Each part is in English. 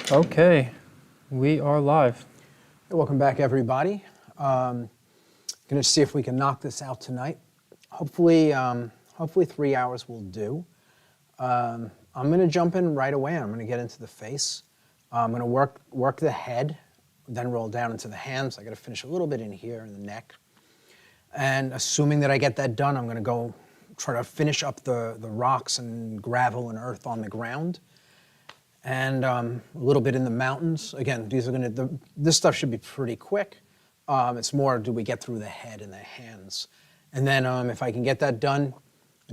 Okay, we are live. Welcome back, everybody. Going to see if we can knock this out tonight. Hopefully 3 hours will do. I'm going to jump in right away. I'm going to get into the face. I'm going to work the head, then roll down into the hands. I got to finish a little bit in here in the neck. And assuming that I get that done, I'm going to go try to finish up the rocks and gravel and earth on the ground. And a little bit in the mountains. Again, this stuff should be pretty quick. It's more, do we get through the head and the hands? And then if I can get that done,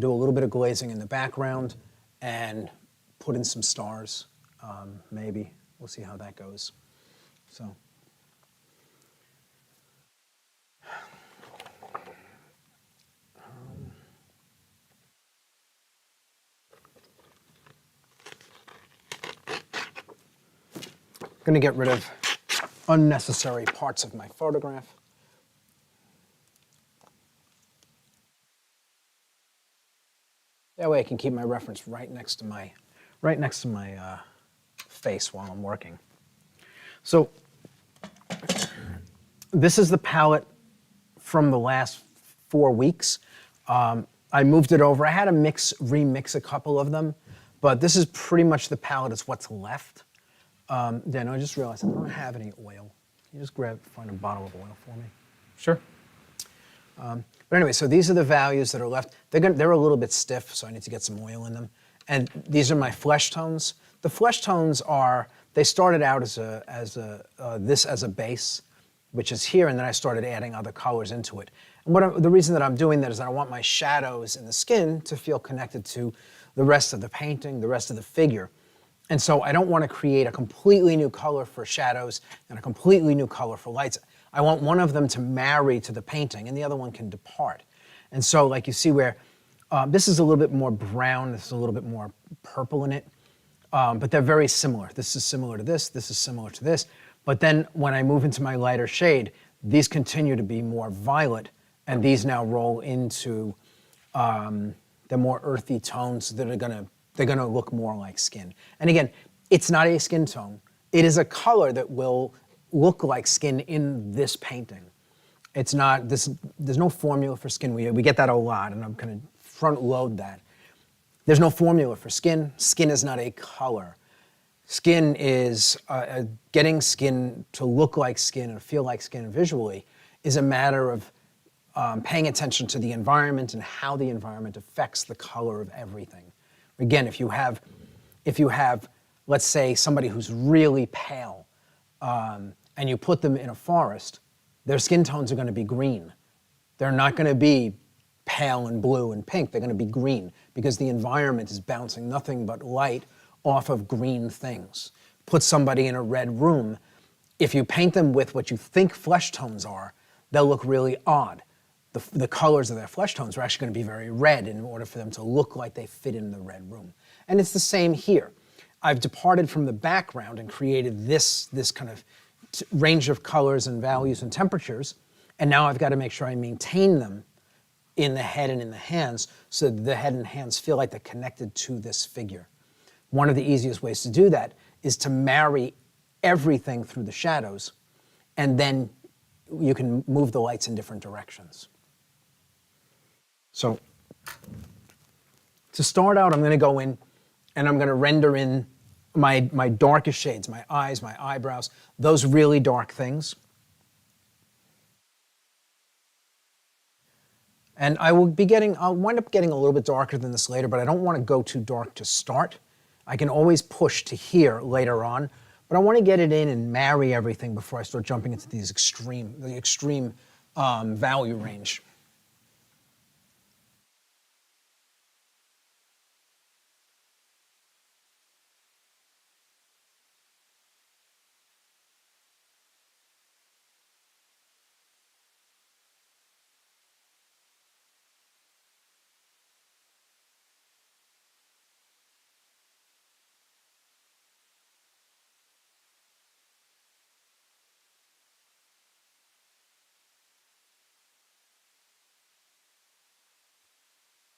do a little bit of glazing in the background and put in some stars, maybe. We'll see how that goes. So. I'm going to get rid of unnecessary parts of my photograph. That way I can keep my reference right next to my face while I'm working. So this is the palette from the last 4 weeks. I moved it over. I had to remix a couple of them, but this is pretty much the palette. It's what's left. Then I just realized I don't have any oil. Can you just find a bottle of oil for me? Sure. But anyway, so these are the values that are left. They're a little bit stiff, so I need to get some oil in them. And these are my flesh tones. The flesh tones they started out as a base, which is here, and then I started adding other colors into it. And the reason that I'm doing that is that I want my shadows in the skin to feel connected to the rest of the painting, the rest of the figure. And so I don't want to create a completely new color for shadows and a completely new color for lights. I want one of them to marry to the painting and the other one can depart. And so like you see where this is a little bit more brown, this is a little bit more purple in it, but they're very similar. This is similar to this is similar to this. But then when I move into my lighter shade, these continue to be more violet and these now roll into the more earthy tones that they're going to look more like skin. And again, it's not a skin tone. It is a color that will look like skin in this painting. It's not, there's no formula for skin. We get that a lot, and I'm going to front load that. There's no formula for skin. Skin is not a color. Skin is, getting skin to look like skin and feel like skin visually is a matter of paying attention to the environment and how the environment affects the color of everything. Again, if you have, let's say, somebody who's really pale, and you put them in a forest, their skin tones are going to be green. They're not going to be pale and blue and pink. They're going to be green because the environment is bouncing nothing but light off of green things. Put somebody in a red room. If you paint them with what you think flesh tones are, they'll look really odd. The colors of their flesh tones are actually going to be very red in order for them to look like they fit in the red room. And it's the same here. I've departed from the background and created this kind of range of colors and values and temperatures, and now I've got to make sure I maintain them in the head and in the hands so that the head and hands feel like they're connected to this figure. One of the easiest ways to do that is to marry everything through the shadows, and then you can move the lights in different directions. So to start out, I'm going to go in and I'm going to render in my darkest shades, my eyes, my eyebrows, those really dark things. And I'll wind up getting a little bit darker than this later, but I don't want to go too dark to start. I can always push to here later on, but I want to get it in and marry everything before I start jumping into the extreme value range.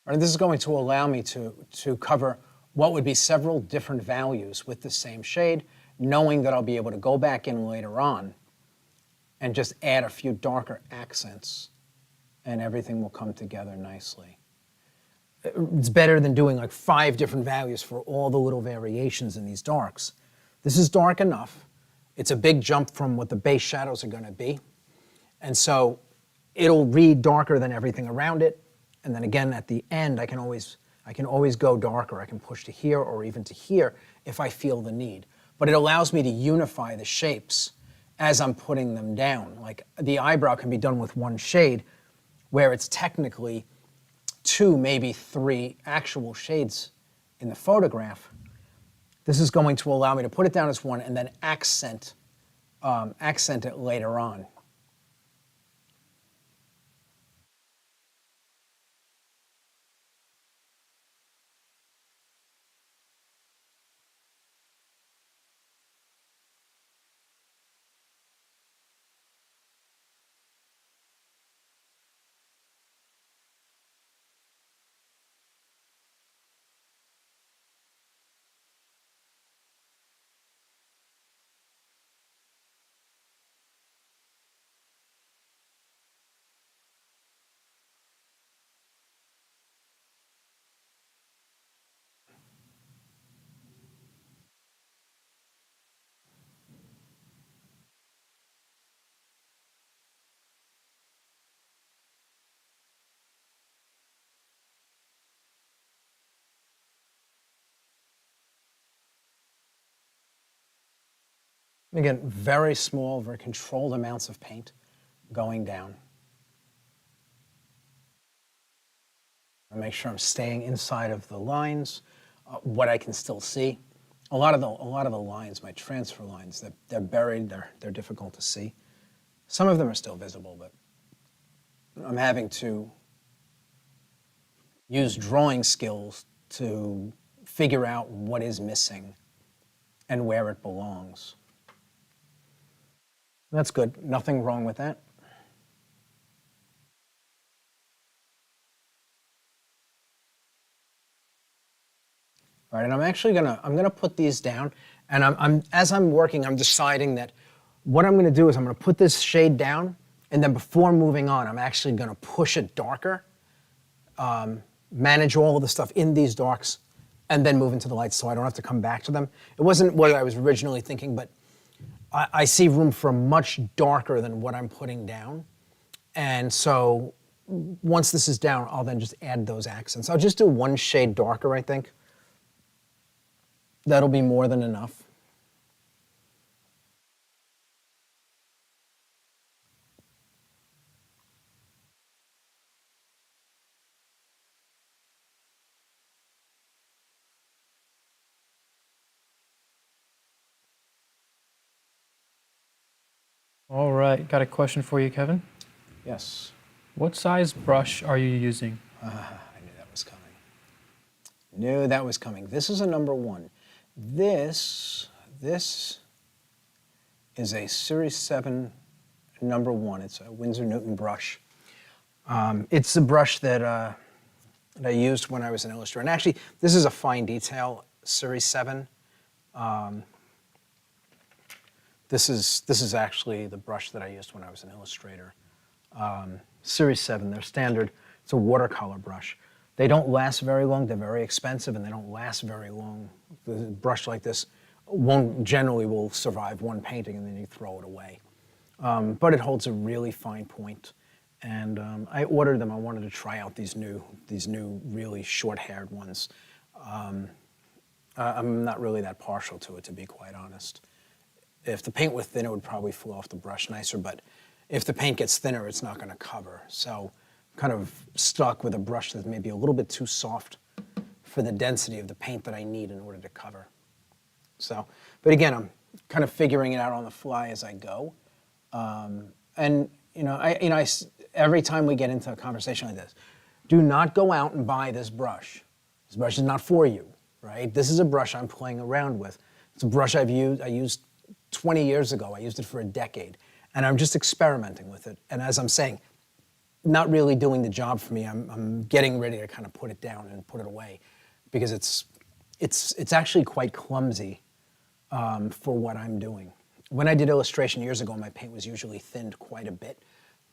And this is going to allow me to cover what would be several different values with the same shade knowing that I'll be able to go back in later on and just add a few darker accents, and everything will come together nicely. It's better than doing like 5 different values for all the little variations in these darks. This is dark enough. It's a big jump from what the base shadows are going to be. And so it'll read darker than everything around it. And then again, at the end, I can always go darker. I can push to here or even to here if I feel the need. But it allows me to unify the shapes as I'm putting them down. Like the eyebrow can be done with 1 shade, where it's technically 2, maybe 3 actual shades in the photograph. This is going to allow me to put it down as 1 and then accent it later on. Again, very small, very controlled amounts of paint going down. I make sure I'm staying inside of the lines, what I can still see. A lot of the lines, my transfer lines, they're buried, they're difficult to see. Some of them are still visible, but I'm having to use drawing skills to figure out what is missing and where it belongs. That's good. Nothing wrong with that. All right, and I'm actually gonna put these down, and as I'm working, I'm deciding that what I'm gonna do is I'm gonna put this shade down, and then before moving on, I'm actually gonna push it darker, manage all of the stuff in these darks, and then move into the lights so I don't have to come back to them. It wasn't what I was originally thinking, but I see room for much darker than what I'm putting down. And so once this is down, I'll then just add those accents. I'll just do 1 shade darker, I think. That'll be more than enough. All right, got a question for you, Kevin. Yes. What size brush are you using? I knew that was coming. Knew that was coming. This is a number 1. This is a Series 7 number 1. It's a Winsor Newton brush. It's the brush that I used when I was an illustrator. And actually, this is a fine detail Series 7. This is actually the brush that I used when I was an illustrator. Series 7, they're standard. It's a watercolor brush. They don't last very long. They're very expensive, and they don't last very long. The brush like this generally will survive 1 painting, and then you throw it away. But it holds a really fine point. And I ordered them. I wanted to try out these new really short-haired ones. I'm not really that partial to it, to be quite honest. If the paint was thinner, it would probably flow off the brush nicer, but if the paint gets thinner, it's not going to cover. So I'm kind of stuck with a brush that's maybe a little bit too soft for the density of the paint that I need in order to cover. So, but again, I'm kind of figuring it out on the fly as I go. And every time we get into a conversation like this, do not go out and buy this brush. This brush is not for you, right? This is a brush I'm playing around with. It's a brush I used 20 years ago. I used it for a decade, and I'm just experimenting with it. And as I'm saying, not really doing the job for me. I'm getting ready to kind of put it down and put it away, because it's actually quite clumsy for what I'm doing. When I did illustration years ago, my paint was usually thinned quite a bit.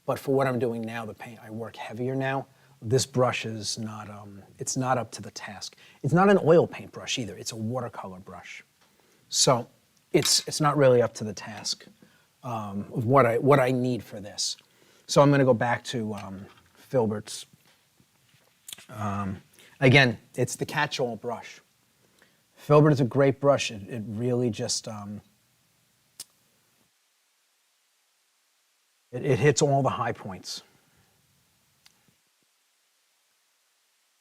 But for what I'm doing now, the paint, I work heavier now. This brush is not, it's not up to the task. It's not an oil paint brush either. It's a watercolor brush. So it's not really up to the task of what I need for this. So I'm going to go back to Filbert's. Again, it's the catch-all brush. Filbert is a great brush. It really just, it hits all the high points.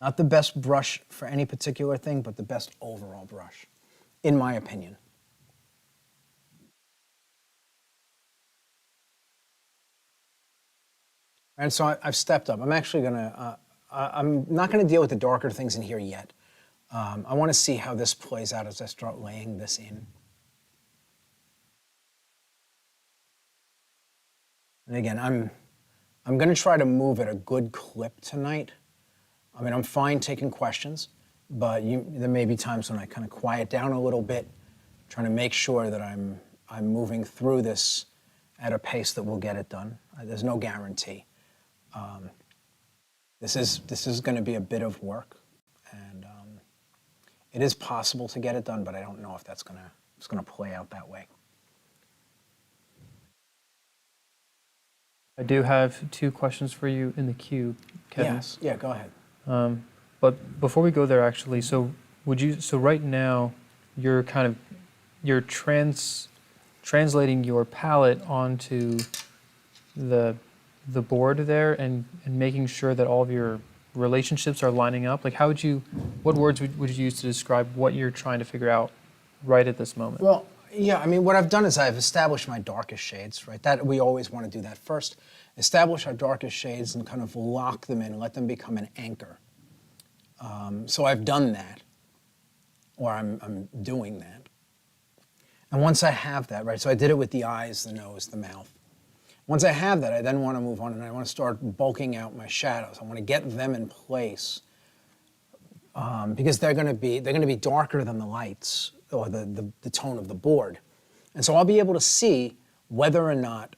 Not the best brush for any particular thing, but the best overall brush, in my opinion. And so I've stepped up. I'm actually gonna, I'm not gonna deal with the darker things in here yet. I wanna see how this plays out as I start laying this in. And again, I'm gonna try to move at a good clip tonight. I mean, I'm fine taking questions, but there may be times when I kind of quiet down a little bit, trying to make sure that I'm moving through this at a pace that will get it done. There's no guarantee. This is going to be a bit of work, and it is possible to get it done, but I don't know if it's going to play out that way. I do have 2 questions for you in the queue, Kevin. Yes. Yeah, go ahead. But before we go there, actually, so right now you're translating your palette onto the board there and making sure that all of your relationships are lining up. Like, what words would you use to describe what you're trying to figure out right at this moment? Well, yeah, I mean, what I've done is I've established my darkest shades, right? That we always want to do that first. Establish our darkest shades and kind of lock them in, let them become an anchor. So I've done that, or I'm doing that. And once I have that, right, so I did it with the eyes, the nose, the mouth. Once I have that, I then want to move on and I want to start bulking out my shadows. I want to get them in place because they're going to be darker than the lights or the tone of the board. And so I'll be able to see whether or not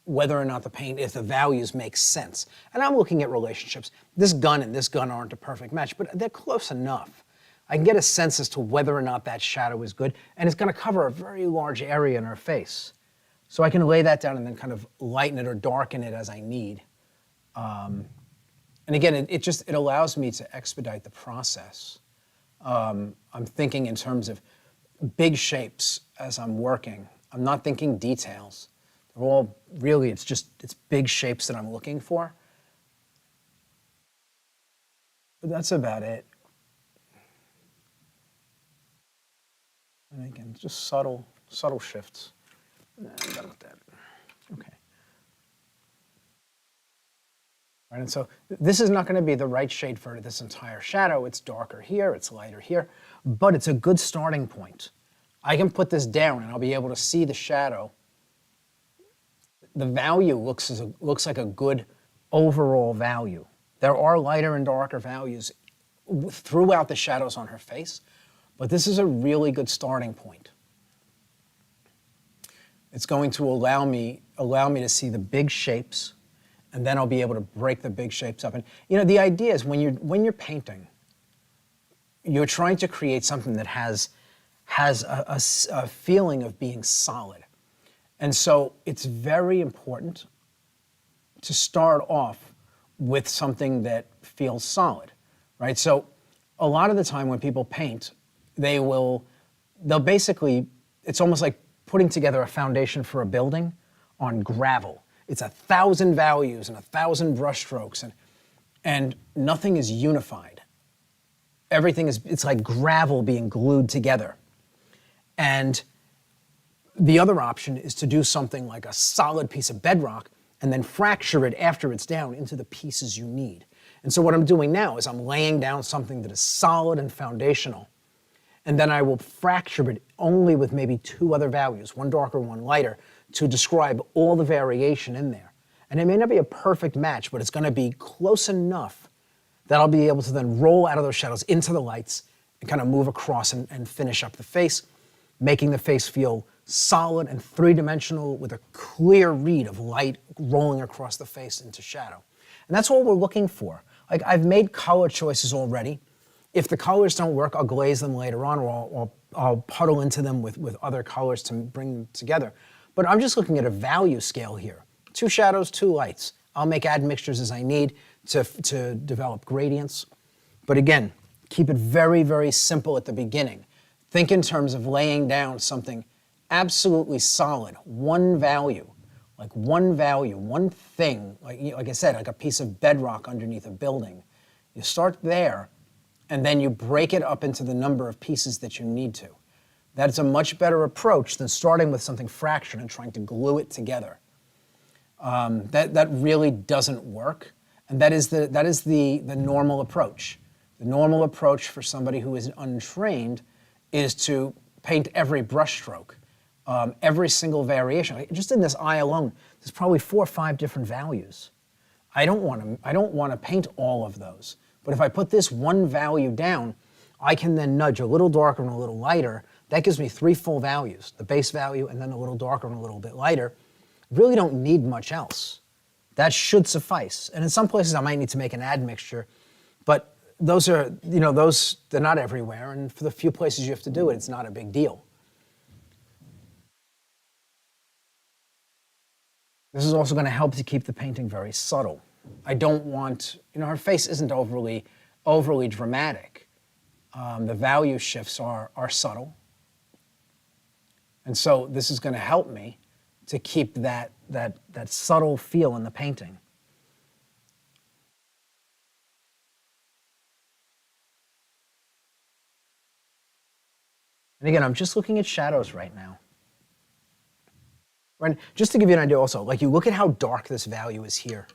the paint, if the values make sense. And I'm looking at relationships. This gun and this gun aren't a perfect match, but they're close enough. I can get a sense as to whether or not that shadow is good, and it's going to cover a very large area in her face. So I can lay that down and then kind of lighten it or darken it as I need. And again, it allows me to expedite the process. I'm thinking in terms of big shapes as I'm working. I'm not thinking details. They're all really, it's big shapes that I'm looking for. But that's about it. And again, just subtle shifts. I'm done with that. Okay. All right, and so this is not going to be the right shade for this entire shadow. It's darker here, it's lighter here, but it's a good starting point. I can put this down and I'll be able to see the shadow. The value looks like a good overall value. There are lighter and darker values throughout the shadows on her face, but this is a really good starting point. It's going to allow me to see the big shapes, and then I'll be able to break the big shapes up. And you know, the idea is when you're painting, you're trying to create something that has a feeling of being solid. And so it's very important to start off with something that feels solid, right? So a lot of the time when people paint, they'll basically, it's almost like putting together a foundation for a building on gravel. It's 1,000 values and 1,000 brush strokes, and nothing is unified. It's like gravel being glued together. And the other option is to do something like a solid piece of bedrock and then fracture it after it's down into the pieces you need. And so what I'm doing now is I'm laying down something that is solid and foundational, and then I will fracture it only with maybe 2 other values, one darker, one lighter, to describe all the variation in there. And it may not be a perfect match, but it's going to be close enough that I'll be able to then roll out of those shadows into the lights and kind of move across and finish up the face, making the face feel solid and three-dimensional with a clear read of light rolling across the face into shadow. And that's what we're looking for. Like, I've made color choices already. If the colors don't work, I'll glaze them later on, or I'll puddle into them with other colors to bring them together. But I'm just looking at a value scale here. 2 shadows, 2 lights. I'll make admixtures as I need to develop gradients. But again, keep it very, very simple at the beginning. Think in terms of laying down something absolutely solid, one value, one thing, like I said, like a piece of bedrock underneath a building. You start there, and then you break it up into the number of pieces that you need to. That's a much better approach than starting with something fractured and trying to glue it together. That really doesn't work, and that is the normal approach. The normal approach for somebody who is untrained is to paint every brushstroke, every single variation. Just in this eye alone, there's probably 4 or 5 different values. I don't want to paint all of those. But if I put this one value down, I can then nudge a little darker and a little lighter. That gives me 3 full values, the base value and then a little darker and a little bit lighter. Really don't need much else. That should suffice. And in some places I might need to make an admixture, but those are, they're not everywhere, and for the few places you have to do it, it's not a big deal. This is also going to help to keep the painting very subtle. I don't want, her face isn't overly dramatic. The value shifts are subtle. And so this is going to help me to keep that subtle feel in the painting. And again, I'm just looking at shadows right now. Right? Just to give you an idea also, like, you look at how dark this value is here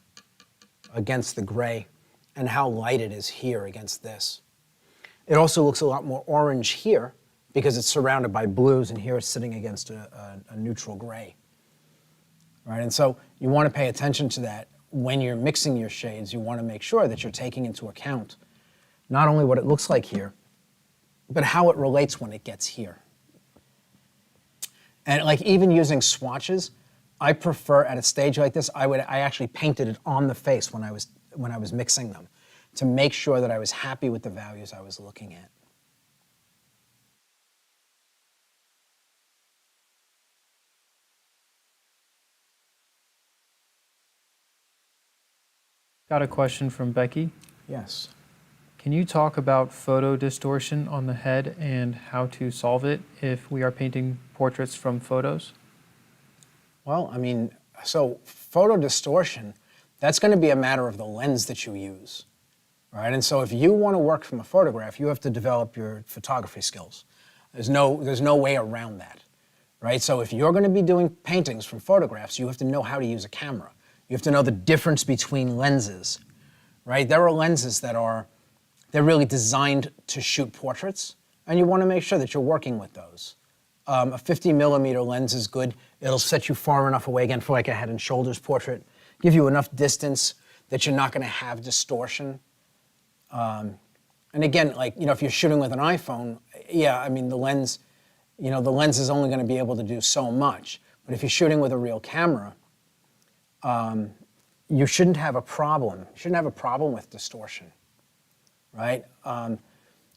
against the gray and how light it is here against this. It also looks a lot more orange here because it's surrounded by blues, and here it's sitting against a neutral gray. Right? And so you want to pay attention to that when you're mixing your shades. You want to make sure that you're taking into account not only what it looks like here, but how it relates when it gets here. And like, even using swatches, I prefer at a stage like this, I actually painted it on the face when I was mixing them to make sure that I was happy with the values I was looking at. Got a question from Becky. Yes. Can you talk about photo distortion on the head and how to solve it if we are painting portraits from photos? Well, so photo distortion, that's going to be a matter of the lens that you use, right? And so if you want to work from a photograph, you have to develop your photography skills. There's no way around that, right? So if you're going to be doing paintings from photographs, you have to know how to use a camera. You have to know the difference between lenses, right? There are lenses they're really designed to shoot portraits, and you want to make sure that you're working with those. A 50mm lens is good. It'll set you far enough away, again, for like a head and shoulders portrait, give you enough distance that you're not going to have distortion. And again, like, if you're shooting with an iPhone, yeah, the lens is only going to be able to do so much. But if you're shooting with a real camera, you shouldn't have a problem. You shouldn't have a problem with distortion. Right?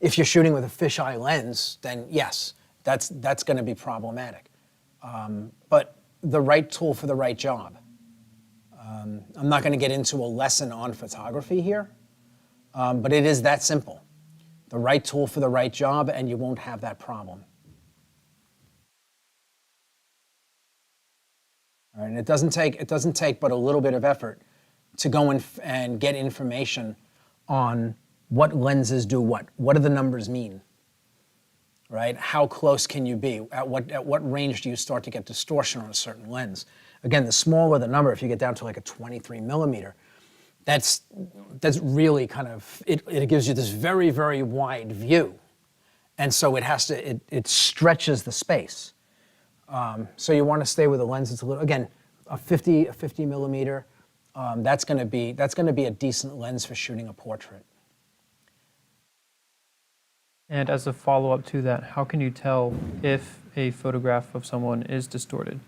If you're shooting with a fisheye lens, then yes, that's going to be problematic. But the right tool for the right job. I'm not going to get into a lesson on photography here, but it is that simple. The right tool for the right job, and you won't have that problem. All right, and it doesn't take but a little bit of effort to go in and get information on what lenses do what. What do the numbers mean? Right? How close can you be? At what range do you start to get distortion on a certain lens? Again, the smaller the number, if you get down to like a 23mm, that's really kind of, it gives you this very, very wide view. And so it stretches the space. So you want to stay with a lens that's a little, again, a 50mm, that's going to be a decent lens for shooting a portrait. And as a follow-up to that, how can you tell if a photograph of someone is distorted?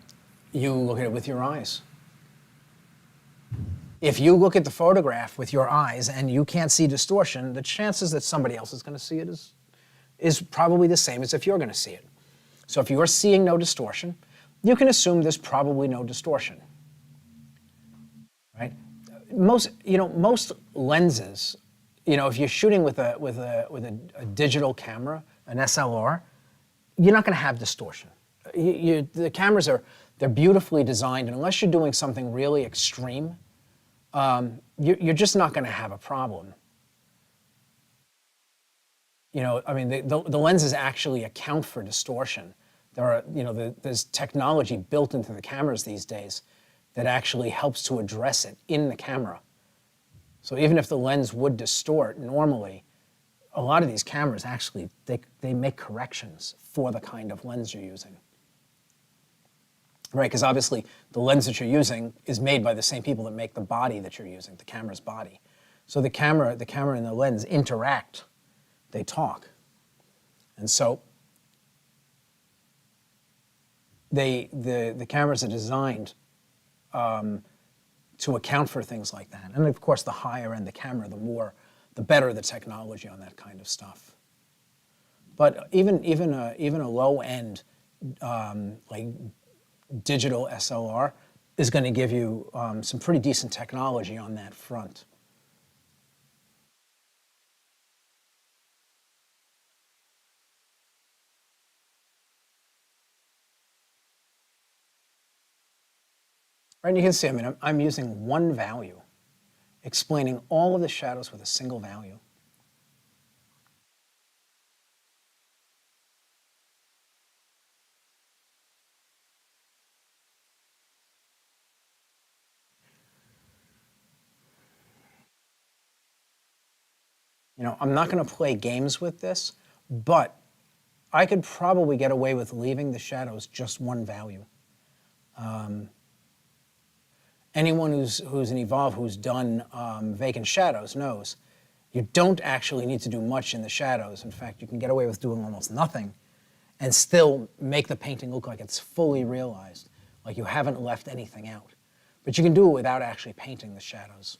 You look at it with your eyes. If you look at the photograph with your eyes and you can't see distortion, the chances that somebody else is going to see it is probably the same as if you're going to see it. So if you're seeing no distortion, you can assume there's probably no distortion, right? Most lenses, if you're shooting with a digital camera, an SLR, you're not going to have distortion. The cameras they're beautifully designed, and unless you're doing something really extreme, you're just not going to have a problem. The lenses actually account for distortion. There's technology built into the cameras these days that actually helps to address it in the camera. So even if the lens would distort normally, a lot of these cameras actually, they make corrections for the kind of lens you're using. Right, because obviously the lens that you're using is made by the same people that make the body that you're using, the camera's body. So the camera and the lens interact, they talk. And so the cameras are designed to account for things like that. And of course, the higher end the camera, the better the technology on that kind of stuff. But even a low end like digital SLR is going to give you some pretty decent technology on that front. Right, and you can see, I'm using one value, explaining all of the shadows with a single value. I'm not going to play games with this, but I could probably get away with leaving the shadows just one value. Anyone who's an Evolve who's done vacant shadows knows you don't actually need to do much in the shadows. In fact, you can get away with doing almost nothing and still make the painting look like it's fully realized, like you haven't left anything out. But you can do it without actually painting the shadows.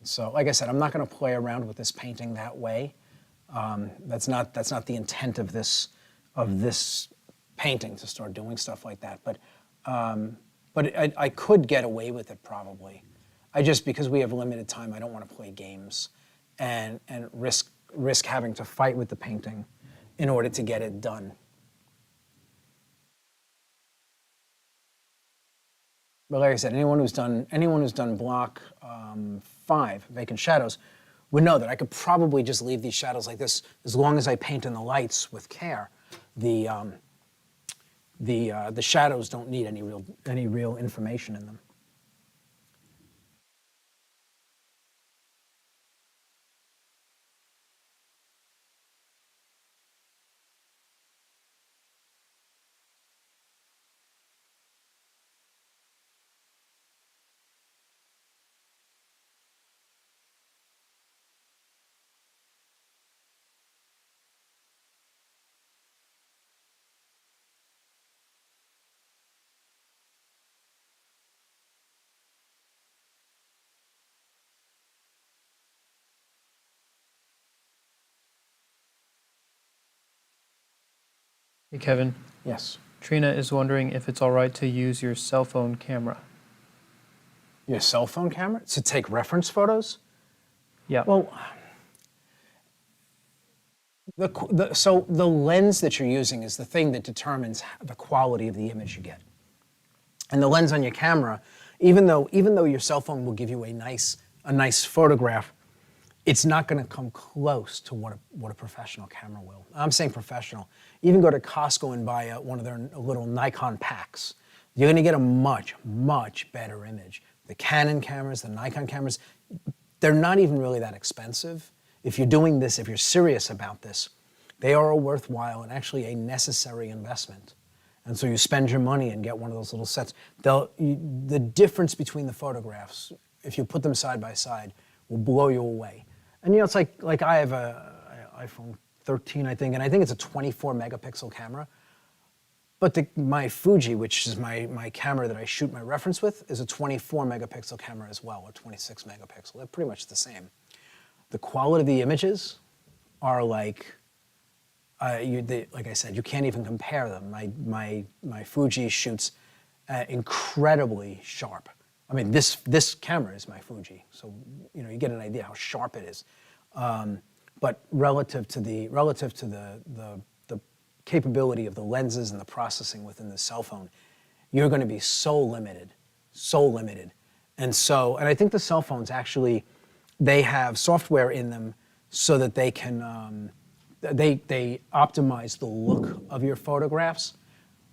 So, like I said, I'm not going to play around with this painting that way. That's not the intent of this painting, to start doing stuff like that. But I could get away with it probably. Because we have limited time, I don't want to play games and risk having to fight with the painting in order to get it done. But like I said, anyone who's done block 5, vacant shadows, would know that I could probably just leave these shadows like this as long as I paint in the lights with care. The shadows don't need any real information in them. Hey, Kevin. Yes. Trina is wondering if it's all right to use your cell phone camera. Your cell phone camera to take reference photos? Yeah. Well, so the lens that you're using is the thing that determines the quality of the image you get. And the lens on your camera, even though your cell phone will give you a nice photograph, it's not going to come close to what a professional camera will. I'm saying professional. Even go to Costco and buy one of their little Nikon packs. You're going to get a much, much better image. The Canon cameras, the Nikon cameras, they're not even really that expensive. If you're doing this, if you're serious about this, they are a worthwhile and actually a necessary investment. And so you spend your money and get one of those little sets. The difference between the photographs, if you put them side by side, will blow you away. And it's like I have a iPhone 13, I think, and I think it's a 24 megapixel camera. But my Fuji, which is my camera that I shoot my reference with, is a 24 megapixel camera as well, or 26 megapixel. They're pretty much the same. The quality of the images are like, like I said, you can't even compare them. My Fuji shoots incredibly sharp. I mean, this camera is my Fuji, so you get an idea how sharp it is. But relative to the capability of the lenses and the processing within the cell phone, you're going to be so limited. And I think the cell phones actually, they have software in them so that they can, they optimize the look of your photographs,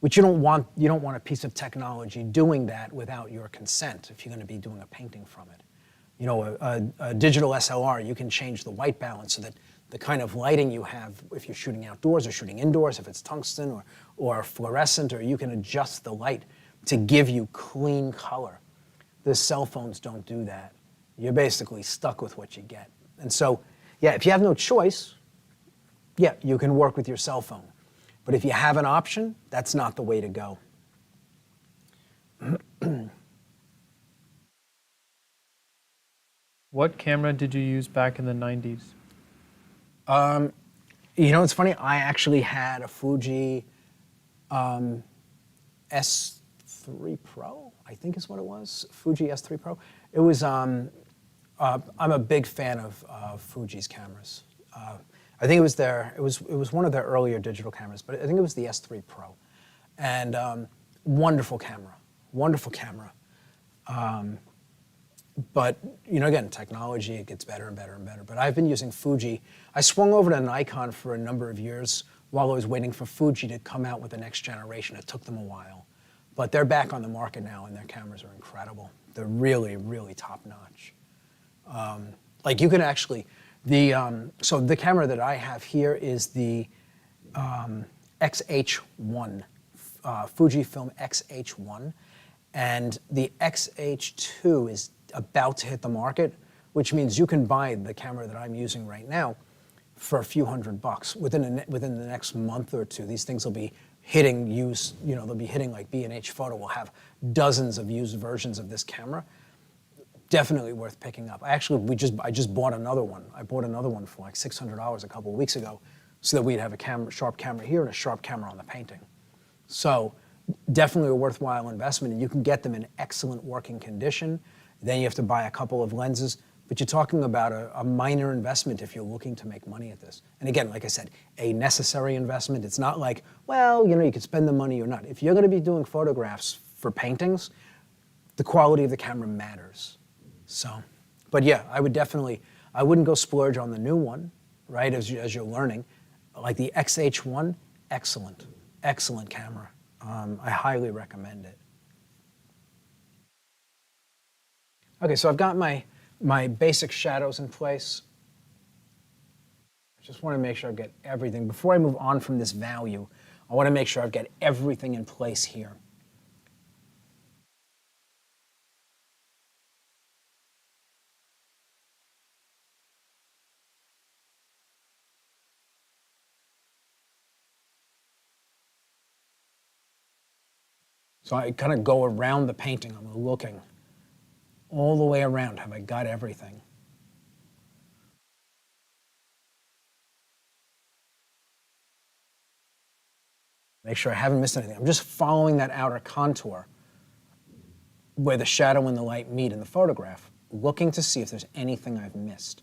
which you don't want a piece of technology doing that without your consent if you're going to be doing a painting from it. A digital SLR, you can change the white balance so that the kind of lighting you have, if you're shooting outdoors or shooting indoors, if it's tungsten or fluorescent, or you can adjust the light to give you clean color. The cell phones don't do that. You're basically stuck with what you get. And so, yeah, if you have no choice, yeah, you can work with your cell phone. But if you have an option, that's not the way to go. What camera did you use back in the 90s? It's funny, I actually had a Fuji S3 Pro, I think is what it was, Fuji S3 Pro. It was, I'm a big fan of Fuji's cameras. I think it was one of their earlier digital cameras, but I think it was the S3 Pro. And wonderful camera. But, again, technology, it gets better and better and better. But I've been using Fuji. I swung over to Nikon for a number of years while I was waiting for Fuji to come out with the next generation. It took them a while. But they're back on the market now, and their cameras are incredible. They're really, really top-notch. Like, you can actually, so the camera that I have here is the XH1, Fujifilm XH1. And the XH2 is about to hit the market, which means you can buy the camera that I'm using right now for a few $100 within the next month or two. These things will be hitting they'll be hitting like B&H Photo. Will have dozens of used versions of this camera. Definitely worth picking up. I just bought another one. I bought another one for like $600 a couple of weeks ago, so that we'd have a sharp camera here and a sharp camera on the painting. So definitely a worthwhile investment, and you can get them in excellent working condition. Then you have to buy a couple of lenses, but you're talking about a minor investment if you're looking to make money at this. And again, like I said, a necessary investment. It's not like, well, you could spend the money or not. If you're going to be doing photographs for paintings, the quality of the camera matters. So, but yeah, I wouldn't go splurge on the new one, right, as you're learning. Like the XH1, excellent camera. I highly recommend it. Okay, so I've got my basic shadows in place. I just want to make sure I get everything. Before I move on from this value, I want to make sure I've got everything in place here. So I kind of go around the painting. I'm looking all the way around. Have I got everything? Make sure I haven't missed anything. I'm just following that outer contour where the shadow and the light meet in the photograph, looking to see if there's anything I've missed.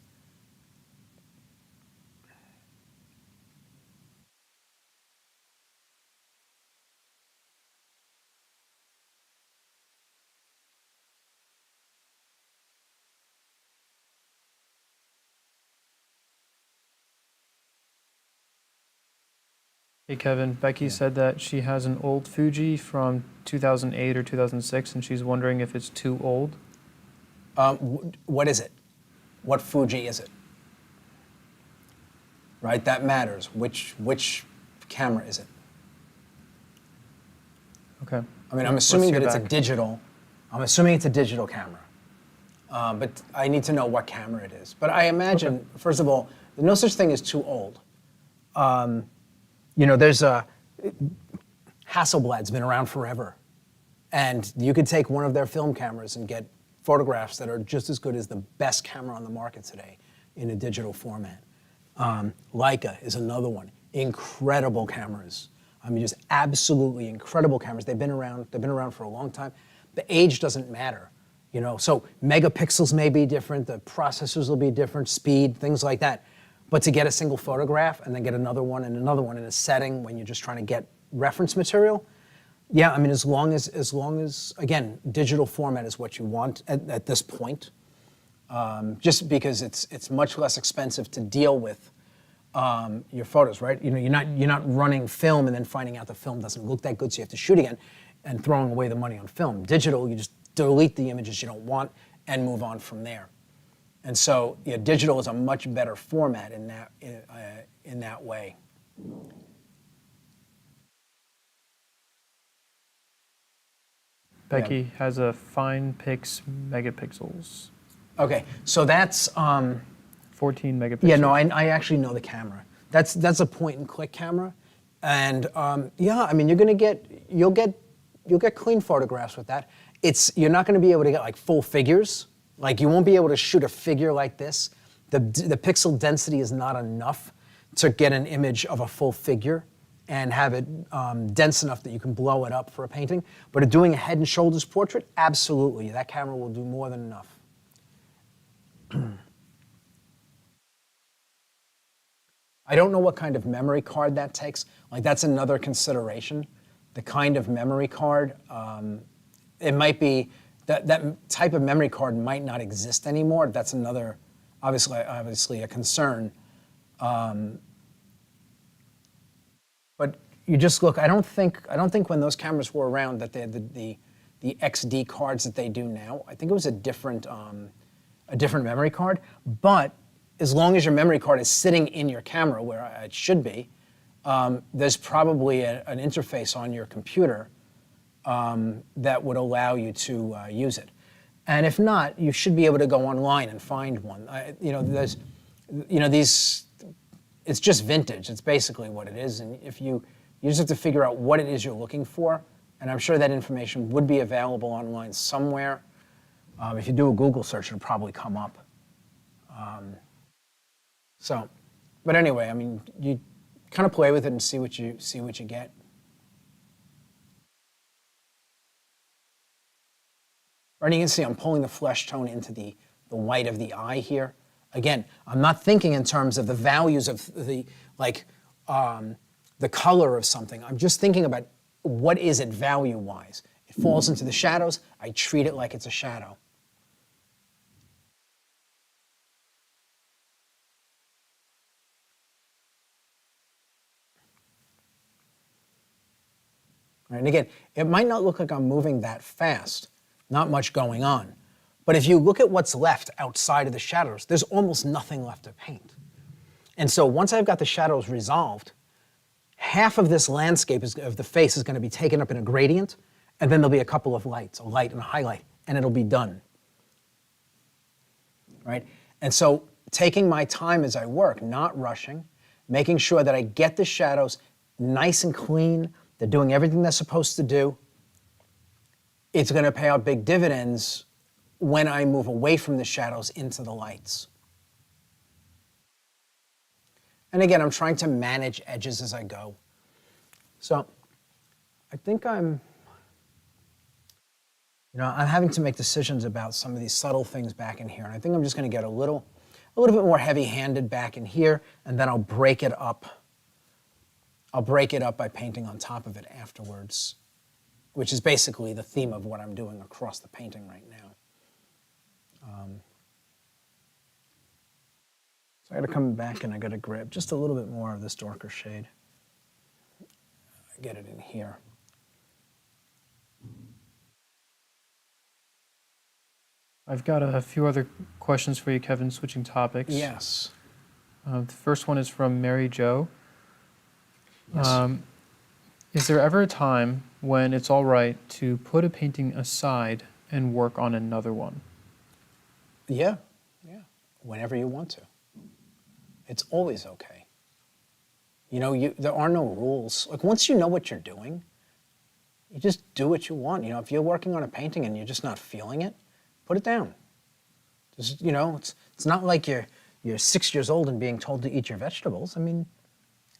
Hey Kevin, Becky said that she has an old Fuji from 2008 or 2006, and she's wondering if it's too old. What is it? What Fuji is it? Right, that matters. Which camera is it? Okay. I mean, I'm assuming that it's a digital. I'm assuming it's a digital camera. but I need to know what camera it is. But I imagine, first of all, there's no such thing as too old. There's a Hasselblad's been around forever, and you could take one of their film cameras and get photographs that are just as good as the best camera on the market today in a digital format. Leica is another one. Incredible cameras. I mean, just absolutely incredible cameras. They've been around for a long time. The age doesn't matter, So megapixels may be different, the processors will be different, speed, things like that. But to get a single photograph and then get another one and another one in a setting when you're just trying to get reference material, yeah, I mean, as long as again, digital format is what you want at this point, just because it's much less expensive to deal with your photos, right? You're not running film and then finding out the film doesn't look that good, so you have to shoot again and throwing away the money on film. Digital, you just delete the images you don't want and move on from there. And so, yeah, digital is a much better format in that way. Becky has a fine pix megapixels. Okay, so that's 14 megapixels. Yeah, no, I actually know the camera. That's a point and click camera, and yeah, I mean you'll get clean photographs with that. You're not going to be able to get like full figures. Like you won't be able to shoot a figure like this. The pixel density is not enough to get an image of a full figure and have it dense enough that you can blow it up for a painting. But doing a head and shoulders portrait, absolutely, that camera will do more than enough. I don't know what kind of memory card that takes. Like that's another consideration. The kind of memory card, it might be, that type of memory card might not exist anymore. That's another, obviously a concern. But you just look. I don't think when those cameras were around that they had the XD cards that they do now. I think it was a different memory card. But as long as your memory card is sitting in your camera where it should be, there's probably an interface on your computer that would allow you to use it. And if not, you should be able to go online and find one. It's just vintage. It's basically what it is. And if you just have to figure out what it is you're looking for, and I'm sure that information would be available online somewhere. If you do a Google search, it'll probably come up. But anyway, I mean, you kind of play with it and see what you get. And you can see I'm pulling the flesh tone into the white of the eye here. Again, I'm not thinking in terms of the values of the color of something. I'm just thinking about what is it value-wise. It falls into the shadows. I treat it like it's a shadow. Right, and again, it might not look like I'm moving that fast. Not much going on. But if you look at what's left outside of the shadows, there's almost nothing left to paint. And so once I've got the shadows resolved, half of this landscape of the face is going to be taken up in a gradient, and then there'll be a couple of lights, a light and a highlight, and it'll be done. Right? And so taking my time as I work, not rushing, making sure that I get the shadows nice and clean, they're doing everything they're supposed to do, it's going to pay out big dividends when I move away from the shadows into the lights. And again, I'm trying to manage edges as I go. So I think I'm having to make decisions about some of these subtle things back in here. And I think I'm just going to get a little bit more heavy-handed back in here, and then I'll break it up. I'll break it up by painting on top of it afterwards, which is basically the theme of what I'm doing across the painting right now. So I got to come back and I got to grab just a little bit more of this darker shade. Get it in here. I've got a few other questions for you, Kevin, switching topics. Yes. The first one is from Mary Jo. Yes. Is there ever a time when it's all right to put a painting aside and work on another one? Yeah, yeah, whenever you want to. It's always okay. You know, there are no rules. Like once you know what you're doing, you just do what you want. You know, if you're working on a painting and you're just not feeling it, put it down. Just, you know, it's not like you're 6 years old and being told to eat your vegetables. I mean,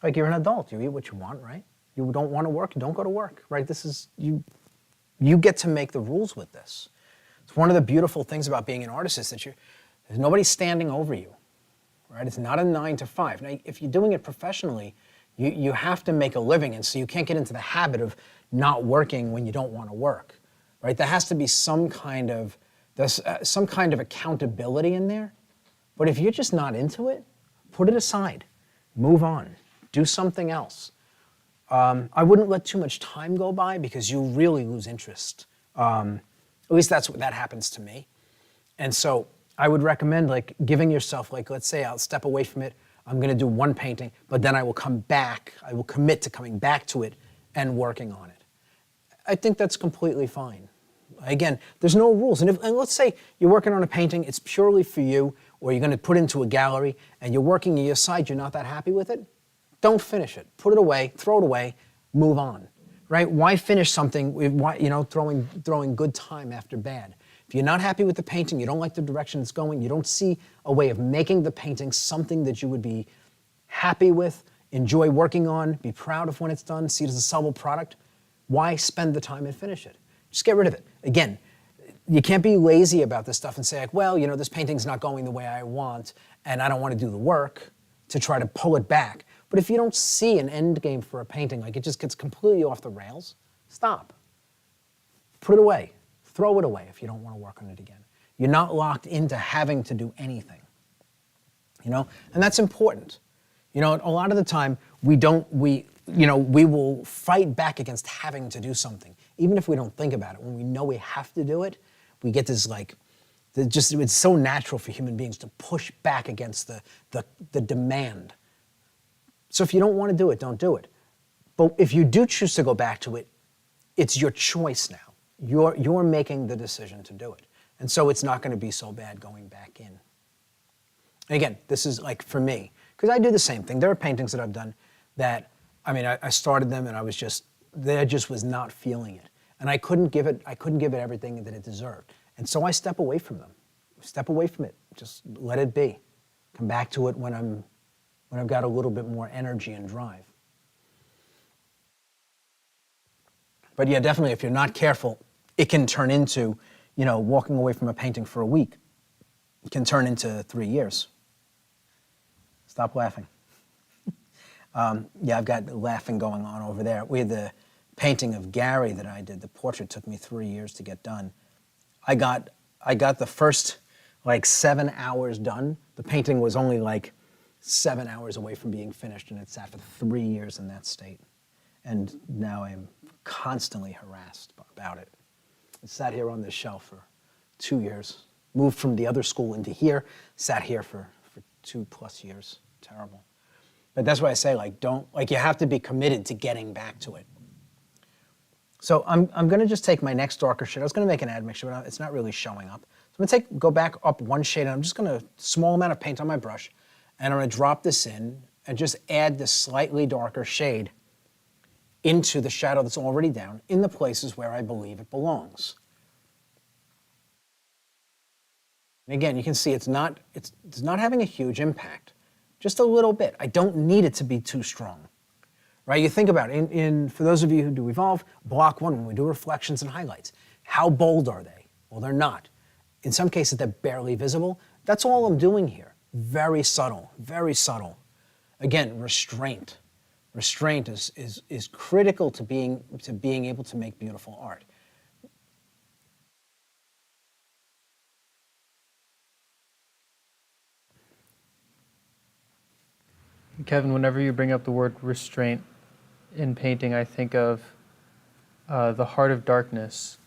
like you're an adult, you eat what you want, right? You don't want to work, don't go to work, right? This is, you get to make the rules with this. It's one of the beautiful things about being an artist is that there's nobody standing over you, right? It's not a 9 to 5. Now, if you're doing it professionally, you have to make a living, and so you can't get into the habit of not working when you don't want to work, right? There has to be some kind of accountability in there. But if you're just not into it, put it aside, move on, do something else. I wouldn't let too much time go by because you really lose interest. At least that happens to me. And so I would recommend like giving yourself, like, let's say I'll step away from it. I'm going to do one painting, but then I will come back. I will commit to coming back to it and working on it. I think that's completely fine. Again, there's no rules. And let's say you're working on a painting, it's purely for you, or you're going to put it into a gallery, and you're working, you decide you're not that happy with it, don't finish it. Put it away, throw it away, move on, right? Why finish something, throwing good time after bad? If you're not happy with the painting, you don't like the direction it's going, you don't see a way of making the painting something that you would be happy with, enjoy working on, be proud of when it's done, see it as a sellable product, why spend the time and finish it? Just get rid of it. Again, you can't be lazy about this stuff and say, like, well, you know, this painting's not going the way I want, and I don't want to do the work to try to pull it back. But if you don't see an end game for a painting, like it just gets completely off the rails, stop. Put it away. Throw it away if you don't want to work on it again. You're not locked into having to do anything, you know? And that's important. You know, a lot of the time, we will fight back against having to do something. Even if we don't think about it, when we know we have to do it, we get this it's so natural for human beings to push back against the demand. So if you don't want to do it, don't do it. But if you do choose to go back to it, it's your choice now. You're making the decision to do it. And so it's not going to be so bad going back in. And again, this is like for me, because I do the same thing. There are paintings that I've done that, I mean, I started them and I just was not feeling it. And I couldn't give it everything that it deserved. And so I step away from them. Step away from it. Just let it be. Come back to it when I've got a little bit more energy and drive. But yeah, definitely, if you're not careful, it can turn into, you know, walking away from a painting for a week. It can turn into 3 years. Stop laughing. Yeah, I've got laughing going on over there. We had the painting of Gary that I did. The portrait took me 3 years to get done. I got the first like 7 hours done. The painting was only like 7 hours away from being finished, and it sat for 3 years in that state. And now I'm constantly harassed about it. It sat here on this shelf for 2 years. Moved from the other school into here, sat here for 2+ years. Terrible. But that's why I say, like, you have to be committed to getting back to it. So I'm going to just take my next darker shade. I was going to make an admixture, but it's not really showing up. So I'm going to go back up one shade, and I'm just going to, small amount of paint on my brush, and I'm going to drop this in and just add this slightly darker shade into the shadow that's already down in the places where I believe it belongs. And again, you can see it's not having a huge impact, just a little bit. I don't need it to be too strong, right? You think about it, for those of you who do Evolve, block 1, when we do reflections and highlights, how bold are they? Well, they're not. In some cases, they're barely visible. That's all I'm doing here. Very subtle, very subtle. Again, restraint. Restraint is critical to being able to make beautiful art. Kevin, whenever you bring up the word restraint in painting, I think of The Heart of Darkness.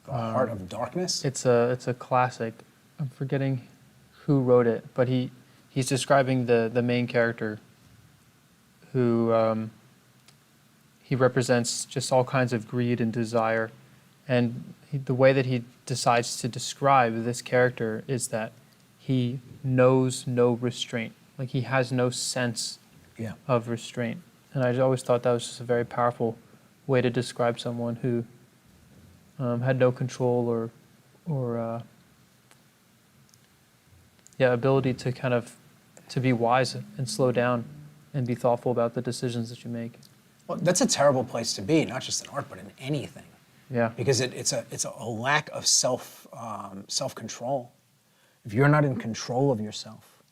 The Heart of Darkness? It's a classic. I'm forgetting who wrote it, but he's describing the main character who he represents just all kinds of greed and desire, And the way that he decides to describe this character is that he knows no restraint. Like he has no sense Yeah. of restraint. And I always thought that was just a very powerful way to describe someone who had no control or ability to kind of to be wise and slow down and be thoughtful about the decisions that you make. Well, that's a terrible place to be, not just in art, but in anything. Yeah. Because it's a lack of self-control. If you're not in control of yourself,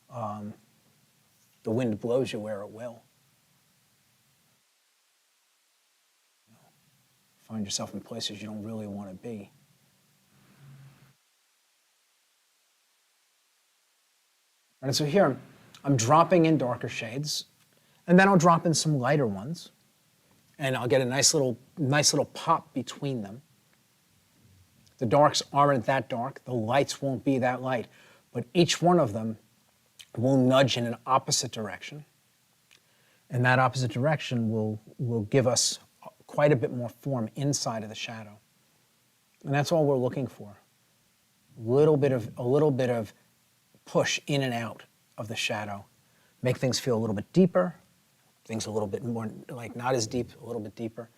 the wind blows you where it will. Find yourself in places you don't really want to be. And so here, I'm dropping in darker shades, and then I'll drop in some lighter ones, and I'll get a nice little pop between them. The darks aren't that dark, the lights won't be that light, but each one of them will nudge in an opposite direction. And that opposite direction will give us quite a bit more form inside of the shadow. And that's all we're looking for. A little bit of push in and out of the shadow. Make things feel a little bit deeper, things a little bit more, like not as deep, a little bit deeper.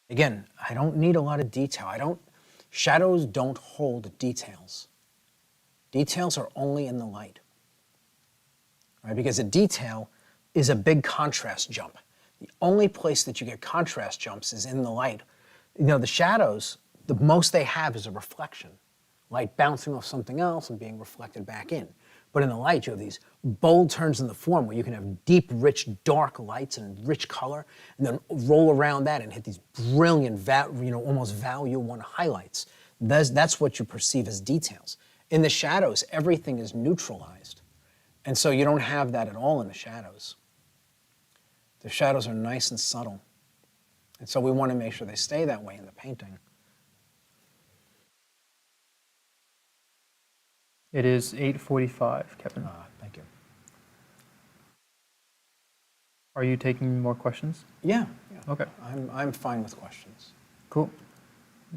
Again, I don't need a lot of detail. Shadows don't hold details. Details are only in the light, right? Because a detail is a big contrast jump. The only place that you get contrast jumps is in the light. You know, the shadows, the most they have is a reflection. Light bouncing off something else and being reflected back in. But in the light, you have these bold turns in the form where you can have deep, rich, dark lights and rich color, and then roll around that and hit these brilliant, almost value one highlights. That's what you perceive as details. In the shadows, everything is neutralized. And so you don't have that at all in the shadows. The shadows are nice and subtle. And so we want to make sure they stay that way in the painting. It is 8:45, Kevin. Thank you. Are you taking more questions? Yeah. Okay. I'm fine with questions. Cool.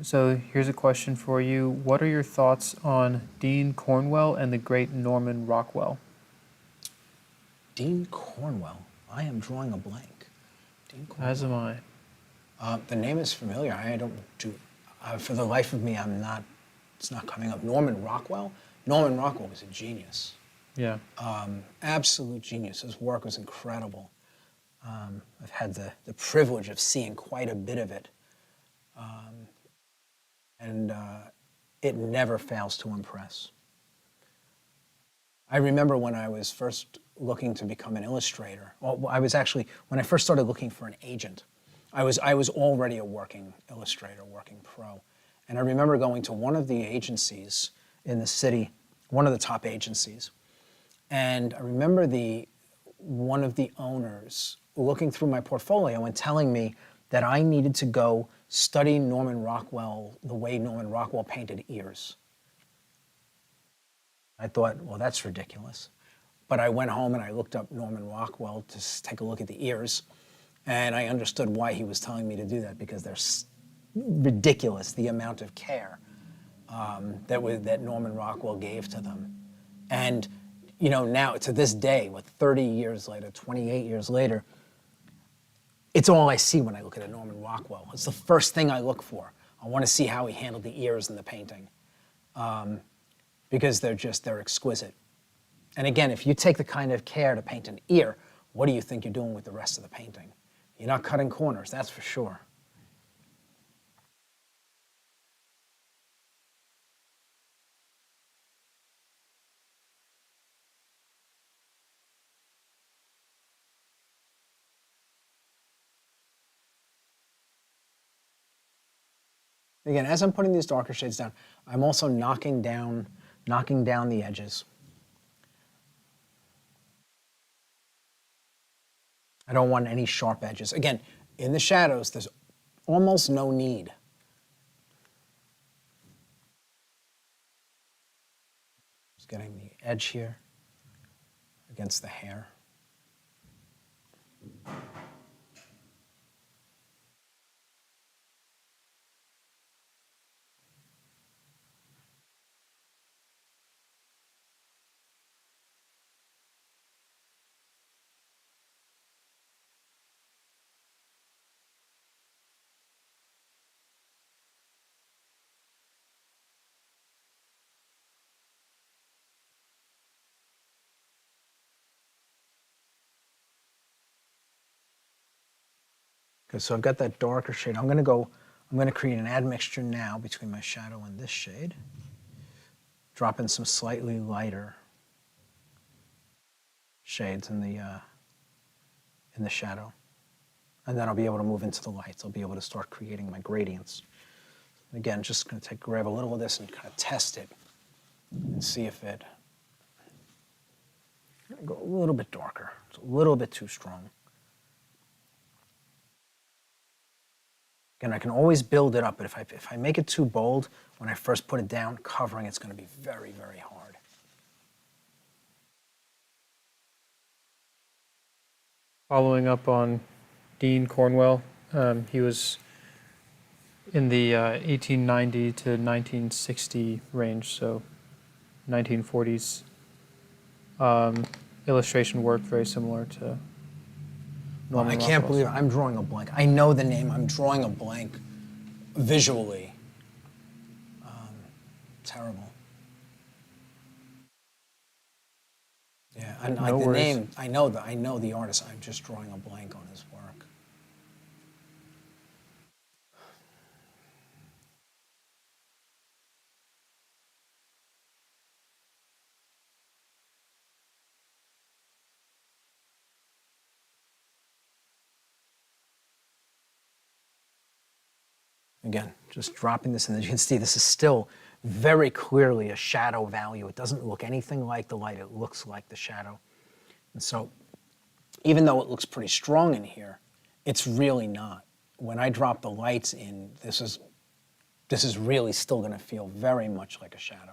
So here's a question for you. What are your thoughts on Dean Cornwell and the great Norman Rockwell? Dean Cornwell. I am drawing a blank. Dean Cornwell. As am I. The name is familiar. I don't do, for the life of me, it's not coming up. Norman Rockwell? Norman Rockwell was a genius. Yeah. Absolute genius. His work was incredible. I've had the privilege of seeing quite a bit of it. And it never fails to impress. I remember when I was first looking to become an illustrator, well, when I first started looking for an agent, I was already a working illustrator, working pro. And I remember going to one of the agencies in the city, one of the top agencies, and I remember one of the owners looking through my portfolio and telling me that I needed to go study Norman Rockwell, the way Norman Rockwell painted ears. I thought, well, that's ridiculous. But I went home and I looked up Norman Rockwell to take a look at the ears, and I understood why he was telling me to do that, because they're ridiculous, the amount of care that Norman Rockwell gave to them. And now, to this day, with 30 years later, 28 years later, it's all I see when I look at a Norman Rockwell. It's the first thing I look for. I want to see how he handled the ears in the painting, because they're exquisite. And again, if you take the kind of care to paint an ear, what do you think you're doing with the rest of the painting? You're not cutting corners, that's for sure. Again, as I'm putting these darker shades down, I'm also knocking down the edges. I don't want any sharp edges. Again, in the shadows, there's almost no need. Just getting the edge here against the hair. Okay, so I've got that darker shade. I'm going to create an admixture now between my shadow and this shade. Drop in some slightly lighter shades in the shadow. And then I'll be able to move into the lights. I'll be able to start creating my gradients. Again, just going to grab a little of this and kind of test it and see if it, I'm going to go a little bit darker. It's a little bit too strong. Again, I can always build it up, but if I make it too bold, when I first put it down, covering it's going to be very, very hard. Following up on Dean Cornwell, he was in the 1890 to 1960 range, so 1940s. Illustration work very similar to Norman I can't Rockwell's. believe it. I'm drawing a blank. I know the name. I'm drawing a blank visually. Terrible. Yeah, and like No the worries. name, I know the artist. I'm just drawing a blank on his work. Again, just dropping this in. As you can see, this is still very clearly a shadow value. It doesn't look anything like the light. It looks like the shadow. And so even though it looks pretty strong in here, it's really not. When I drop the lights in, this is really still going to feel very much like a shadow.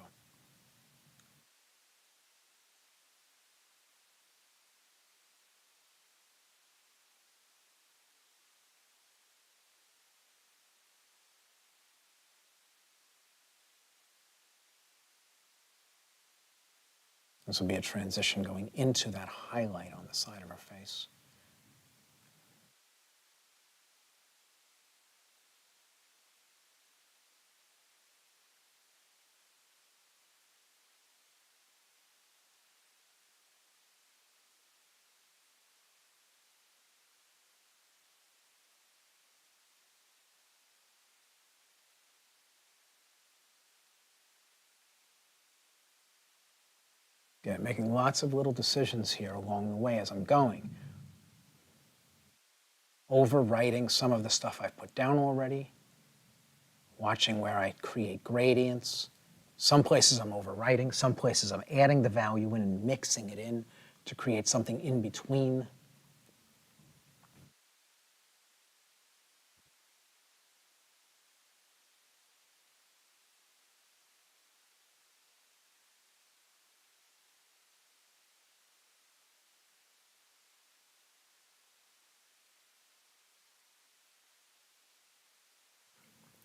This will be a transition going into that highlight on the side of her face. Again, making lots of little decisions here along the way as I'm going. Overwriting some of the stuff I've put down already. Watching where I create gradients. Some places I'm overwriting, some places I'm adding the value in and mixing it in to create something in between.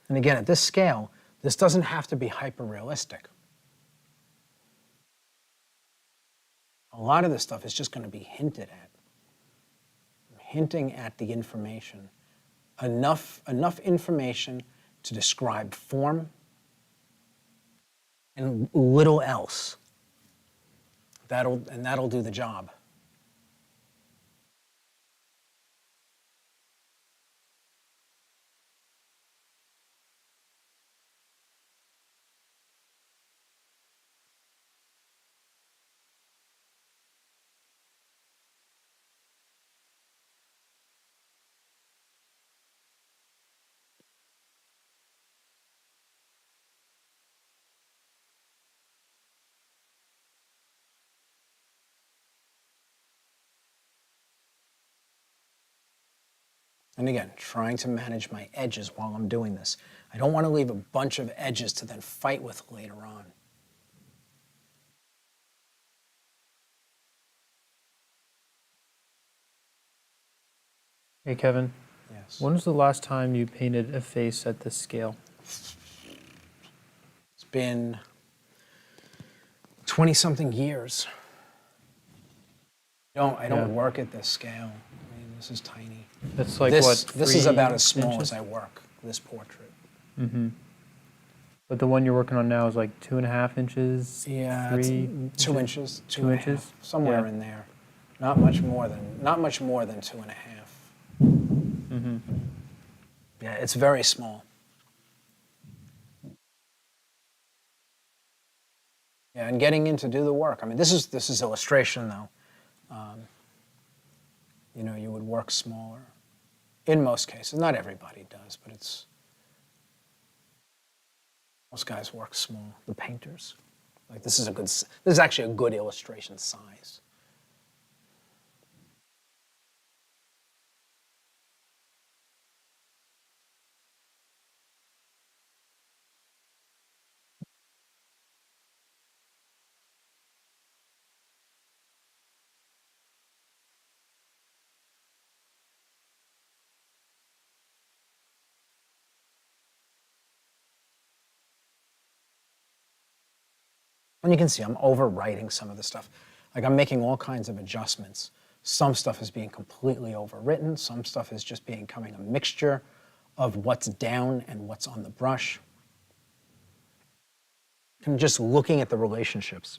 And again, at this scale, this doesn't have to be hyper-realistic. A lot of this stuff is just going to be hinted at. Hinting at the information. Enough information to describe form and little else. That'll do the job. And again, trying to manage my edges while I'm doing this. I don't want to leave a bunch of edges to then fight with later on. Hey, Kevin. Yes. When was the last time you painted a face at this scale? It's been 20-something years. I don't work at this scale. I mean, this is tiny. That's like this, what? This is 3 about as small inches? as I work, this portrait. Mm-hmm. But the one you're working on now is like 2.5 inches? Yeah, 3 it's 2 inches, 2 and a inches? half, somewhere Yeah. in there. Not much more than 2.5. Mm-hmm. Yeah, it's very small. Yeah, and getting in to do the work. I mean, this is illustration though. You know, you would work smaller. In most cases, not everybody does, but most guys work small. The painters, like this is actually a good illustration size. And you can see I'm overwriting some of the stuff. Like I'm making all kinds of adjustments. Some stuff is being completely overwritten. Some stuff is just becoming a mixture of what's down and what's on the brush. And just looking at the relationships.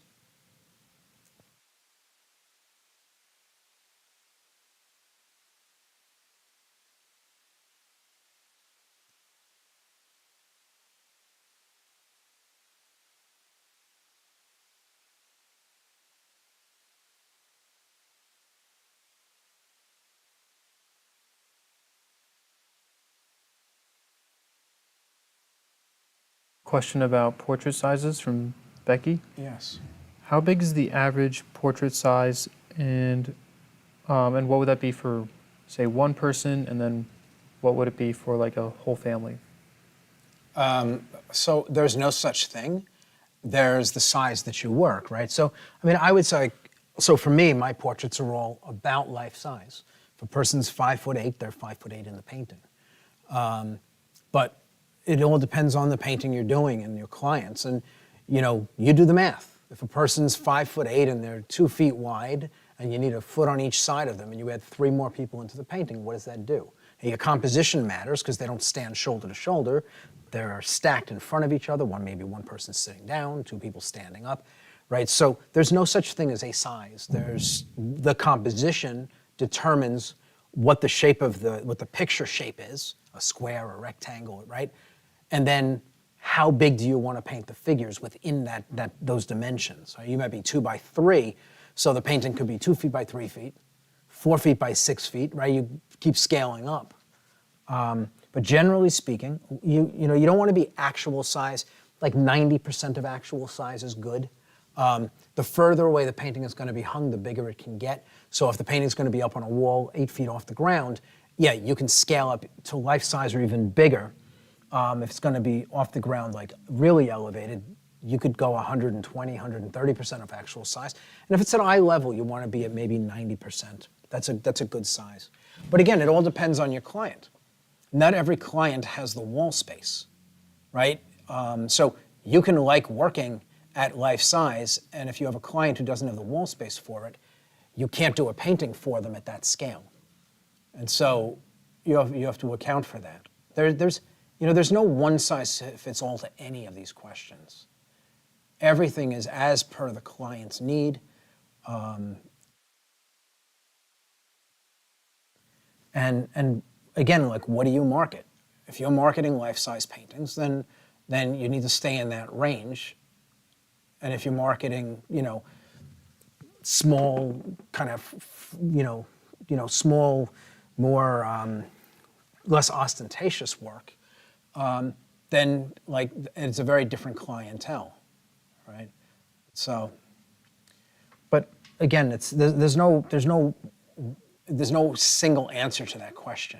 Question about portrait sizes from Becky. Yes. How big is the average portrait size, and what would that be for, say, one person, and then what would it be for like a whole family? So there's no such thing. There's the size that you work, right? So, I mean, I would say, so for me, my portraits are all about life size. If a person's 5'8", they're 5'8" in the painting. But it all depends on the painting you're doing and your clients. And, you know, you do the math. If a person's 5'8" and they're 2 feet wide and you need a foot on each side of them and you add 3 more people into the painting, what does that do? And your composition matters because they don't stand shoulder to shoulder. They're stacked in front of each other. Maybe one person's sitting down, 2 people standing up, right? So there's no such thing as a size. There's the composition determines what the shape of what the picture shape is, a square, a rectangle, right? And then how big do you want to paint the figures within those dimensions? So you might be 2 by 3, so the painting could be 2 feet by 3 feet, 4 feet by 6 feet, right? You keep scaling up. But generally speaking, you don't want to be actual size. Like 90% of actual size is good. The further away the painting is going to be hung, the bigger it can get. So if the painting is going to be up on a wall 8 feet off the ground, yeah, you can scale up to life size or even bigger. If it's going to be off the ground, like really elevated, you could go 120, 130% of actual size. And if it's at eye level, you want to be at maybe 90%. That's a good size. But again, it all depends on your client. Not every client has the wall space, right? So you can like working at life size, and if you have a client who doesn't have the wall space for it, you can't do a painting for them at that scale. And so you have to account for that. There's no one size fits all to any of these questions. Everything is as per the client's need. And again, like, what do you market? If you're marketing life-size paintings, then you need to stay in that range. And if you're marketing, small kind of, small, more less ostentatious work, then like it's a very different clientele, right? So, but again, there's no single answer to that question.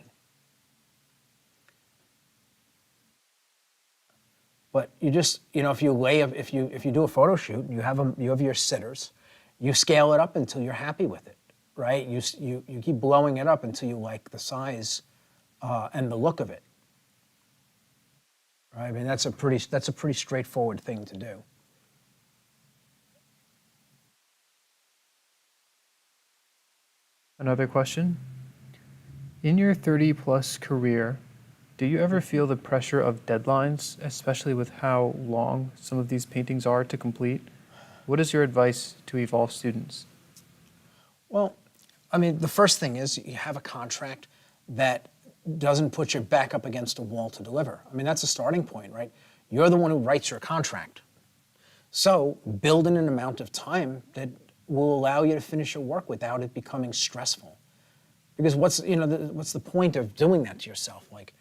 But you just, if you do a photo shoot, you have your sitters, you scale it up until you're happy with it, right? You keep blowing it up until you like the size and the look of it. Right? I mean, that's a pretty straightforward thing to do. Another question. In your 30-plus career, do you ever feel the pressure of deadlines, especially with how long some of these paintings are to complete? What is your advice to Evolve students? Well, I mean, the first thing is you have a contract that doesn't put you back up against a wall to deliver. I mean, that's a starting point, right? You're the one who writes your contract. So build in an amount of time that will allow you to finish your work without it becoming stressful. Because what's the point of doing that to yourself? Like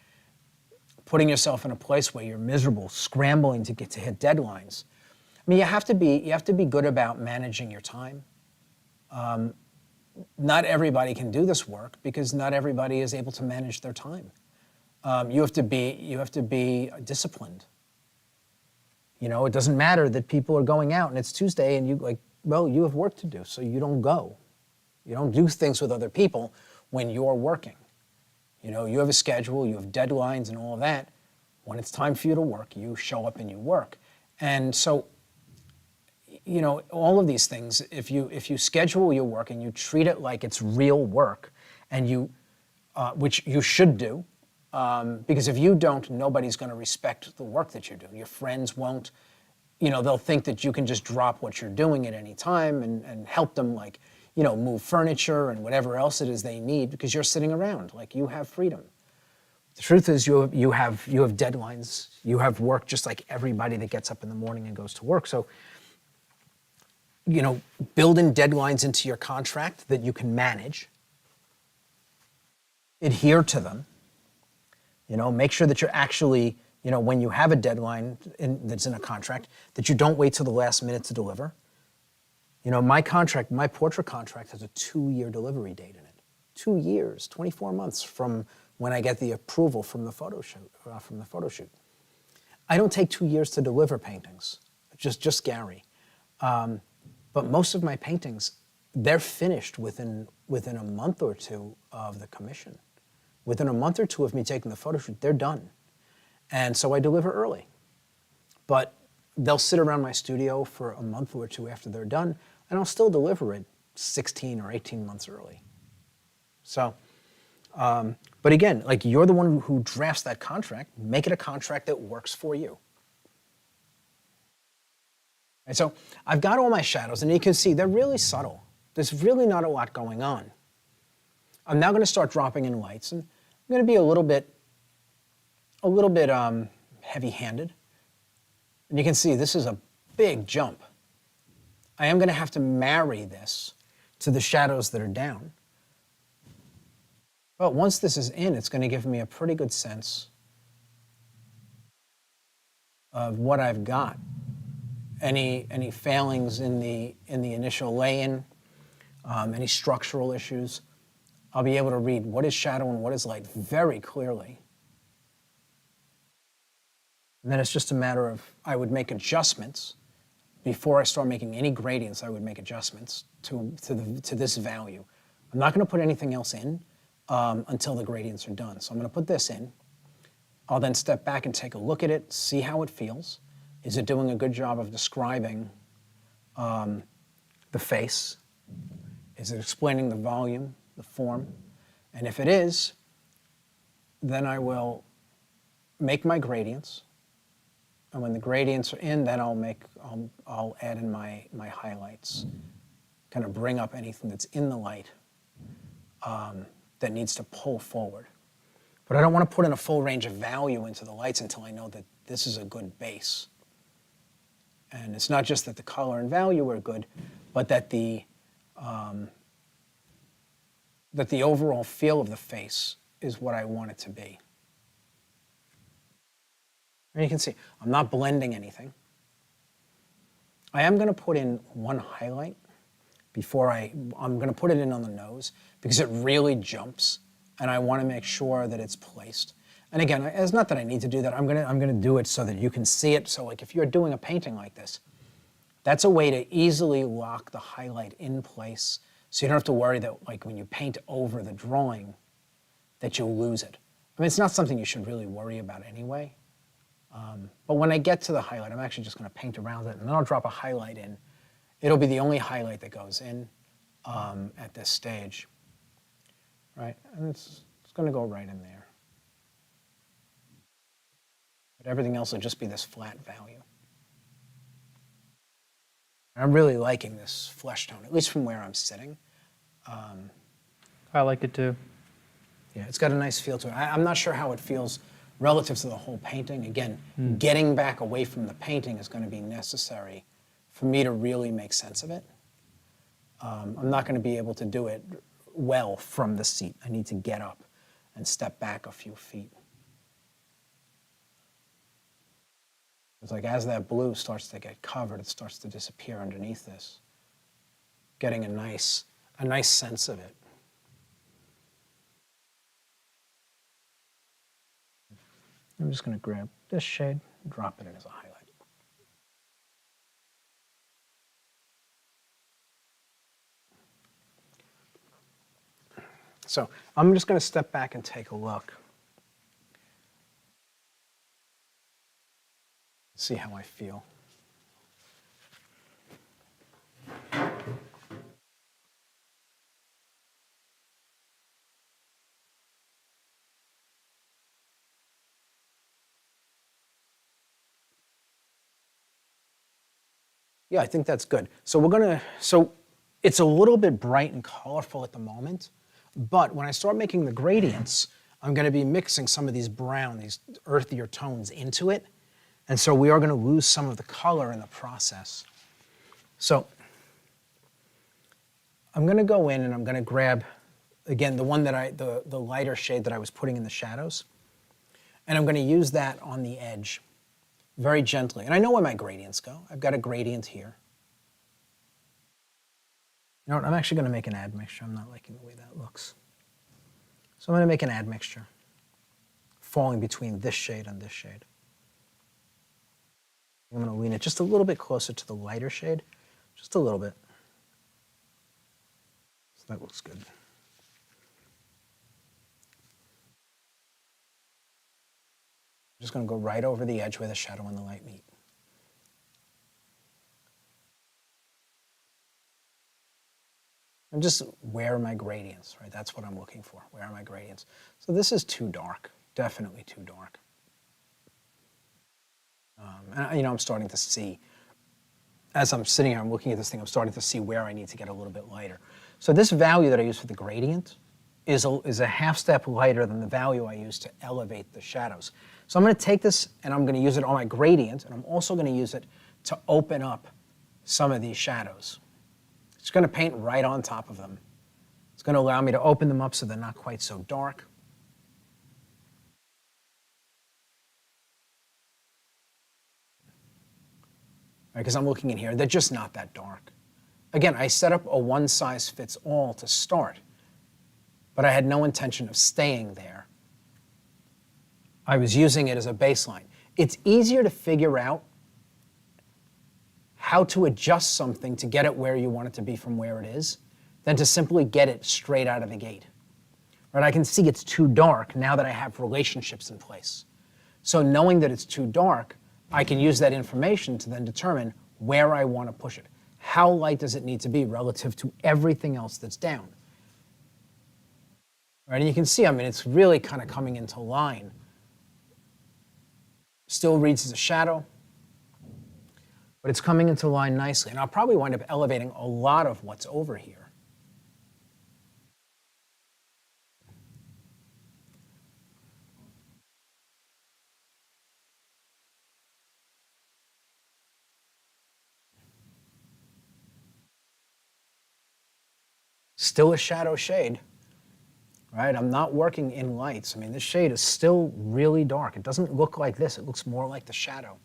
putting yourself in a place where you're miserable, scrambling to hit deadlines. I mean, you have to be good about managing your time. Not everybody can do this work because not everybody is able to manage their time. You have to be disciplined. You know, it doesn't matter that people are going out and it's Tuesday and you have work to do, so you don't go. You don't do things with other people when you're working. You know, you have a schedule, you have deadlines and all of that. When it's time for you to work, you show up and you work. And so, you know, all of these things, if you schedule your work and you treat it like it's real work, and which you should do, because if you don't, nobody's going to respect the work that you do. Your friends won't. You know, they'll think that you can just drop what you're doing at any time and help them, like, you know, move furniture and whatever else it is they need because you're sitting around. Like, you have freedom. The truth is you have deadlines. You have work just like everybody that gets up in the morning and goes to work. So, you know, build in deadlines into your contract that you can manage. Adhere to them. You know, make sure that you're actually, you know, when you have a deadline that's in a contract, that you don't wait till the last minute to deliver. You know, my portrait contract has a 2-year delivery date in it. 2 years, 24 months from when I get the approval from the photo shoot. I don't take 2 years to deliver paintings, just Gary. But most of my paintings, they're finished within a month or two of the commission. Within a month or two of me taking the photo shoot, they're done. And so I deliver early. But they'll sit around my studio for a month or two after they're done, and I'll still deliver it 16 or 18 months early. So, but again, like, you're the one who drafts that contract. Make it a contract that works for you. And so I've got all my shadows, and you can see they're really subtle. There's really not a lot going on. I'm now going to start dropping in lights, and I'm going to be a little bit heavy-handed. And you can see this is a big jump. I am going to have to marry this to the shadows that are down. But once this is in, it's going to give me a pretty good sense of what I've got. Any failings in the initial lay-in, any structural issues, I'll be able to read what is shadow and what is light very clearly. And then it's just a matter of, I would make adjustments. Before I start making any gradients, I would make adjustments to this value. I'm not going to put anything else in until the gradients are done. So I'm going to put this in. I'll then step back and take a look at it, see how it feels. Is it doing a good job of describing the face? Is it explaining the volume, the form? And if it is, then I will make my gradients. And when the gradients are in, then I'll add in my highlights, kind of bring up anything that's in the light that needs to pull forward. But I don't want to put in a full range of value into the lights until I know that this is a good base. And it's not just that the color and value are good, but that the overall feel of the face is what I want it to be. And you can see, I'm not blending anything. I am going to put in one highlight before I'm going to put it in on the nose because it really jumps, and I want to make sure that it's placed. And again, it's not that I need to do that. I'm going to do it so that you can see it. So, like, if you're doing a painting like this, that's a way to easily lock the highlight in place, so you don't have to worry that, like, when you paint over the drawing, that you'll lose it. I mean, it's not something you should really worry about anyway. But when I get to the highlight, I'm actually just going to paint around it, and then I'll drop a highlight in. It'll be the only highlight that goes in at this stage, right? And it's going to go right in there. But everything else will just be this flat value. I'm really liking this flesh tone, at least from where I'm sitting. I like it too. Yeah, it's got a nice feel to it. I'm not sure how it feels relative to the whole painting. Again, getting back away from the painting is going to be necessary for me to really make sense of it. I'm not going to be able to do it well from the seat. I need to get up and step back a few feet. It's like as that blue starts to get covered, it starts to disappear underneath this, getting a nice sense of it. I'm just going to grab this shade and drop it in as a highlight. So I'm just going to step back and take a look. See how I feel. Yeah, I think that's good. So it's a little bit bright and colorful at the moment, but when I start making the gradients, I'm going to be mixing some of these brown, these earthier tones into it. And so we are going to lose some of the color in the process. So I'm going to go in and I'm going to grab, again, the one that the lighter shade that I was putting in the shadows. And I'm going to use that on the edge very gently. And I know where my gradients go. I've got a gradient here. You know what, I'm actually going to make an admixture. I'm not liking the way that looks. So I'm going to make an admixture, falling between this shade and this shade. I'm going to lean it just a little bit closer to the lighter shade, just a little bit. So that looks good. I'm just going to go right over the edge where the shadow and the light meet. And just where are my gradients, right? That's what I'm looking for. Where are my gradients? So this is too dark, definitely too dark. And I'm starting to see, as I'm sitting here, I'm looking at this thing, I'm starting to see where I need to get a little bit lighter. So this value that I use for the gradient is a half step lighter than the value I use to elevate the shadows. So I'm going to take this and I'm going to use it on my gradient, and I'm also going to use it to open up some of these shadows. It's going to paint right on top of them. It's going to allow me to open them up so they're not quite so dark. Because I'm looking in here, they're just not that dark. Again, I set up a one-size-fits-all to start, but I had no intention of staying there. I was using it as a baseline. It's easier to figure out how to adjust something to get it where you want it to be from where it is than to simply get it straight out of the gate. Right? I can see it's too dark now that I have relationships in place. So knowing that it's too dark, I can use that information to then determine where I want to push it. How light does it need to be relative to everything else that's down? Right? And you can see, I mean, it's really kind of coming into line. Still reads as a shadow, but it's coming into line nicely. And I'll probably wind up elevating a lot of what's over here. Still a shadow shade, right? I'm not working in lights. I mean, this shade is still really dark. It doesn't look like this. It looks more like the shadow.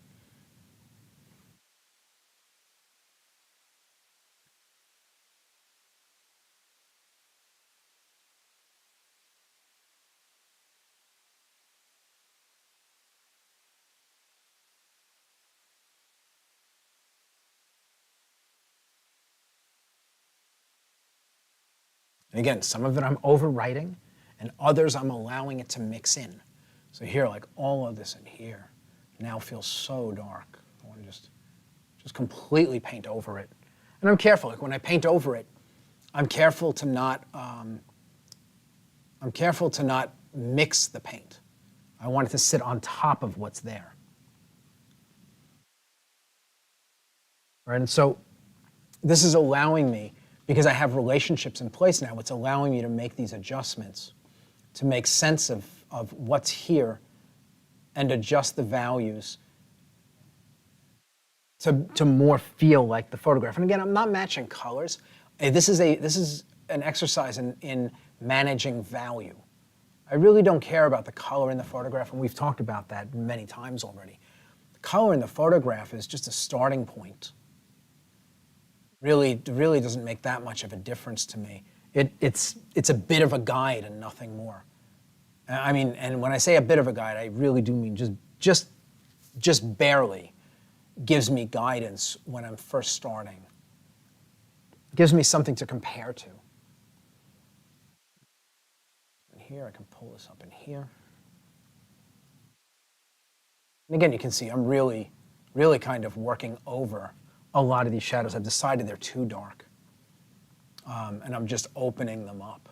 And again, some of it I'm overwriting, and others I'm allowing it to mix in. So here, like all of this in here now feels so dark. I want to just completely paint over it. And I'm careful, like when I paint over it, I'm careful to not mix the paint. I want it to sit on top of what's there. Right, and so this is allowing me, because I have relationships in place now, it's allowing me to make these adjustments to make sense of what's here and adjust the values to more feel like the photograph. And again, I'm not matching colors. This is an exercise in managing value. I really don't care about the color in the photograph, and we've talked about that many times already. The color in the photograph is just a starting point. Really doesn't make that much of a difference to me. It's a bit of a guide and nothing more. I mean, and when I say a bit of a guide, I really do mean just barely gives me guidance when I'm first starting. It gives me something to compare to. And here, I can pull this up in here. And again, you can see I'm really kind of working over a lot of these shadows. I've decided they're too dark. And I'm just opening them up.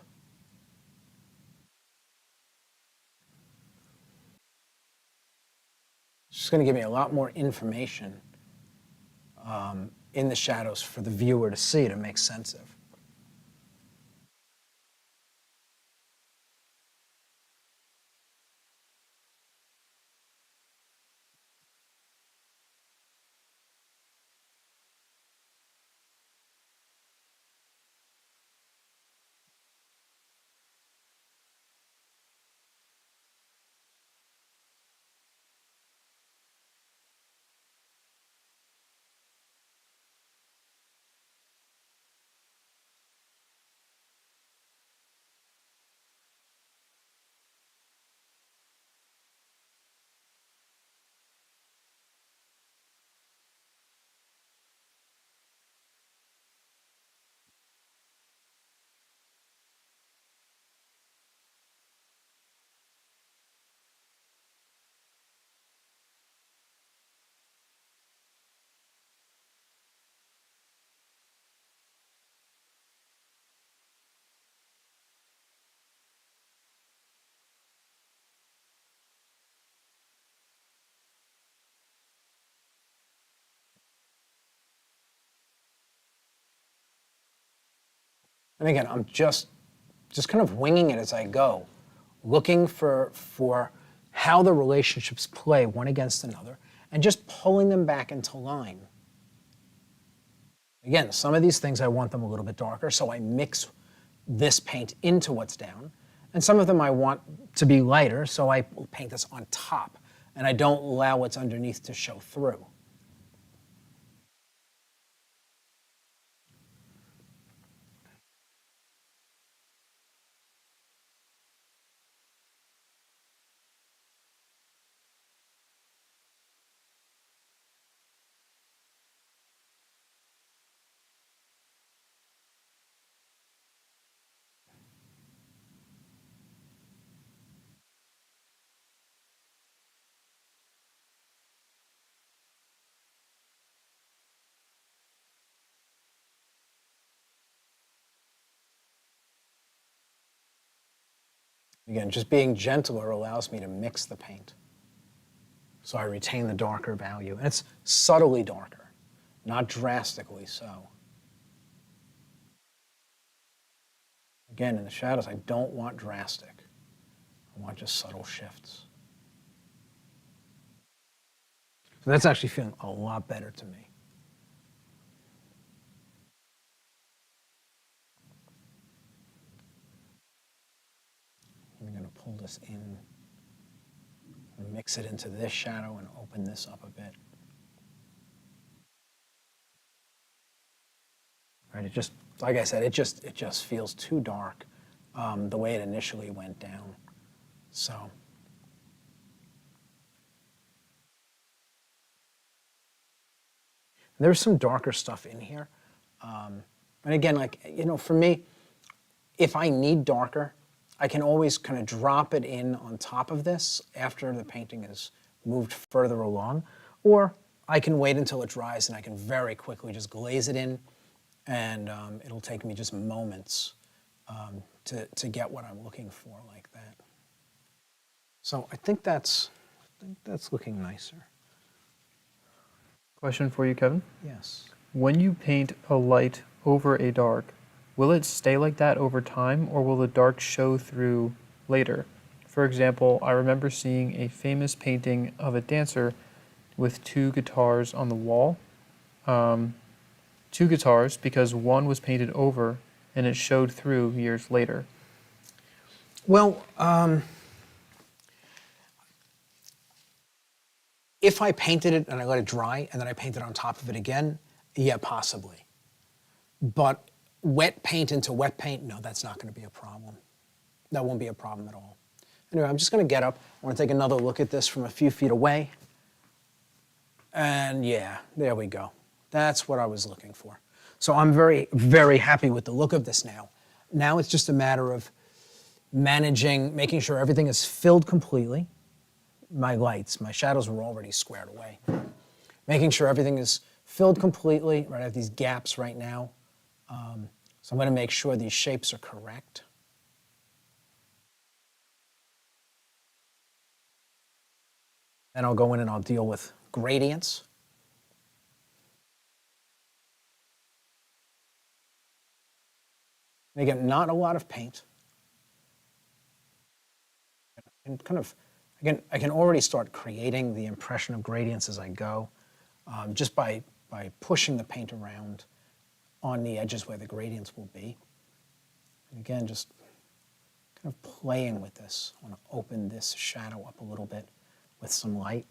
It's just going to give me a lot more information in the shadows for the viewer to see, to make sense of. And again, I'm just kind of winging it as I go, looking for how the relationships play one against another, and just pulling them back into line. Again, some of these things I want them a little bit darker, so I mix this paint into what's down. And some of them I want to be lighter, so I paint this on top, and I don't allow what's underneath to show through. Again, just being gentler allows me to mix the paint. So I retain the darker value. And it's subtly darker, not drastically so. Again, in the shadows, I don't want drastic. I want just subtle shifts. So that's actually feeling a lot better to me. I'm going to pull this in, mix it into this shadow, and open this up a bit. Right, it just, like I said, it just feels too dark the way it initially went down. So. There's some darker stuff in here. And again, like, you know, for me, if I need darker, I can always kind of drop it in on top of this after the painting is moved further along, or I can wait until it dries and I can very quickly just glaze it in, and it'll take me just moments to get what I'm looking for like that. So I think that's looking nicer. Question for you, Kevin. Yes. When you paint a light over a dark, will it stay like that over time, or will the dark show through later. For example, I remember seeing a famous painting of a dancer with two guitars on the wall. Two guitars because one was painted over and it showed through years later. Well, if I painted it and I let it dry and then I painted on top of it again, yeah, possibly. But wet paint into wet paint, no, that's not going to be a problem. That won't be a problem at all. Anyway, I'm just going to get up. I want to take another look at this from a few feet away. And yeah, there we go. That's what I was looking for. So I'm very, very happy with the look of this now. Now it's just a matter of managing, making sure everything is filled completely. My lights, my shadows were already squared away. Making sure everything is filled completely. Right, I have these gaps right now. So I'm going to make sure these shapes are correct. Then I'll go in and I'll deal with gradients. And again, not a lot of paint. And kind of, again, I can already start creating the impression of gradients as I go, just by pushing the paint around on the edges where the gradients will be. And again, just kind of playing with this. I want to open this shadow up a little bit with some light.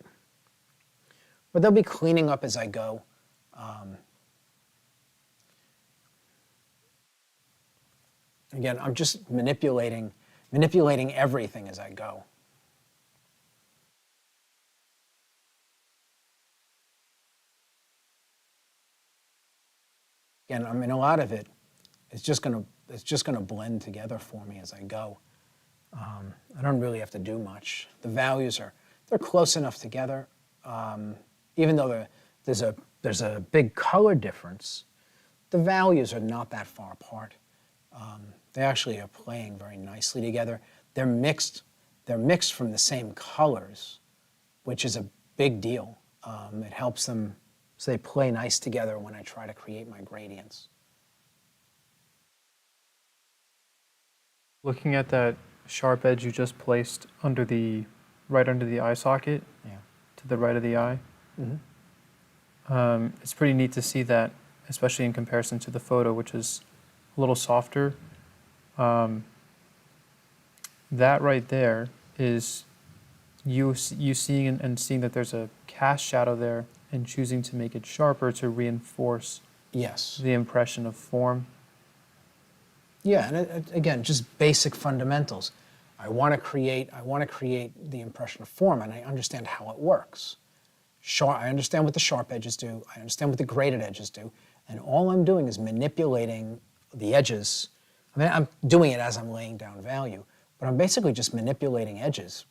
But they'll be cleaning up as I go. Again, I'm just manipulating everything as I go. Again, I mean, a lot of it is just going to blend together for me as I go. I don't really have to do much. The values they're close enough together. Even though there's a big color difference, the values are not that far apart. They actually are playing very nicely together. They're mixed from the same colors, which is a big deal. It helps them, so they play nice together when I try to create my gradients. Looking at that sharp edge you just placed right under the eye socket, Yeah. to the right of the eye. Mm-hmm. It's pretty neat to see that, especially in comparison to the photo, which is a little softer. That right there is you seeing and seeing that there's a cast shadow there and choosing to make it sharper to reinforce Yes. the impression of form. Yeah, and again, just basic fundamentals. I want to create the impression of form, and I understand how it works. I understand what the sharp edges do. I understand what the graded edges do, and all I'm doing is manipulating the edges. I mean, I'm doing it as I'm laying down value, but I'm basically just manipulating edges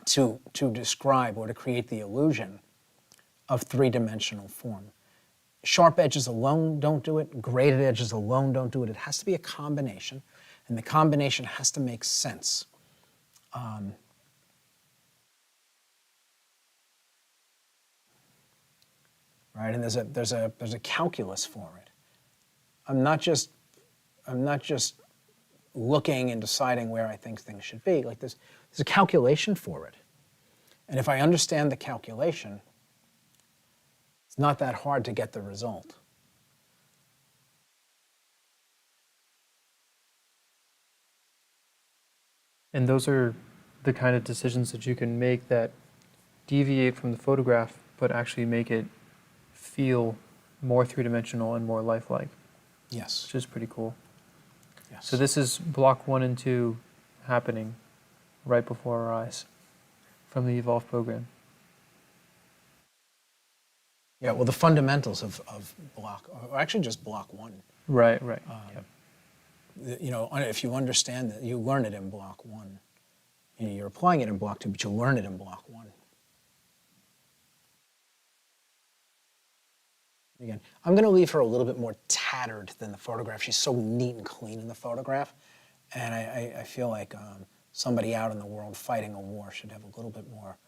to describe or to create the illusion of three-dimensional form. Sharp edges alone don't do it. Graded edges alone don't do it. It has to be a combination, and the combination has to make sense. Right, and there's a calculus for it. I'm not just looking and deciding where I think things should be. Like there's a calculation for it, and if I understand the calculation, it's not that hard to get the result. And those are the kind of decisions that you can make that deviate from the photograph, but actually make it feel more three-dimensional and more lifelike, Yes. which is pretty cool. Yes. So this is block 1 and 2 happening right before our eyes from the Evolve program. Yeah, well, the fundamentals of block, or actually just block 1. Right. Yep. You know, if you understand that, you learn it in block 1. You know, you're applying it in block 2, but you learn it in block 1. Again, I'm going to leave her a little bit more tattered than the photograph. She's so neat and clean in the photograph, and I feel like somebody out in the world fighting a war should have a little bit more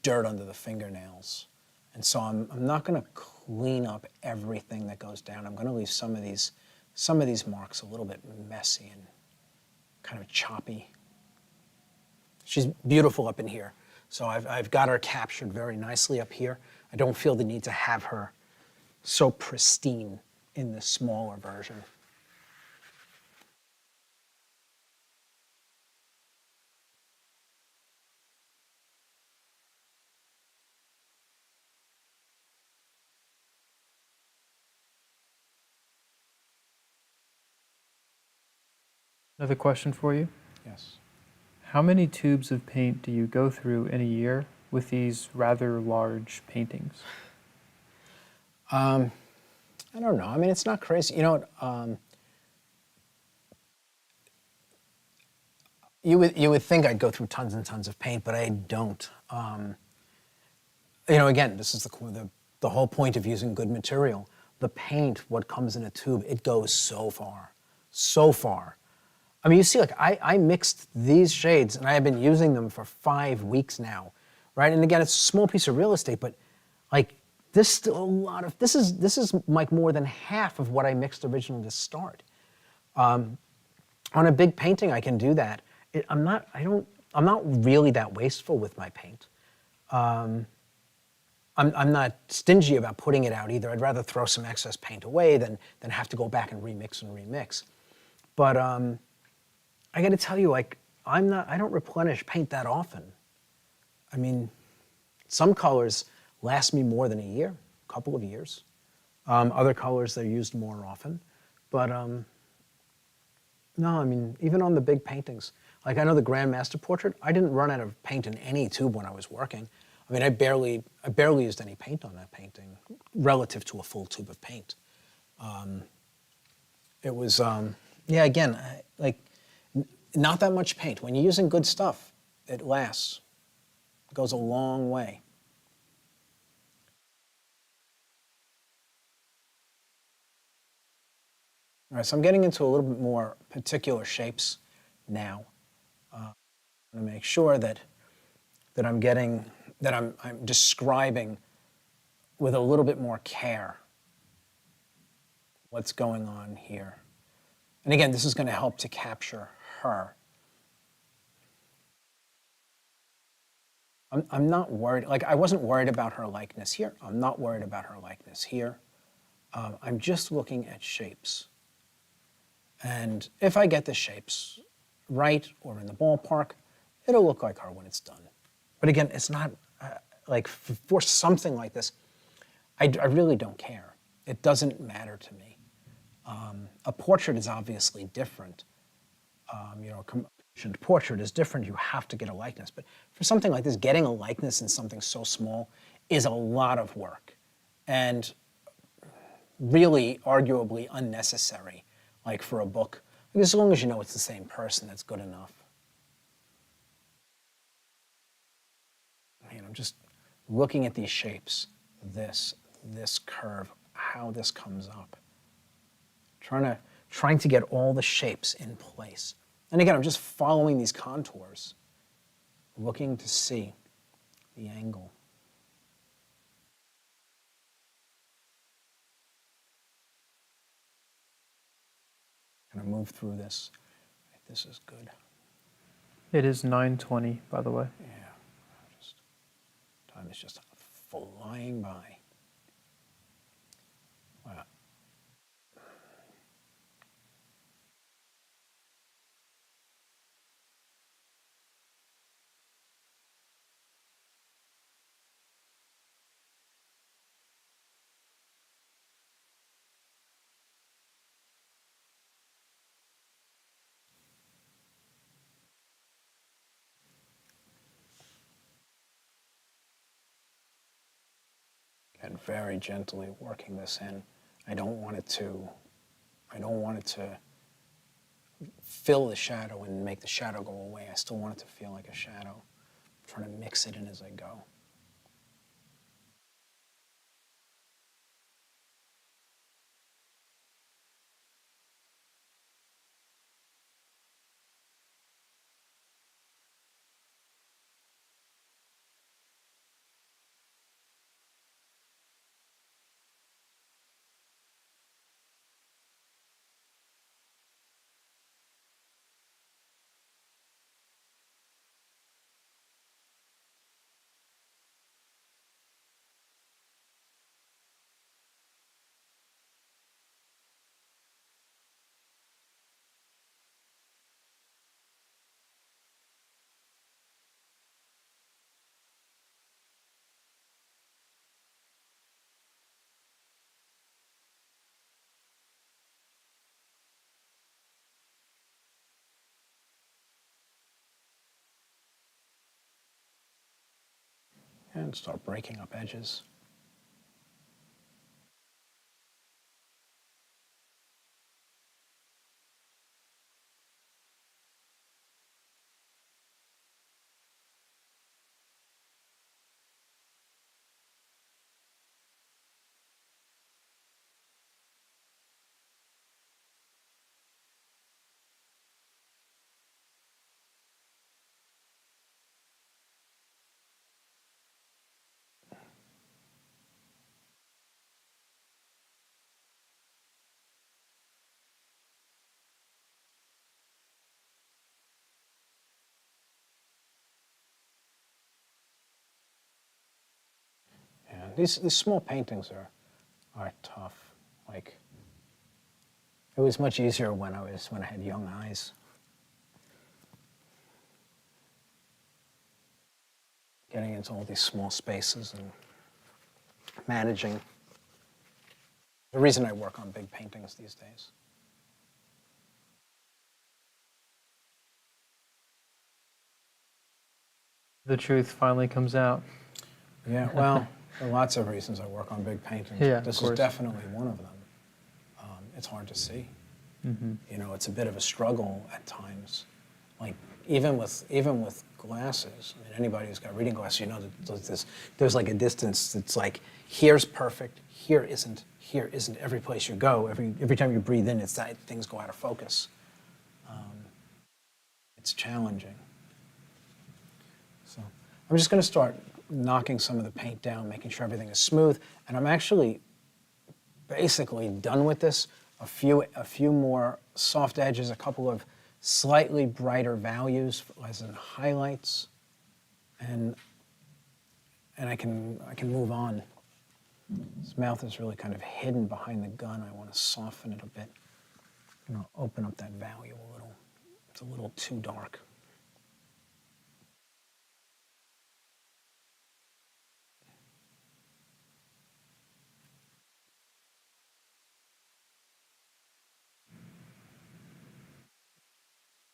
dirt under the fingernails. And so I'm not going to clean up everything that goes down. I'm going to leave some of these marks a little bit messy kind of choppy. She's beautiful up in here. So I've got her captured very nicely up here. I don't feel the need to have her so pristine in the smaller version. Another question for you. Yes. How many tubes of paint do you go through in a year with these rather large paintings? I don't know. I mean, it's not crazy. You know what? You would think I'd go through tons and tons of paint, but I don't. You know, again, this is the whole point of using good material. The paint, what comes in a tube, it goes so far, so far. I mean, you see, like I mixed these shades, and I have been using them for 5 weeks now, right? And again, it's a small piece of real estate, but like this is still a lot of. This is like more than half of what I mixed originally to start. On a big painting, I can do that. I'm not really that wasteful with my paint. I'm not stingy about putting it out either. I'd rather throw some excess paint away than have to go back and remix. But I got to tell you, like I don't replenish paint that often. I mean, some colors last me more than a year, a couple of years. Other colors they're used more often, but no, I mean even on the big paintings, like I know the Grand Master Portrait, I didn't run out of paint in any tube when I was working. I mean, I barely used any paint on that painting relative to a full tube of paint. It was, yeah, again, like not that much paint. When you're using good stuff, it lasts. It goes a long way. All right, so I'm getting into a little bit more particular shapes now. To make sure that I'm describing with a little bit more care what's going on here. And again, this is going to help to capture her. I'm not worried, like I wasn't worried about her likeness here. I'm not worried about her likeness here. I'm just looking at shapes. And if I get the shapes right or in the ballpark, it'll look like her when it's done. But again, it's not like for something like this, I really don't care. It doesn't matter to me. A portrait is obviously different. You know, a commissioned portrait is different. You have to get a likeness. But for something like this, getting a likeness in something so small is a lot of work and really arguably unnecessary, like for a book. Like as long as you know it's the same person, that's good enough. Man, I'm just looking at these shapes, this curve, how this comes up. Trying to get all the shapes in place. And again, I'm just following these contours, looking to see the angle. Gonna move through this. This is good. It is 9:20, by the way. Yeah, time is just flying by. Wow. And very gently working this in. I don't want it to fill the shadow and make the shadow go away. I still want it to feel like a shadow. I'm trying to mix it in as I go. and start breaking up edges. Yeah, these small paintings are tough. Like, it was much easier when I had young eyes. Getting into all these small spaces and managing. The reason I work on big paintings these days. The truth finally comes out. Yeah, well, there are lots of reasons I work on big paintings. Yeah, This of is course. definitely one of them. It's hard to see. You know, it's a bit of a struggle at times. Like even with glasses. I mean, anybody who's got reading glasses, you know that there's like a distance that's like here's perfect, here isn't. Every place you go, every time you breathe in, it's that things go out of focus. It's challenging. So I'm just going to start knocking some of the paint down, making sure everything is smooth, and I'm actually basically done with this. A few more soft edges, a couple of slightly brighter values as in highlights, and I can move on. His mouth is really kind of hidden behind the gun. I want to soften it a bit. You know, open up that value a little. It's a little too dark.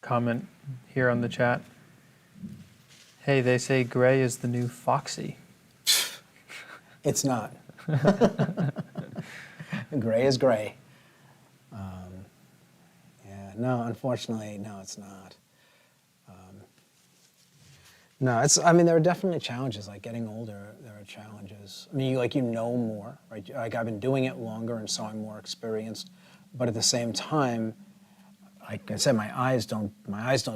Comment here on the chat. Hey, they say gray is the new Foxy. It's not. Gray is gray. Yeah, no, unfortunately, no, it's not. No, I mean, there are definitely challenges. Like getting older, there are challenges. I mean, you know more, right? Like I've been doing it longer, and so I'm more experienced. But at the same time, like I said, my eyes don't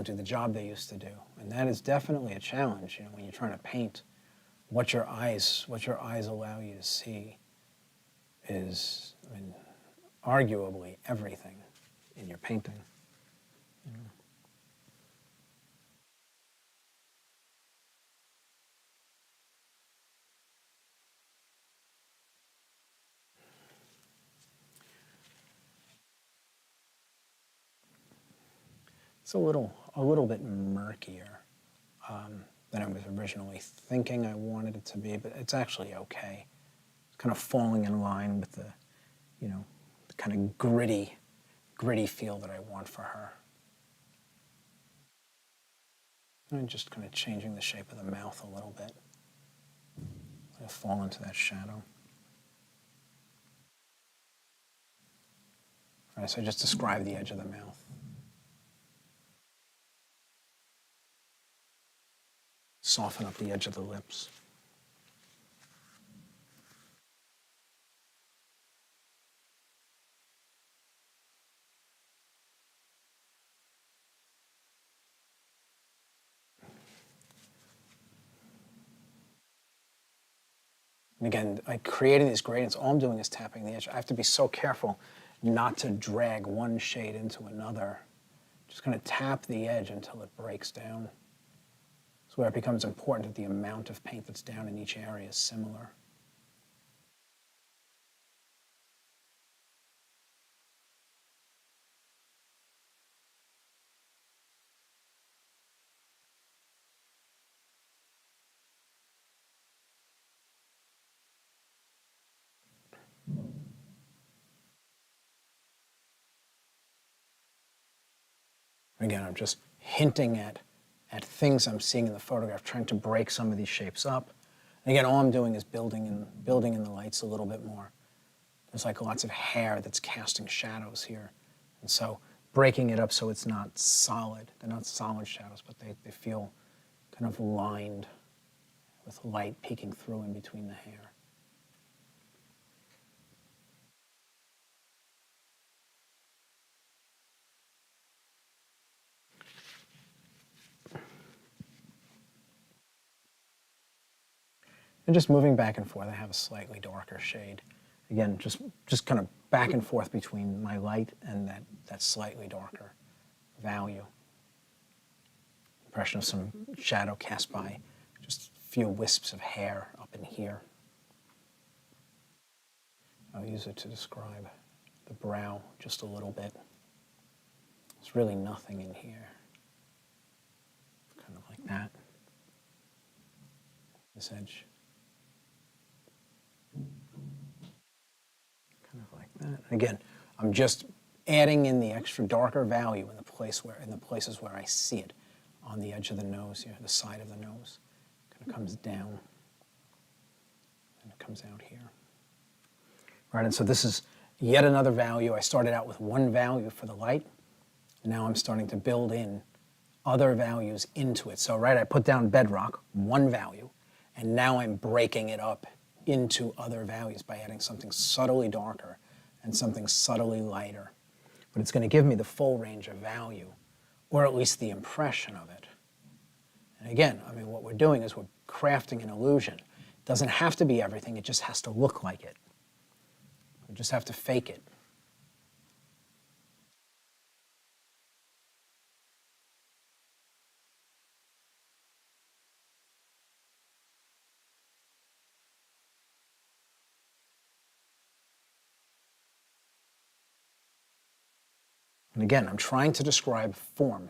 do the job they used to do, and that is definitely a challenge. You know, when you're trying to paint, what your eyes allow you to see is, I mean, arguably everything in your painting. It's a little bit murkier than I was originally thinking I wanted it to be, but it's actually okay. It's kind of falling in line with the, you know, the kind of gritty feel that I want for her. And just kind of changing the shape of the mouth a little bit. I fall into that shadow. All right, so I just described the edge of the mouth. Soften up the edge of the lips. And again, like creating these gradients, all I'm doing is tapping the edge. I have to be so careful not to drag one shade into another. Just kind of tap the edge until it breaks down. It's where it becomes important that the amount of paint that's down in each area is similar. Again, I'm just hinting at things I'm seeing in the photograph, trying to break some of these shapes up. And again, all I'm doing is building in the lights a little bit more. There's like lots of hair that's casting shadows here. And so breaking it up so it's not solid. They're not solid shadows, but they feel kind of lined with light peeking through in between the hair. And just moving back and forth, I have a slightly darker shade. Again, just kind of back and forth between my light and that slightly darker value. Impression of some shadow cast by just a few wisps of hair up in here. I'll use it to describe the brow just a little bit. There's really nothing in here. Kind of like that. This edge. Kind of like that. Again, I'm just adding in the extra darker value in the places where I see it. On the edge of the nose here, the side of the nose. Kind of comes down. And it comes out here. All right, and so this is yet another value. I started out with one value for the light, and now I'm starting to build in other values into it. So, right, I put down bedrock, one value, and now I'm breaking it up into other values by adding something subtly darker and something subtly lighter. But it's going to give me the full range of value, or at least the impression of it. And again, I mean, what we're doing is we're crafting an illusion. It doesn't have to be everything, it just has to look like it. We just have to fake it. And again, I'm trying to describe form.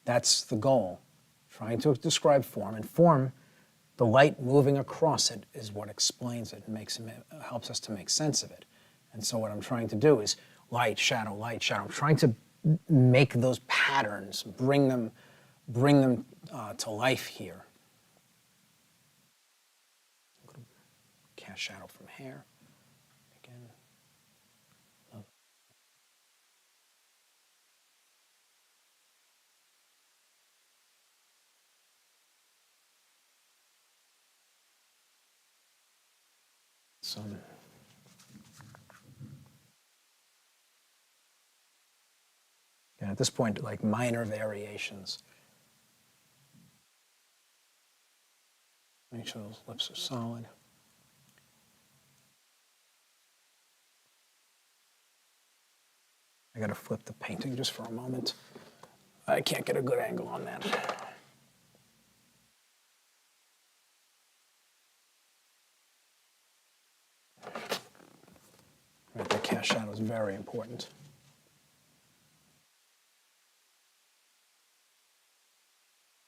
That's the goal. Trying to describe form. And form, the light moving across it is what explains it and helps us to make sense of it. And so what I'm trying to do is light, shadow, light, shadow. I'm trying to make those patterns, bring them to life here. Cast shadow from hair. Again. Some. And at this point, like minor variations. Make sure those lips are solid. I gotta flip the painting just for a moment. I can't get a good angle on that. Right, the cast shadow is very important.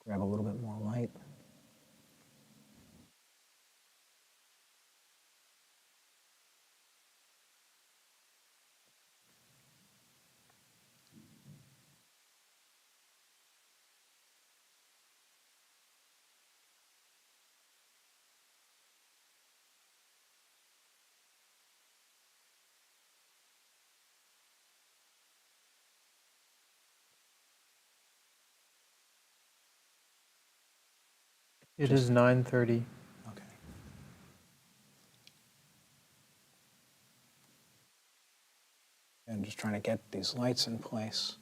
Grab a little bit more light. It is 9:30. Okay. And just trying to get these lights in place.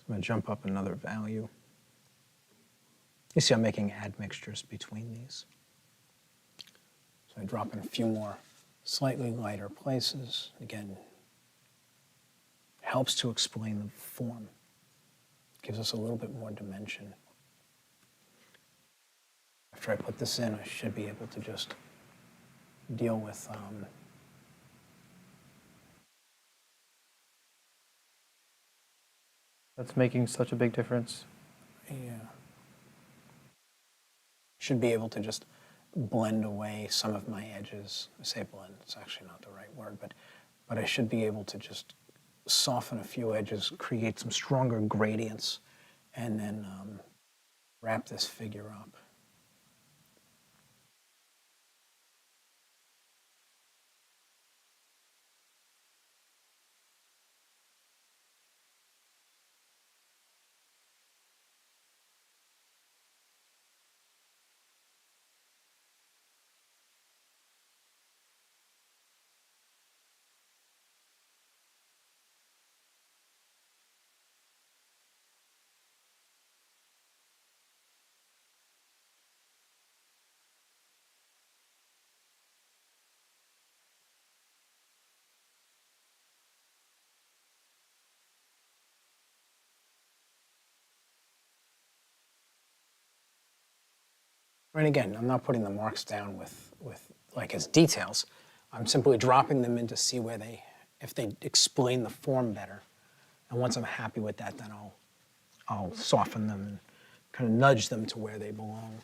I'm going to jump up another value. You see I'm making admixtures between these. So I drop in a few more slightly lighter places. Again, helps to explain the form. Gives us a little bit more dimension. After I put this in, I should be able to just deal with That's making such a big difference. yeah. Should be able to just blend away some of my edges. I say blend, it's actually not the right word, but I should be able to just soften a few edges, create some stronger gradients, and then wrap this figure up. And again, I'm not putting the marks down with like as details. I'm simply dropping them in to see where if they explain the form better. And once I'm happy with that, then I'll soften them and kind of nudge them to where they belong.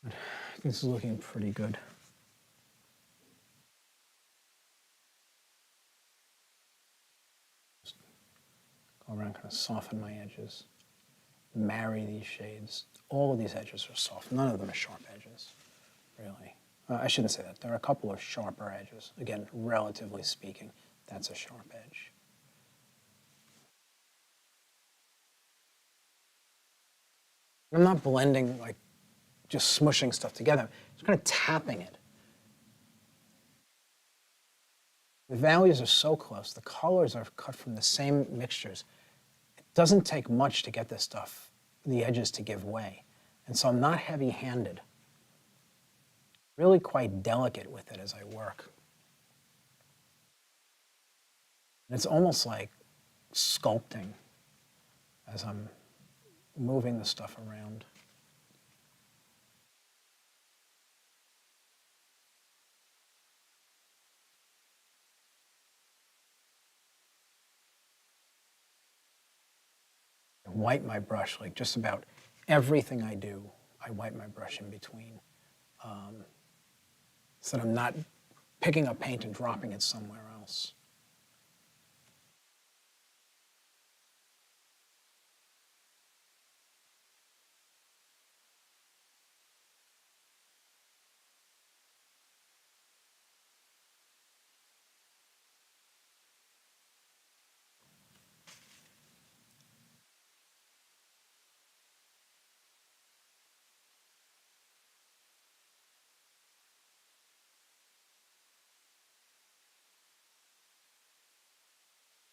I think this is looking pretty good. Just go around, kind of soften my edges, marry these shades. All of these edges are soft. None of them are sharp edges, really. I shouldn't say that. There are a couple of sharper edges. Again, relatively speaking, that's a sharp edge. I'm not blending, like just smushing stuff together. I'm just kind of tapping it. The values are so close. The colors are cut from the same mixtures. It doesn't take much to get this stuff, the edges to give way. And so I'm not heavy-handed. Really quite delicate with it as I work. And it's almost like sculpting as I'm moving the stuff around. I wipe my brush, like just about everything I do, I wipe my brush in between. So that I'm not picking up paint and dropping it somewhere else.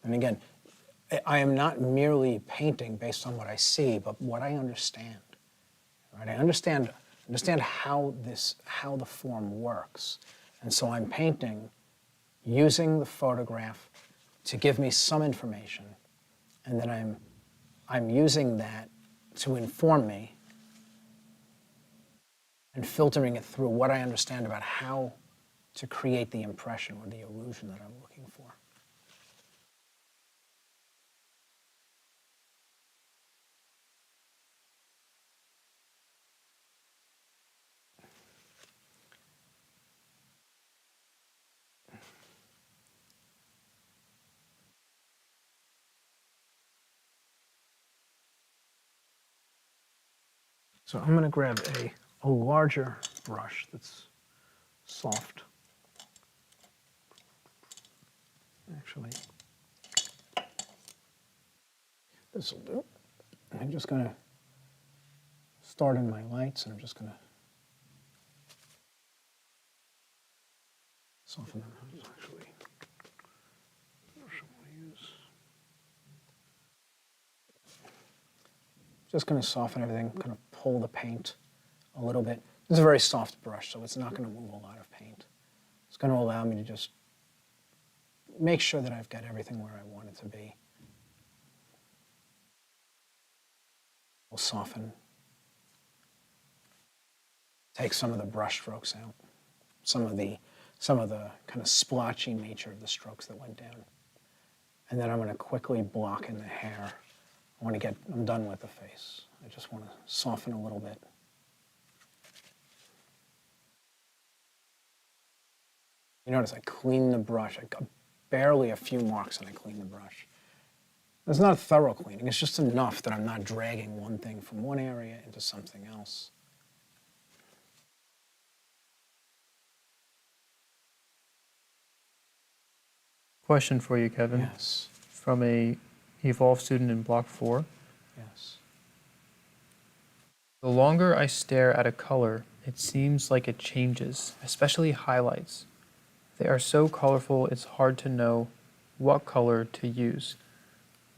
And again, I am not merely painting based on what I see, but what I understand. Right? I understand how the form works. And so I'm painting using the photograph to give me some information, and then I'm using that to inform me and filtering it through what I understand about how to create the impression or the illusion that I'm looking for. So I'm going to grab a larger brush that's soft. Actually, this will do. I'm just going to start in my lights, and I'm just going to soften them out. Actually, brush I want to use. Just going to soften everything, kind of pull the paint a little bit. This is a very soft brush, so it's not going to move a lot of paint. It's going to allow me to just make sure that I've got everything where I want it to be. We'll soften. Take some of the brush strokes out, some of the kind of splotchy nature of the strokes that went down. And then I'm going to quickly block in the hair. I'm done with the face. I just want to soften a little bit. You notice I clean the brush. I got barely a few marks and I clean the brush. It's not a thorough cleaning. It's just enough that I'm not dragging one thing from one area into something else. Question for you, Kevin. Yes. From a Evolve student in Block 4. Yes. The longer I stare at a color, it seems like it changes, especially highlights. They are so colorful, it's hard to know what color to use.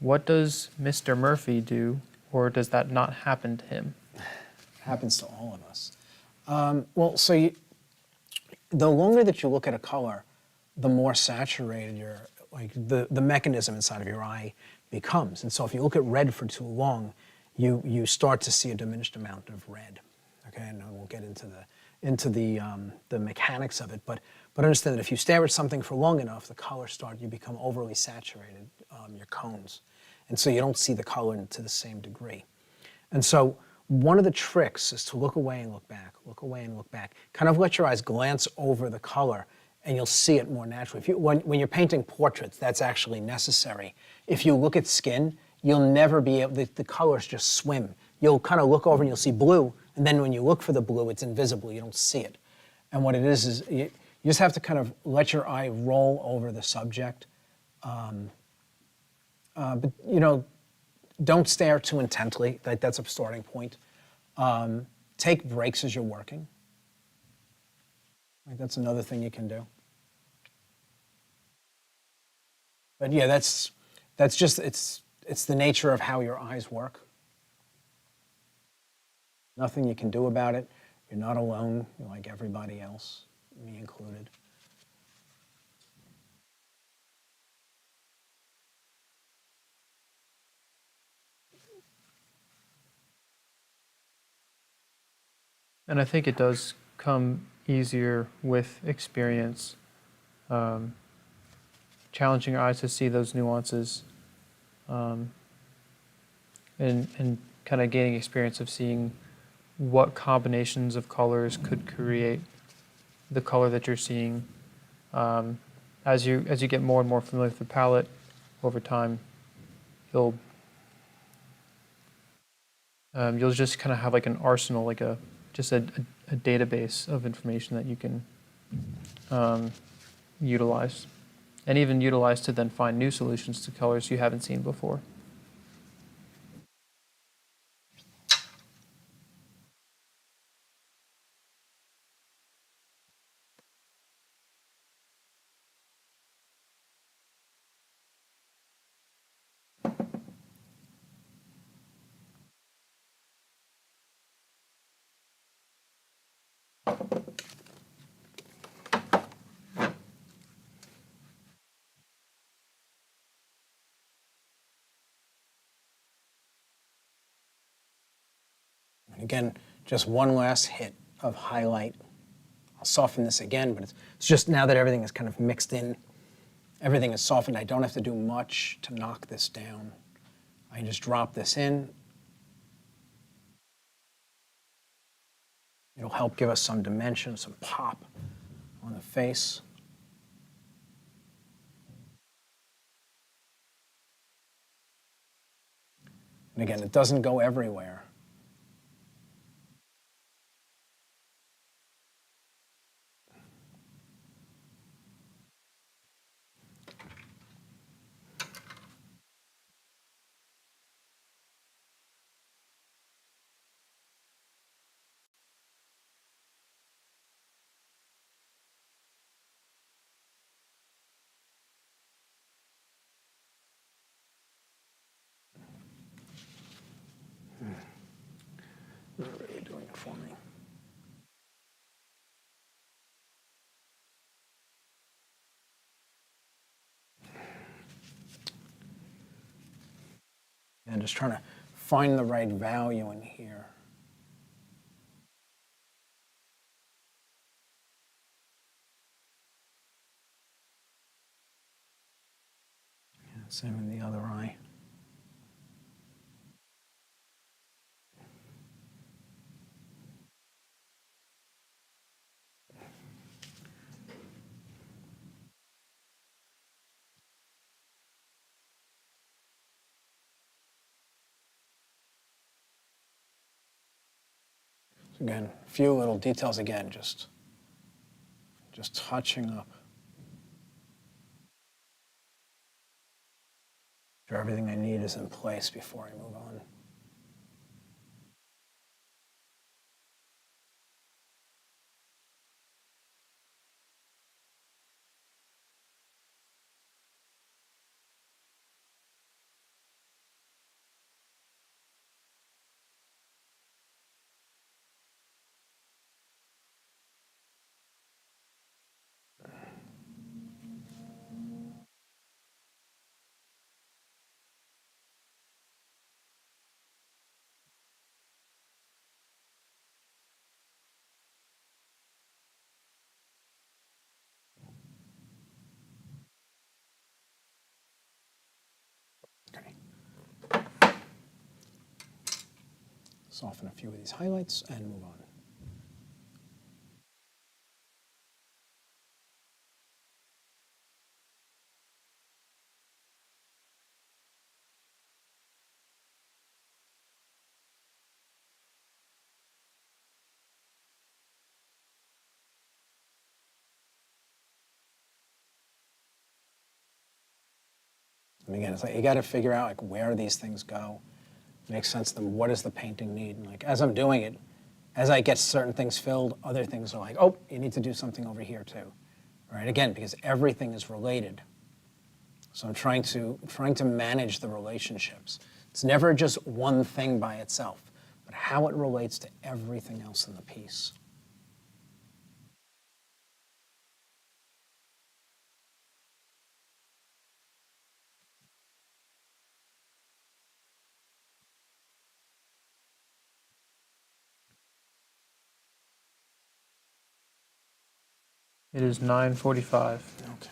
What does Mr. Murphy do, or does that not happen to him? It happens to all of us. The longer that you look at a color, the more saturated the mechanism inside of your eye becomes. And so if you look at red for too long, you start to see a diminished amount of red. Okay, and I won't get into the mechanics of it, but understand that if you stare at something for long enough, you become overly saturated, your cones. And so you don't see the color to the same degree. And so one of the tricks is to look away and look back, look away and look back. Kind of let your eyes glance over the color and you'll see it more naturally. When you're painting portraits, that's actually necessary. If you look at skin, you'll never be able, the colors just swim. You'll kind of look over and you'll see blue, and then when you look for the blue, it's invisible, you don't see it. And what it is you just have to kind of let your eye roll over the subject. But don't stare too intently, that's a starting point. Take breaks as you're working. That's another thing you can do. But yeah, that's just, it's the nature of how your eyes work. Nothing you can do about it. You're not alone. You're like everybody else, me included. And I think it does come easier with experience, challenging your eyes to see those nuances, and kind of gaining experience of seeing what combinations of colors could create the color that you're seeing. As you get more and more familiar with the palette over time, you'll just kind of have like an arsenal, like a database of information that you can utilize, and even utilize to then find new solutions to colors you haven't seen before. And again, just one last hit of highlight. I'll soften this again, but it's just now that everything is kind of mixed in, everything is softened, I don't have to do much to knock this down. I can just drop this in. It'll help give us some dimension, some pop on the face. And again, it doesn't go everywhere. They're really doing it for me. And just trying to find the right value in here. Yeah, same in the other eye. So again, a few little details again, just touching up. Sure everything I need is in place before I move on. Okay. Soften a few of these highlights and move on. And again, it's like you got to figure out like where these things go, make sense of them. What does the painting need? And like as I'm doing it, as I get certain things filled, other things are like, oh, you need to do something over here too, right? Again, because everything is related. So I'm trying to manage the relationships. It's never just one thing by itself, but how it relates to everything else in the piece. It is 9:45. Okay.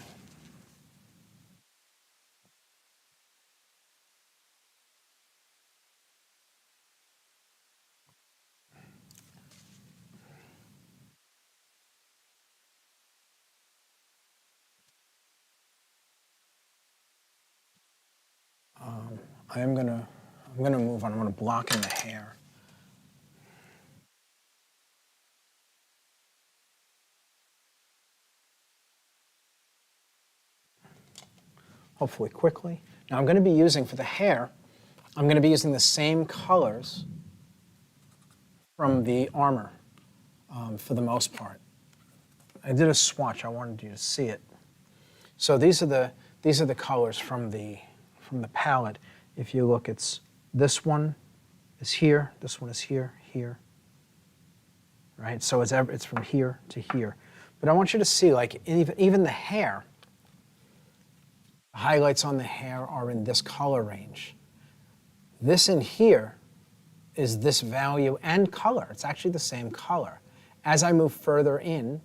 I'm gonna move on. I'm gonna block in the hair. Hopefully quickly. Now I'm going to be using, for the hair, I'm going to be using the same colors from the armor for the most part. I did a swatch. I wanted you to see it. So these are the colors from the palette. If you look, it's this one is here, this one is here, here. Right? So it's from here to here. But I want you to see, like, even the hair, the highlights on the hair are in this color range. This in here is this value and color. It's actually the same color. As I move further in,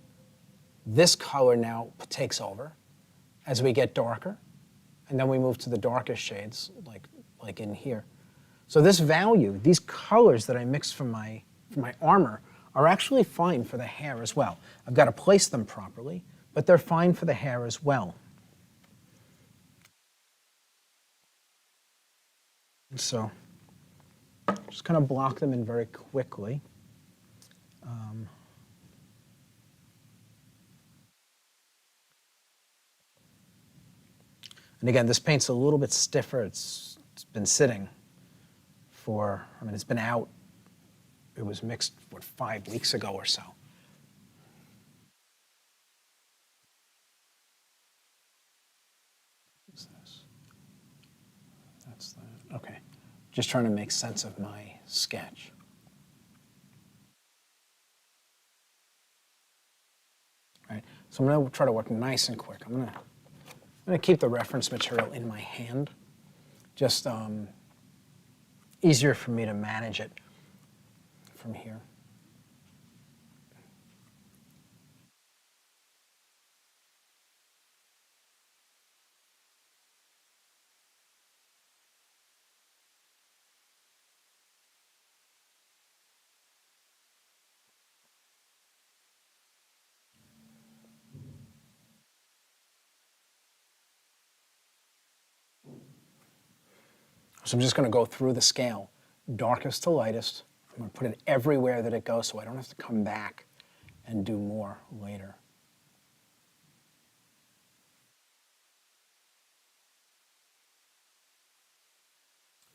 this color now takes over as we get darker, and then we move to the darkest shades, like in here. So this value, these colors that I mixed from my armor are actually fine for the hair as well. I've got to place them properly, but they're fine for the hair as well. And so just kind of block them in very quickly. And again, this paint's a little bit stiffer. It's been sitting for, I mean, it's been out. It was mixed, 5 weeks ago or so. What's this? That's that. Okay. Just trying to make sense of my sketch. So I'm going to try to work nice and quick. I'm going to keep the reference material in my hand, just easier for me to manage it from here. So I'm just going to go through the scale, darkest to lightest. I'm going to put it everywhere that it goes so I don't have to come back and do more later.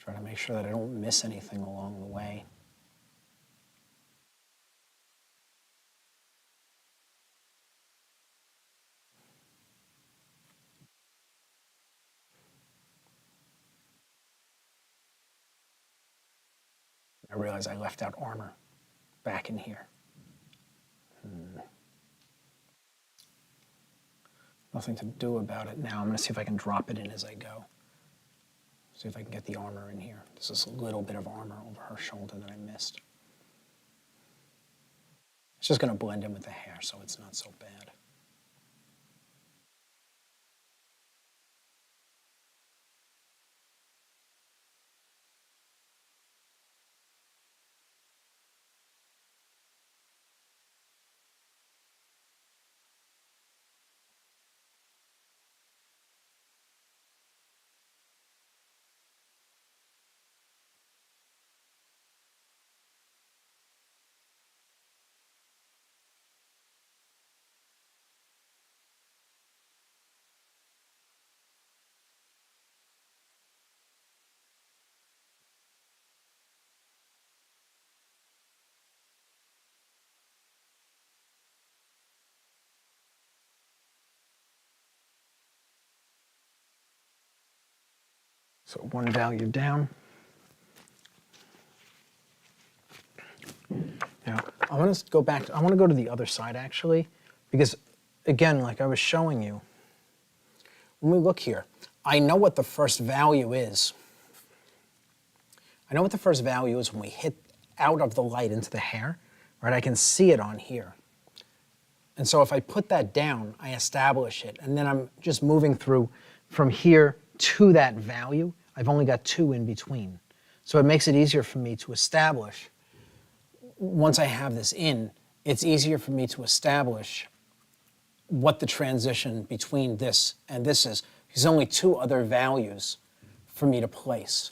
Try to make sure that I don't miss anything along the way. I realize I left out armor back in here. Nothing to do about it now. I'm going to see if I can drop it in as I go. See if I can get the armor in here. There's this little bit of armor over her shoulder that I missed. It's just going to blend in with the hair, so it's not so bad. So one value down. Now, I want to go back, I want to go to the other side actually, because again, like I was showing you, when we look here, I know what the first value is. I know what the first value is when we hit out of the light into the hair, right? I can see it on here. And so if I put that down, I establish it, and then I'm just moving through from here to that value. I've only got 2 in between. So it makes it easier for me to establish. Once I have this in, it's easier for me to establish what the transition between this and this is. There's only 2 other values for me to place.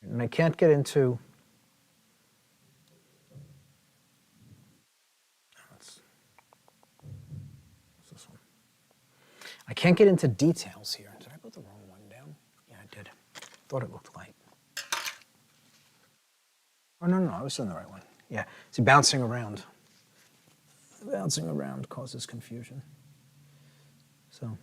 And I can't get into, what's this one? I can't get into details here. Did I put the wrong one down? Yeah, I did. Thought it looked light. Oh, no, I was doing the right one. Yeah, see, bouncing around. Bouncing around causes confusion. So.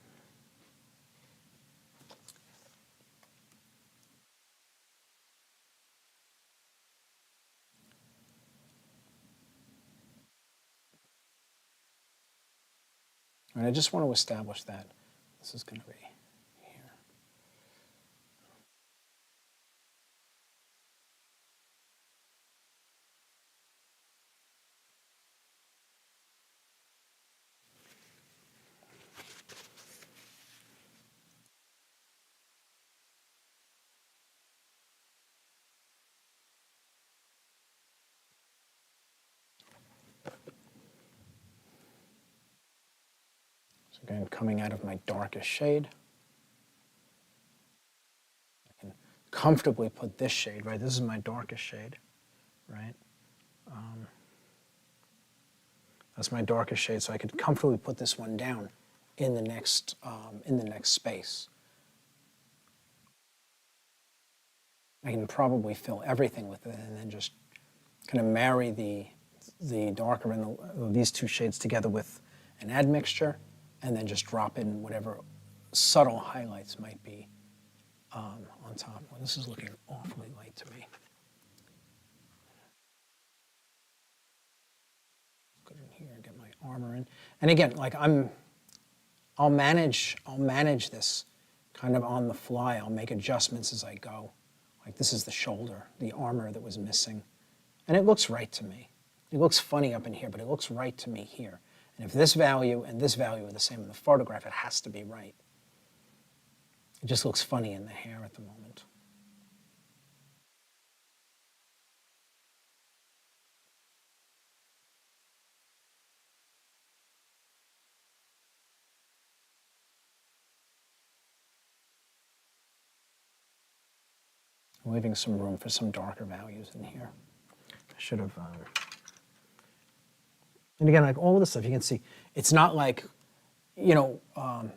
And I just want to establish that this is going to be here. So again, coming out of my darkest shade. I can comfortably put this shade, right? This is my darkest shade, right? That's my darkest shade, so I could comfortably put this one down in the next space. I can probably fill everything with it, and then just kind of marry the darker and these 2 shades together with an admixture, and then just drop in whatever subtle highlights might be on top. Well, this is looking awfully light to me. Go in here and get my armor in. And again, like I'll manage this kind of on the fly. I'll make adjustments as I go. Like this is the shoulder, the armor that was missing. And it looks right to me. It looks funny up in here, but it looks right to me here. And if this value and this value are the same in the photograph, it has to be right. It just looks funny in the hair at the moment. I'm leaving some room for some darker values in here. I should have, and again, like all of this stuff, you can see, it's not like, you know, what am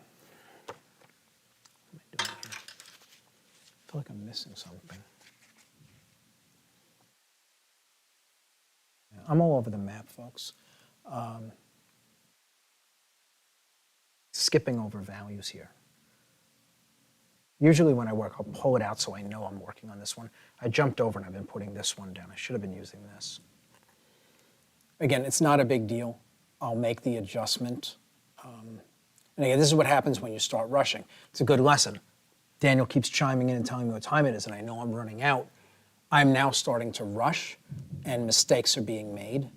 I doing here? I feel like I'm missing something. Yeah, I'm all over the map, folks. Skipping over values here. Usually when I work, I'll pull it out so I know I'm working on this one. I jumped over and I've been putting this one down. I should have been using this. Again, it's not a big deal. I'll make the adjustment. And again, this is what happens when you start rushing. It's a good lesson. Daniel keeps chiming in and telling me what time it is, and I know I'm running out. I'm now starting to rush, and mistakes are being made.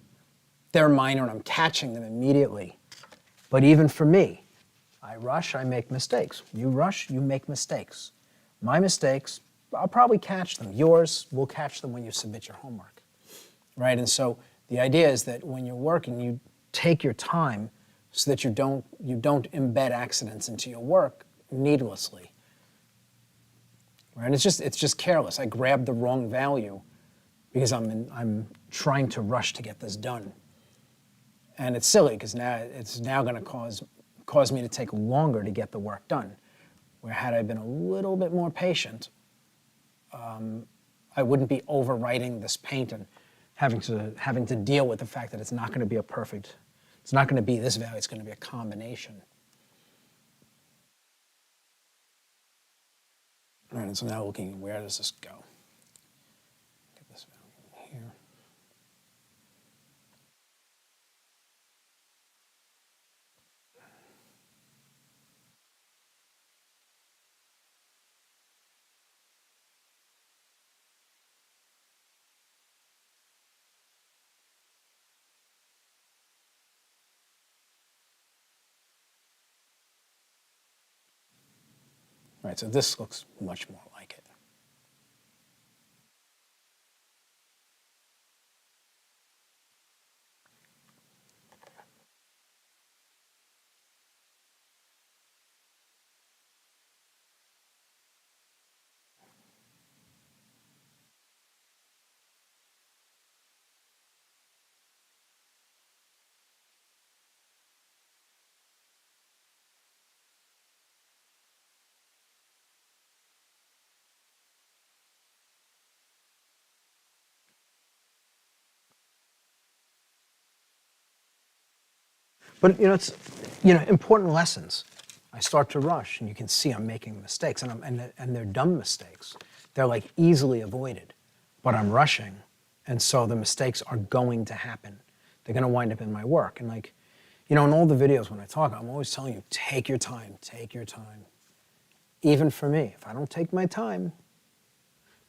They're minor, and I'm catching them immediately. But even for me, I rush, I make mistakes. You rush, you make mistakes. My mistakes, I'll probably catch them. Yours, we'll catch them when you submit your homework, right? And so the idea is that when you're working, you take your time so that you don't embed accidents into your work needlessly, right? It's just careless. I grabbed the wrong value because I'm trying to rush to get this done, and it's silly because now it's going to cause me to take longer to get the work done. Where had I been a little bit more patient, I wouldn't be overwriting this paint and having to deal with the fact that it's not going to be a perfect, it's not going to be this value, it's going to be a combination. All right, and so now looking at where does this go? Get this value in here. Right, so this looks much more like it. But it's important lessons. I start to rush, and you can see I'm making mistakes, and they're dumb mistakes. They're like easily avoided, but I'm rushing, and so the mistakes are going to happen. They're going to wind up in my work, and like, in all the videos when I talk, I'm always telling you, take your time, take your time. Even for me, if I don't take my time,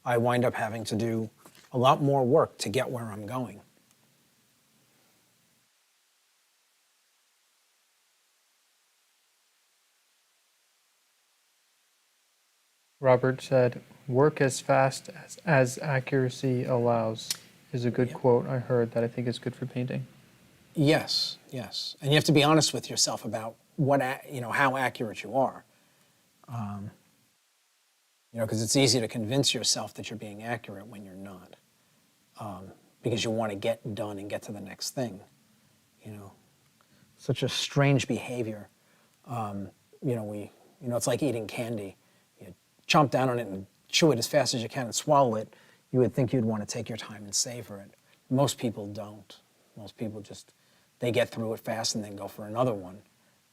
I wind up having to do a lot more work to get where I'm going. Robert said, "Work as fast as accuracy allows," is a good quote I heard that I think is good for painting. Yes, yes. And you have to be honest with yourself about how accurate you are. Because it's easy to convince yourself that you're being accurate when you're not. Because you want to get done and get to the next thing. Such a strange behavior. It's like eating candy. You chomp down on it and chew it as fast as you can and swallow it. You would think you'd want to take your time and savor it. Most people don't. Most people they get through it fast and then go for another one.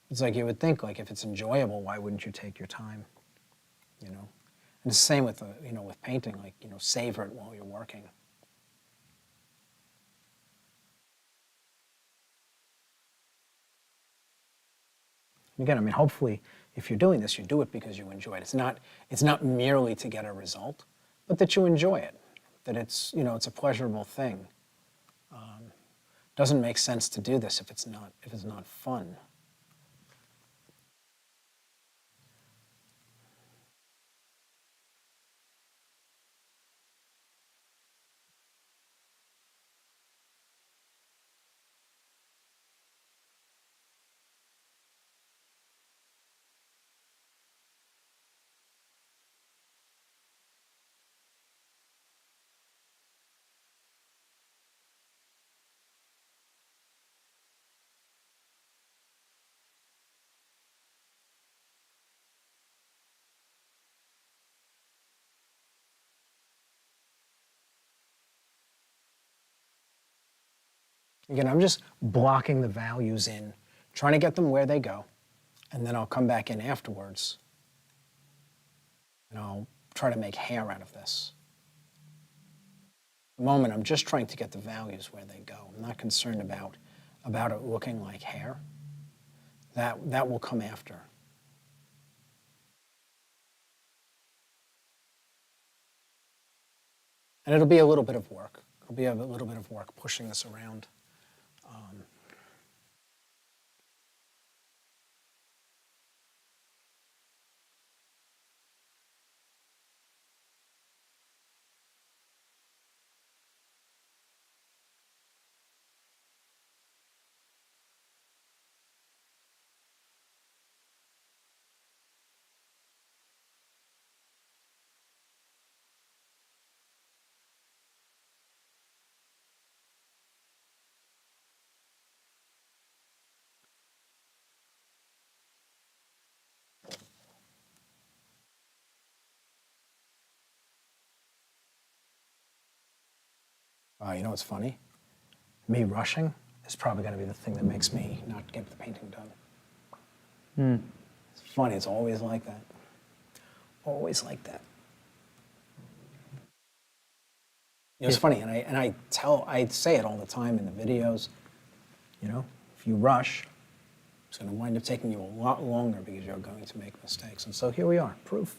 It's like you would think, like, if it's enjoyable, why wouldn't you take your time, you know? And it's the same with, with painting, like, savor it while you're working. Again, I mean, hopefully, if you're doing this, you do it because you enjoy it. It's not merely to get a result, but that you enjoy it, that it's a pleasurable thing. Doesn't make sense to do this if it's not fun. Again, I'm just blocking the values in, trying to get them where they go, and then I'll come back in afterwards and I'll try to make hair out of this. At the moment, I'm just trying to get the values where they go. I'm not concerned about it looking like hair. That will come after. And it'll be a little bit of work. It'll be a little bit of work pushing this around. You know what's funny? Me rushing is probably going to be the thing that makes me not get the painting done. It's funny, it's always like that. Always like that. It's funny, and I say it all the time in the videos, if you rush, it's going to wind up taking you a lot longer because you're going to make mistakes. And so here we are, proof.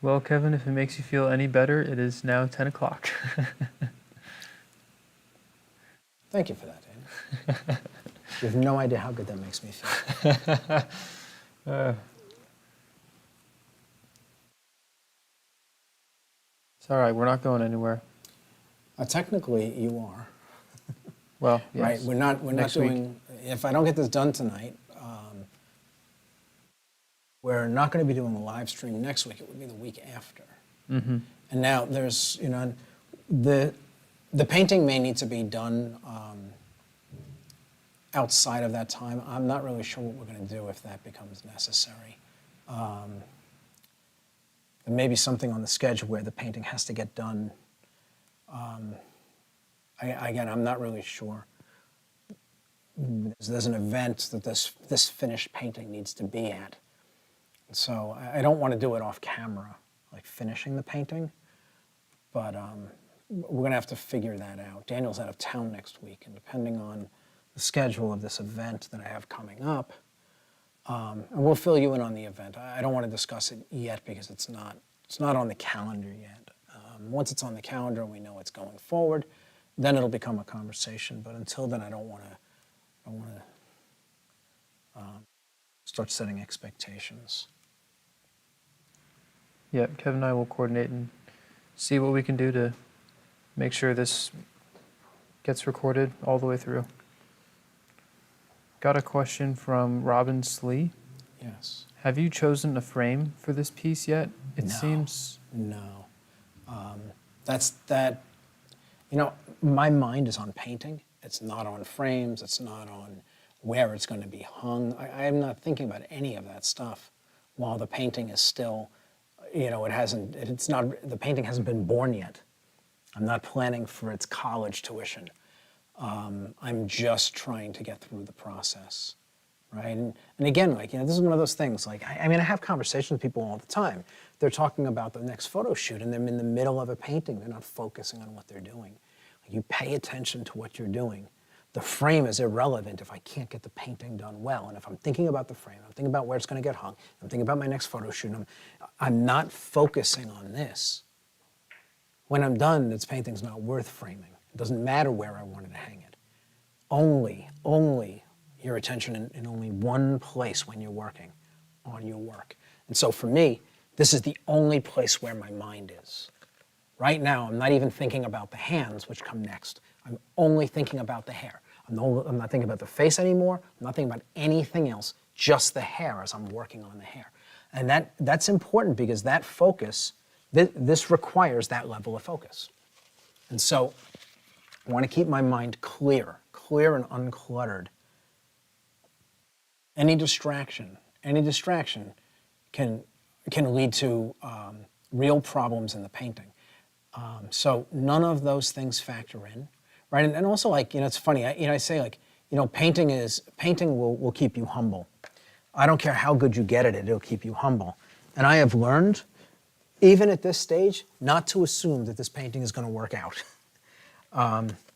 Well, Kevin, if it makes you feel any better, it is now 10 o'clock. Thank you for that, Daniel. You have no idea how good that makes me feel. It's all right. We're not going anywhere. Technically, you are. Well, yes. Right? We're not doing. If I don't get this done tonight, we're not going to be doing a live stream next week. It would be the week after. Mm-hmm. And now there's, the painting may need to be done outside of that time. I'm not really sure what we're going to do if that becomes necessary. There may be something on the schedule where the painting has to get done. Again, I'm not really sure. There's an event that this finished painting needs to be at. So I don't want to do it off camera, like finishing the painting, but we're going to have to figure that out. Daniel's out of town next week, and depending on the schedule of this event that I have coming up, and we'll fill you in on the event. I don't want to discuss it yet because it's not on the calendar yet. Once it's on the calendar and we know it's going forward, then it'll become a conversation. But until then, I don't want to start setting expectations. Yeah, Kevin and I will coordinate and see what we can do to make sure this gets recorded all the way through. Got a question from Robin Slee. Yes. Have you chosen a frame for this piece yet? It No. seems... No. My mind is on painting. It's not on frames. It's not on where it's going to be hung. I am not thinking about any of that stuff while the painting is still, the painting hasn't been born yet. I'm not planning for its college tuition. I'm just trying to get through the process, right? And again, like, this is one of those things, like, I mean, I have conversations with people all the time. They're talking about the next photo shoot and they're in the middle of a painting. They're not focusing on what they're doing. Like, you pay attention to what you're doing. The frame is irrelevant if I can't get the painting done well. And if I'm thinking about the frame, I'm thinking about where it's going to get hung, I'm thinking about my next photo shoot, I'm not focusing on this. When I'm done, this painting's not worth framing. It doesn't matter where I wanted to hang it. Only your attention in only one place when you're working on your work. And so for me, this is the only place where my mind is. Right now, I'm not even thinking about the hands, which come next. I'm only thinking about the hair. I'm not thinking about the face anymore. I'm not thinking about anything else, just the hair as I'm working on the hair. And that's important because that focus, this requires that level of focus. And so I want to keep my mind clear and uncluttered. Any distraction can lead to real problems in the painting. So none of those things factor in, right? And also, like, it's funny, I say, like, painting will keep you humble. I don't care how good you get at it, it'll keep you humble. And I have learned, even at this stage, not to assume that this painting is going to work out.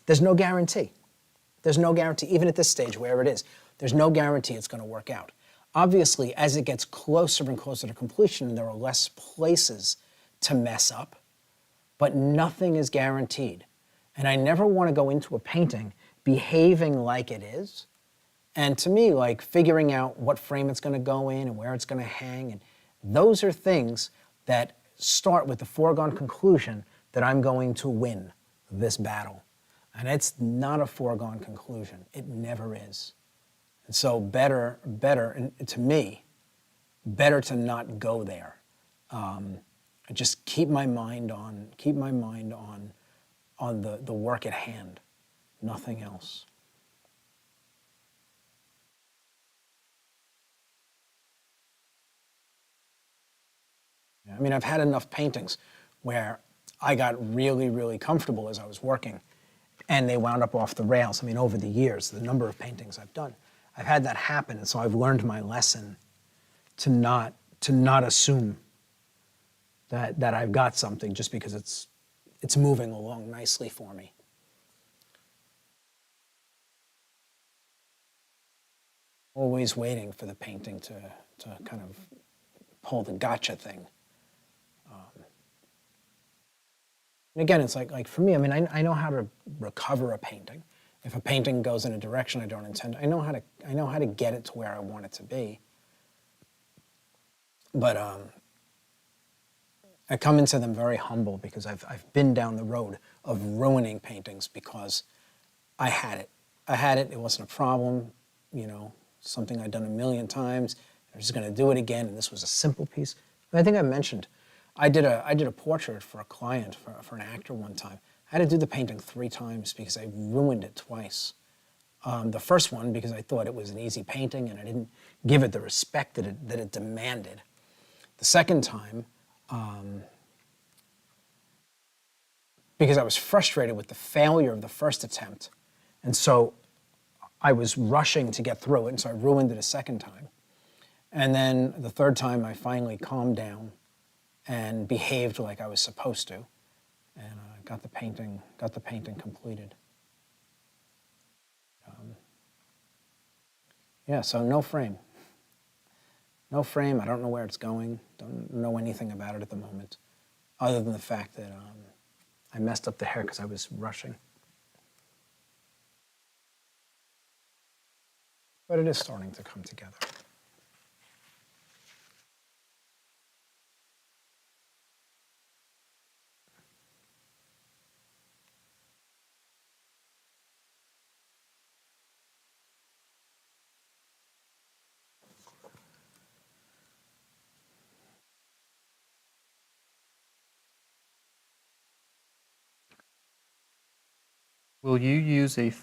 There's no guarantee. There's no guarantee, even at this stage, where it is. There's no guarantee it's going to work out. Obviously, as it gets closer and closer to completion, there are less places to mess up, but nothing is guaranteed. And I never want to go into a painting behaving like it is. And to me, like, figuring out what frame it's going to go in and where it's going to hang, and those are things that start with the foregone conclusion that I'm going to win this battle. And it's not a foregone conclusion. It never is. And so better, and to me, better to not go there. Just keep my mind on the work at hand, nothing else. I mean, I've had enough paintings where I got really, really comfortable as I was working, and they wound up off the rails. I mean, over the years, the number of paintings I've done, I've had that happen, and so I've learned my lesson to not assume that I've got something just because it's moving along nicely for me. Always waiting for the painting to kind of pull the gotcha thing. And again, it's like for me, I mean, I know how to recover a painting. If a painting goes in a direction I don't intend, I know how to get it to where I want it to be. But I come into them very humble because I've been down the road of ruining paintings because I had it. It wasn't a problem, something I'd done a million times. I was just going to do it again, and this was a simple piece. And I think I mentioned, I did a portrait for a client, for an actor one time. I had to do the painting 3 times because I ruined it twice. The first one because I thought it was an easy painting and I didn't give it the respect that it demanded. The second time, because I was frustrated with the failure of the first attempt, and so I was rushing to get through it, and so I ruined it a second time. And then the third time, I finally calmed down and behaved like I was supposed to, and got the painting completed. Yeah, so no frame. No frame. I don't know where it's going. Don't know anything about it at the moment, other than the fact that I messed up the hair because I was rushing. But it is starting to come together. Will you use a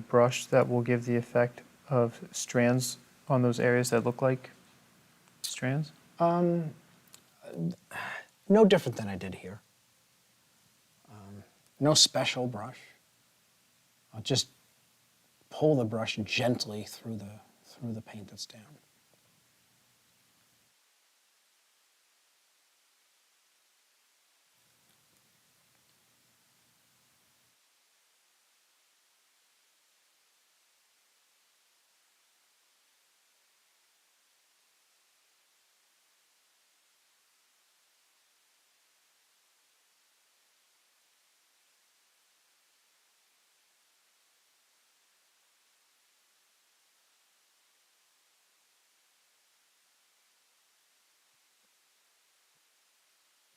brush that will give the effect of strands on those areas that look like strands? No different than I did here. No special brush. I'll just pull the brush gently through the paint that's down.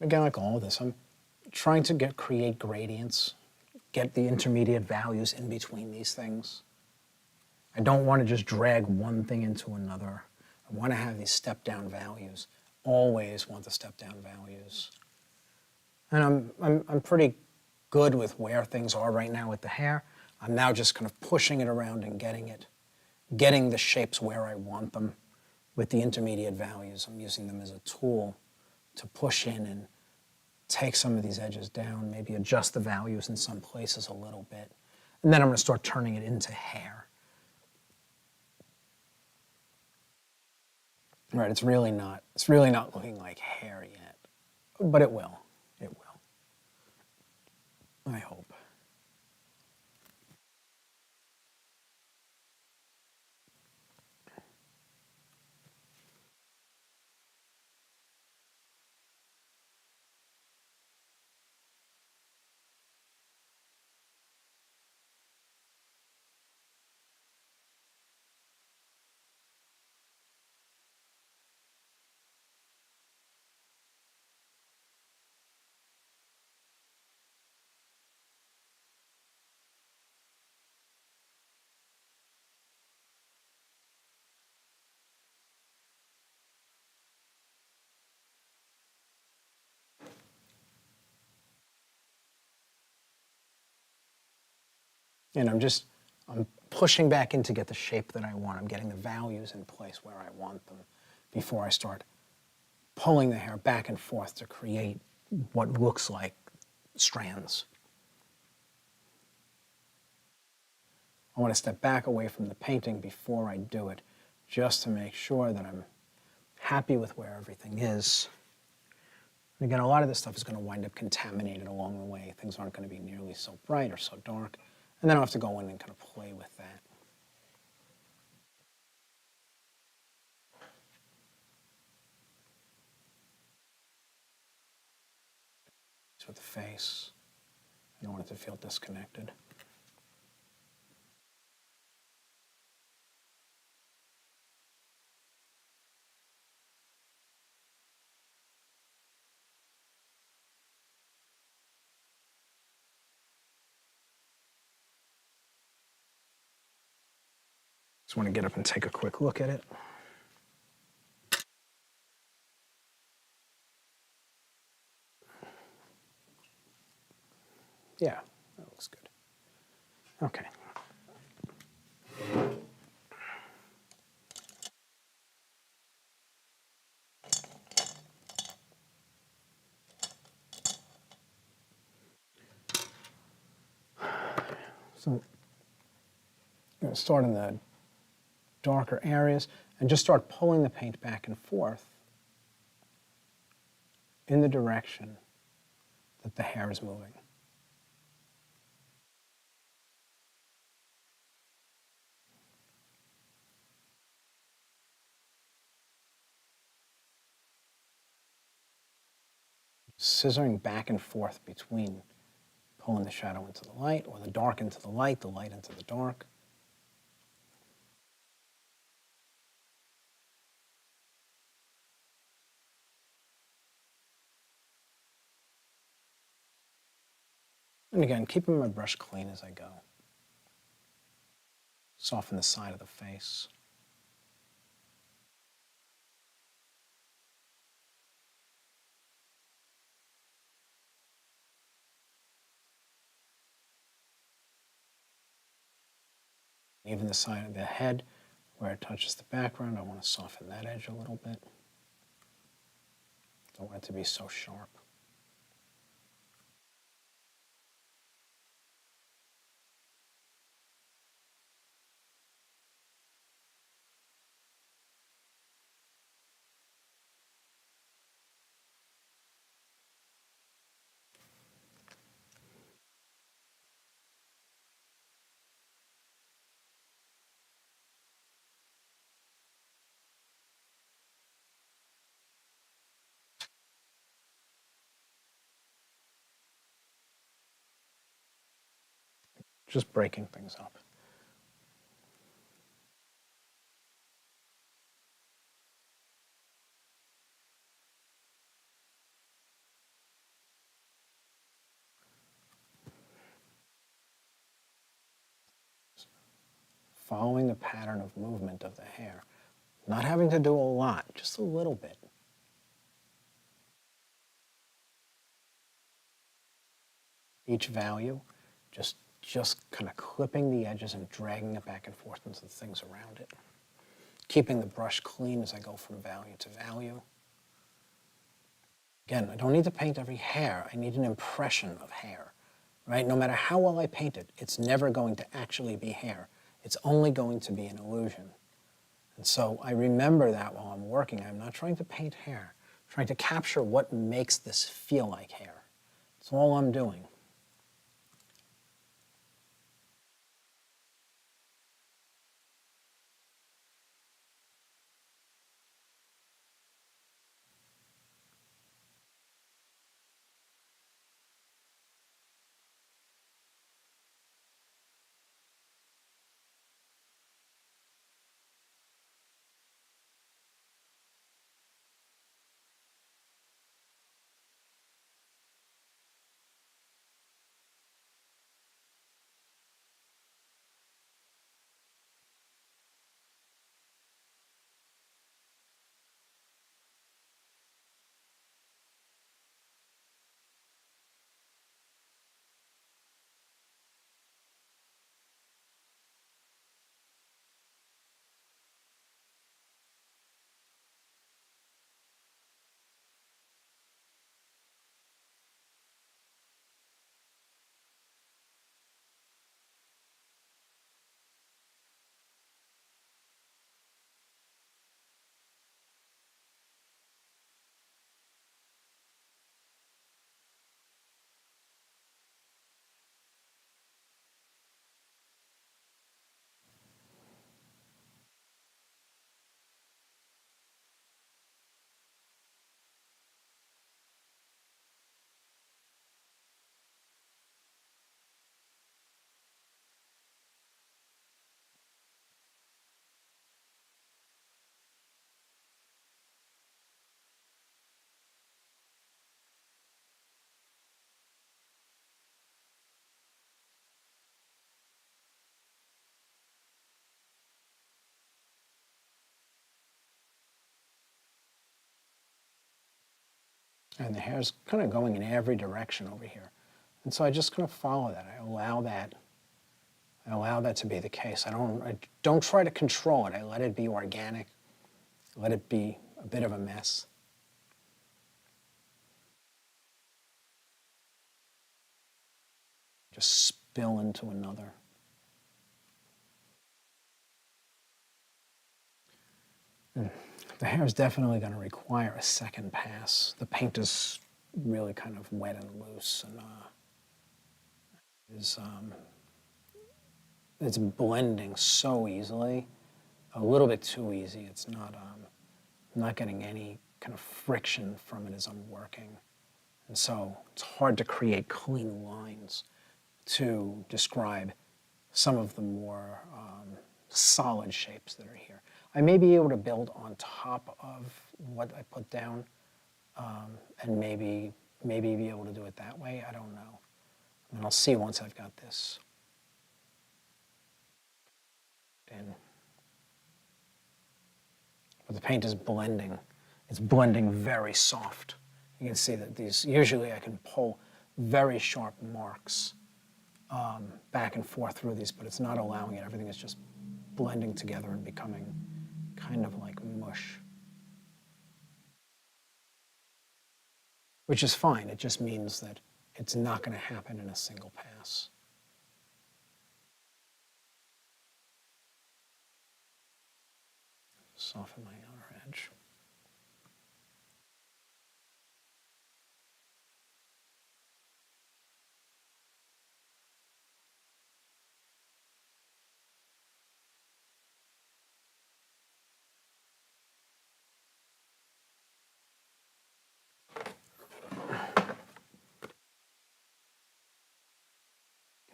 Again, like all of this, I'm trying to create gradients, get the intermediate values in between these things. I don't want to just drag one thing into another. I want to have these step-down values. Always want the step-down values. And I'm pretty good with where things are right now with the hair. I'm now just kind of pushing it around and getting the shapes where I want them with the intermediate values. I'm using them as a tool to push in and take some of these edges down, maybe adjust the values in some places a little bit. And then I'm going to start turning it into hair. Right, it's really not looking like hair yet, but it will. It will. I hope. And I'm pushing back in to get the shape that I want. I'm getting the values in place where I want them before I start pulling the hair back and forth to create what looks like strands. I want to step back away from the painting before I do it, just to make sure that I'm happy with where everything is. And again, a lot of this stuff is going to wind up contaminated along the way. Things aren't going to be nearly so bright or so dark. And then I'll have to go in and kind of play with that. With the face. I don't want it to feel disconnected. Just want to get up and take a quick look at it. Yeah, that looks good. Okay. So I'm going to start in the darker areas and just start pulling the paint back and forth in the direction that the hair is moving. Scissoring back and forth between pulling the shadow into the light or the dark into the light into the dark. And again, keeping my brush clean as I go. Soften the side of the face. Even the side of the head where it touches the background, I want to soften that edge a little bit. Don't want it to be so sharp. just breaking things up. Following the pattern of movement of the hair. Not having to do a lot, just a little bit. Each value, just kind of clipping the edges and dragging it back and forth into the things around it. Keeping the brush clean as I go from value to value. Again, I don't need to paint every hair. I need an impression of hair, right? No matter how well I paint it, it's never going to actually be hair. It's only going to be an illusion. And so I remember that while I'm working. I'm not trying to paint hair. I'm trying to capture what makes this feel like hair. That's all I'm doing. And the hair's kind of going in every direction over here. And so I just kind of follow that. I allow that to be the case. I don't try to control it. I let it be organic. Let it be a bit of a mess. Just spill into another. The hair is definitely going to require a second pass. The paint is really kind of wet and loose, and it's blending so easily, a little bit too easy. It's not, I'm not getting any kind of friction from it as I'm working. And so it's hard to create clean lines to describe some of the more solid shapes that are here. I may be able to build on top of what I put down and maybe be able to do it that way. I don't know. And I'll see once I've got this in. But the paint is blending. It's blending very soft. You can see that these, usually I can pull very sharp marks back and forth through these, but it's not allowing it. Everything is just blending together and becoming kind of like mush. Which is fine. It just means that it's not going to happen in a single pass. Soften my outer edge.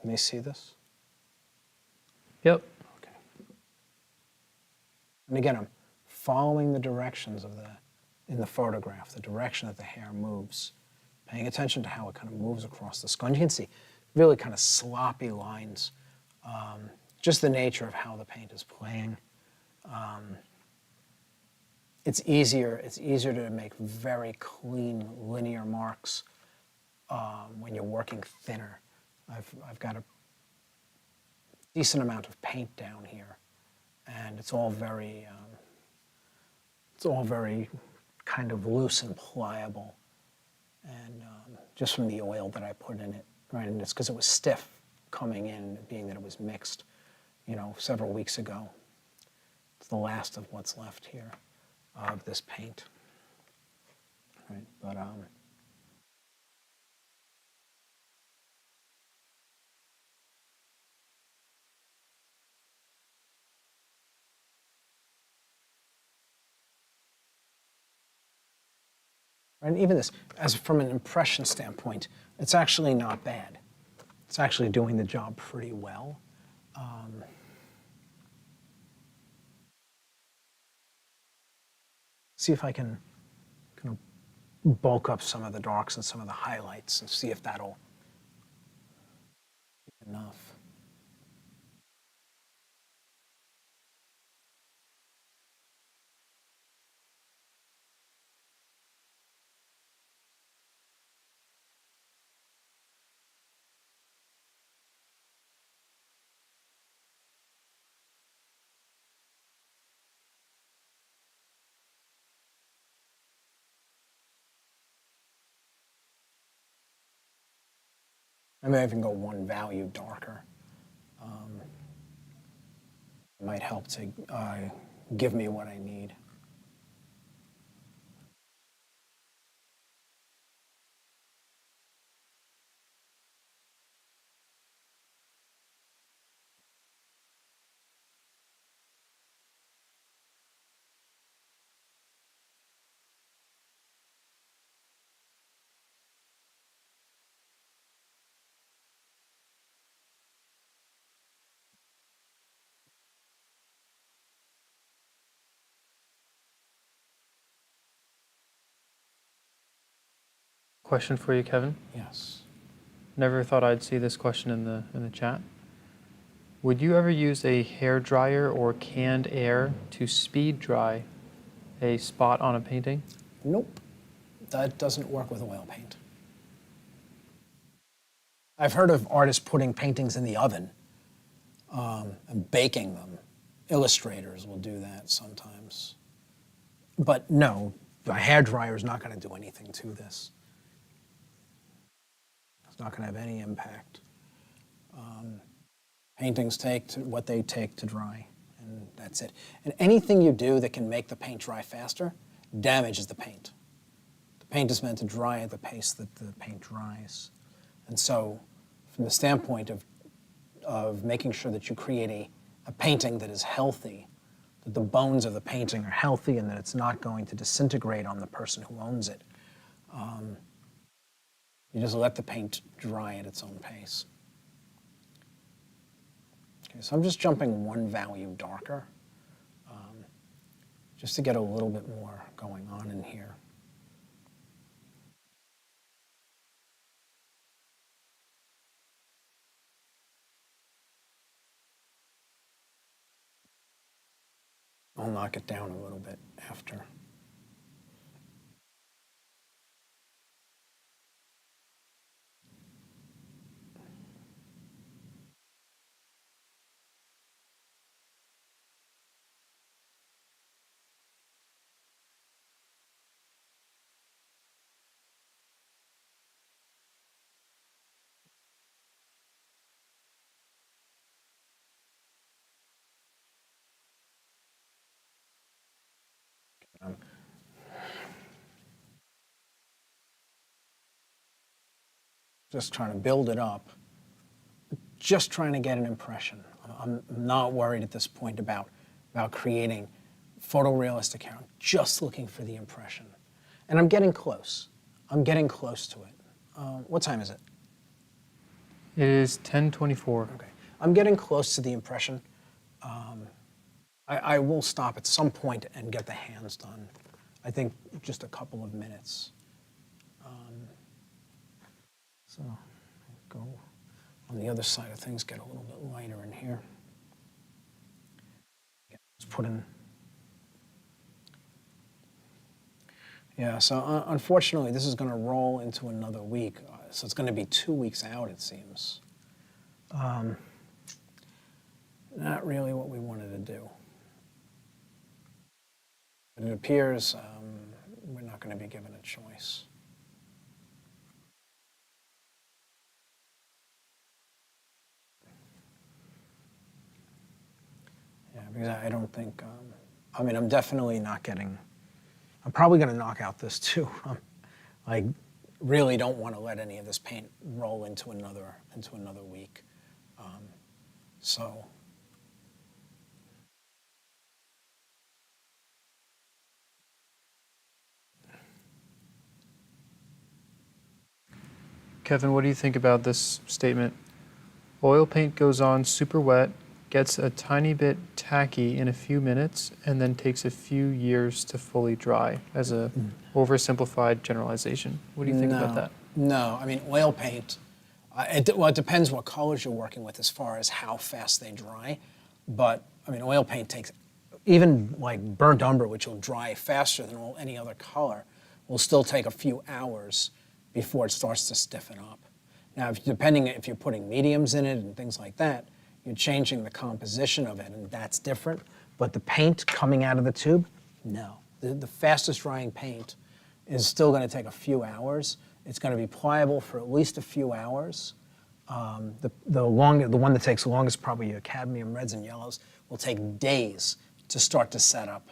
Can they see this? Yep. Okay. And again, I'm following the directions in the photograph, the direction that the hair moves, paying attention to how it kind of moves across the skull. And you can see really kind of sloppy lines, just the nature of how the paint is playing. It's easier to make very clean linear marks when you're working thinner. I've got a decent amount of paint down here, and it's all very kind of loose and pliable, and just from the oil that I put in it, right? And it's because it was stiff coming in, being that it was mixed, several weeks ago. It's the last of what's left here of this paint, right? But and even this, as from an impression standpoint, it's actually not bad. It's actually doing the job pretty well. See if I can kind of bulk up some of the darks and some of the highlights and see if that'll be enough. I may even go one value darker. It might help to give me what I need. Question for you, Kevin. Yes. Never thought I'd see this question in the chat. Would you ever use a hair dryer or canned air to speed dry a spot on a painting? Nope. That doesn't work with oil paint. I've heard of artists putting paintings in the oven and baking them. Illustrators will do that sometimes. But no, a hairdryer is not going to do anything to this. It's not going to have any impact. Paintings take what they take to dry, and that's it. And anything you do that can make the paint dry faster damages the paint. The paint is meant to dry at the pace that the paint dries. And so, from the standpoint of making sure that you create a painting that is healthy, that the bones of the painting are healthy and that it's not going to disintegrate on the person who owns it, you just let the paint dry at its own pace. Okay, so I'm just jumping one value darker, just to get a little bit more going on in here. I'll knock it down a little bit after. Just trying to build it up, just trying to get an impression. I'm not worried at this point about creating photorealistic hair. I'm just looking for the impression. And I'm getting close. I'm getting close to it. What time is it? It is 10:24. Okay. I'm getting close to the impression. I will stop at some point and get the hands done. I think just a couple of minutes. So go on the other side of things, get a little bit lighter in here. Let's put in. Yeah, so unfortunately, this is going to roll into another week. So it's going to be 2 weeks out, it seems. Not really what we wanted to do. But it appears we're not going to be given a choice. Yeah, because I don't think, I mean, I'm definitely not getting, I'm probably going to knock out this too. I really don't want to let any of this paint roll into another week. So. Kevin, what do you think about this statement? Oil paint goes on super wet, gets a tiny bit tacky in a few minutes, and then takes a few years to fully dry, as a oversimplified generalization. What do you think about that? No, I mean, oil paint, well, it depends what colors you're working with as far as how fast they dry. But, I mean, oil paint takes, even like burnt umber, which will dry faster than any other color, will still take a few hours before it starts to stiffen up. Now, depending if you're putting mediums in it and things like that, you're changing the composition of it, and that's different. But the paint coming out of the tube, no. The fastest drying paint is still going to take a few hours. It's going to be pliable for at least a few hours. The one that takes longest, probably your cadmium reds and yellows, will take days to start to set up,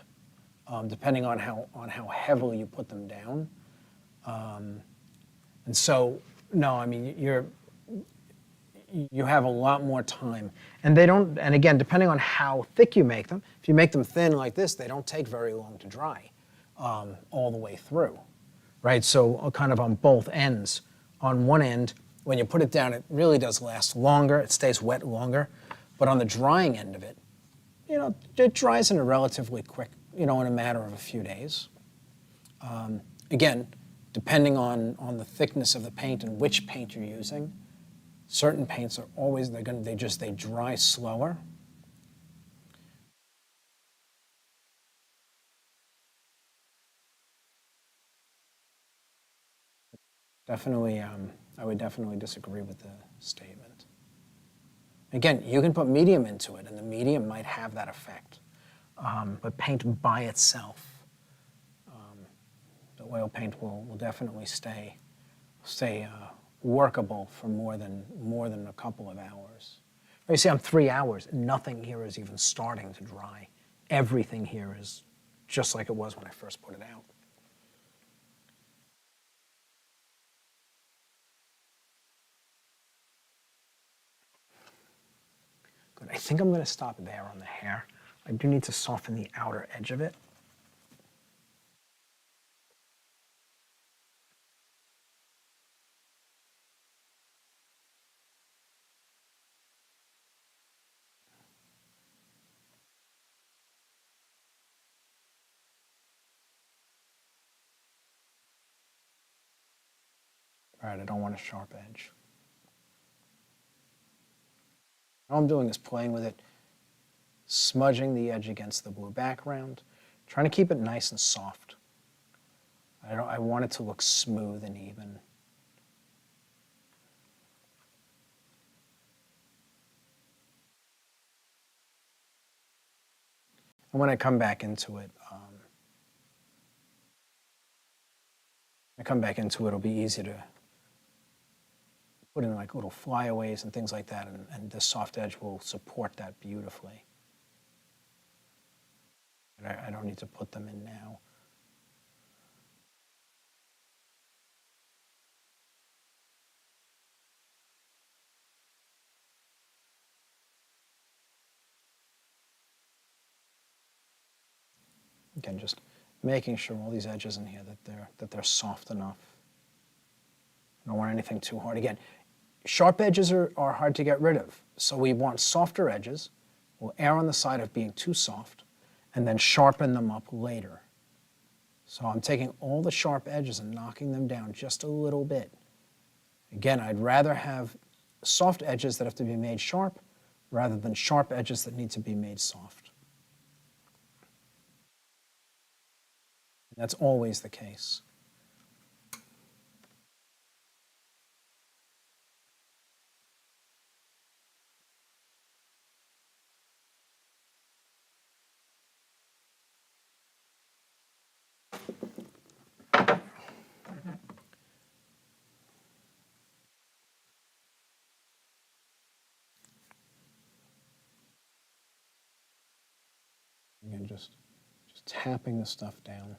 depending on how heavily you put them down. And so, no, I mean, you have a lot more time. And they don't, and again, depending on how thick you make them, if you make them thin like this, they don't take very long to dry all the way through, right? So kind of on both ends. On one end, when you put it down, it really does last longer. It stays wet longer. But on the drying end of it, it dries in a relatively quick, in a matter of a few days. Again, depending on the thickness of the paint and which paint you're using, certain paints are always, they dry slower. Definitely, I would definitely disagree with the statement. Again, you can put medium into it, and the medium might have that effect. But paint by itself, the oil paint will definitely stay workable for more than a couple of hours. You see, I'm 3 hours. Nothing here is even starting to dry. Everything here is just like it was when I first put it out. Good. I think I'm going to stop there on the hair. I do need to soften the outer edge of it. All right, I don't want a sharp edge. All I'm doing is playing with it, smudging the edge against the blue background, trying to keep it nice and soft. I want it to look smooth and even. And when I come back into it, it'll be easy to put in like little flyaways and things like that, and this soft edge will support that beautifully. And I don't need to put them in now. Again, just making sure all these edges in here that they're soft enough. I don't want anything too hard. Again, sharp edges are hard to get rid of, so we want softer edges. will err on the side of being too soft and then sharpen them up later. So I'm taking all the sharp edges and knocking them down just a little bit. Again, I'd rather have soft edges that have to be made sharp rather than sharp edges that need to be made soft. That's always the case. Again, just tapping the stuff down.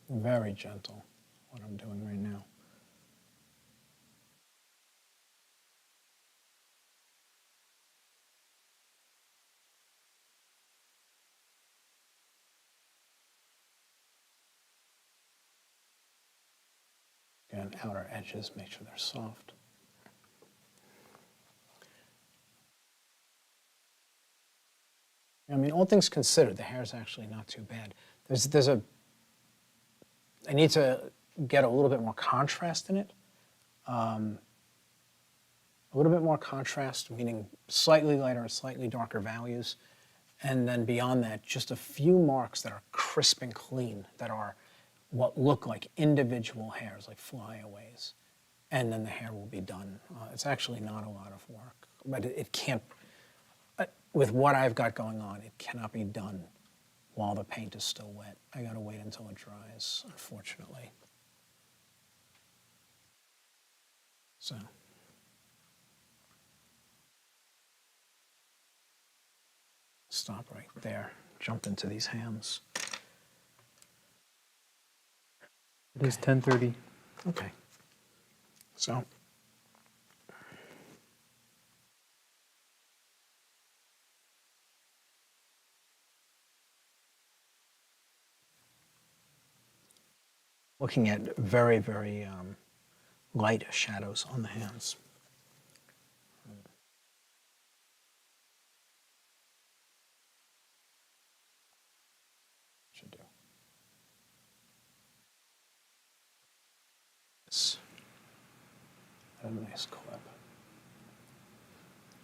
Very gentle, what I'm doing right now. Again, outer edges, make sure they're soft. I mean, all things considered, the hair is actually not too bad. I need to get a little bit more contrast in it. A little bit more contrast, meaning slightly lighter and slightly darker values. And then beyond that, just a few marks that are crisp and clean, that are what look like individual hairs, like flyaways. And then the hair will be done. It's actually not a lot of work, but it can't, with what I've got going on, it cannot be done while the paint is still wet. I gotta wait until it dries, unfortunately. So. Stop right there, jump into these hands. It is 10:30. Okay. So. Looking at very, very light shadows on the hands. Should do. This. A nice clip.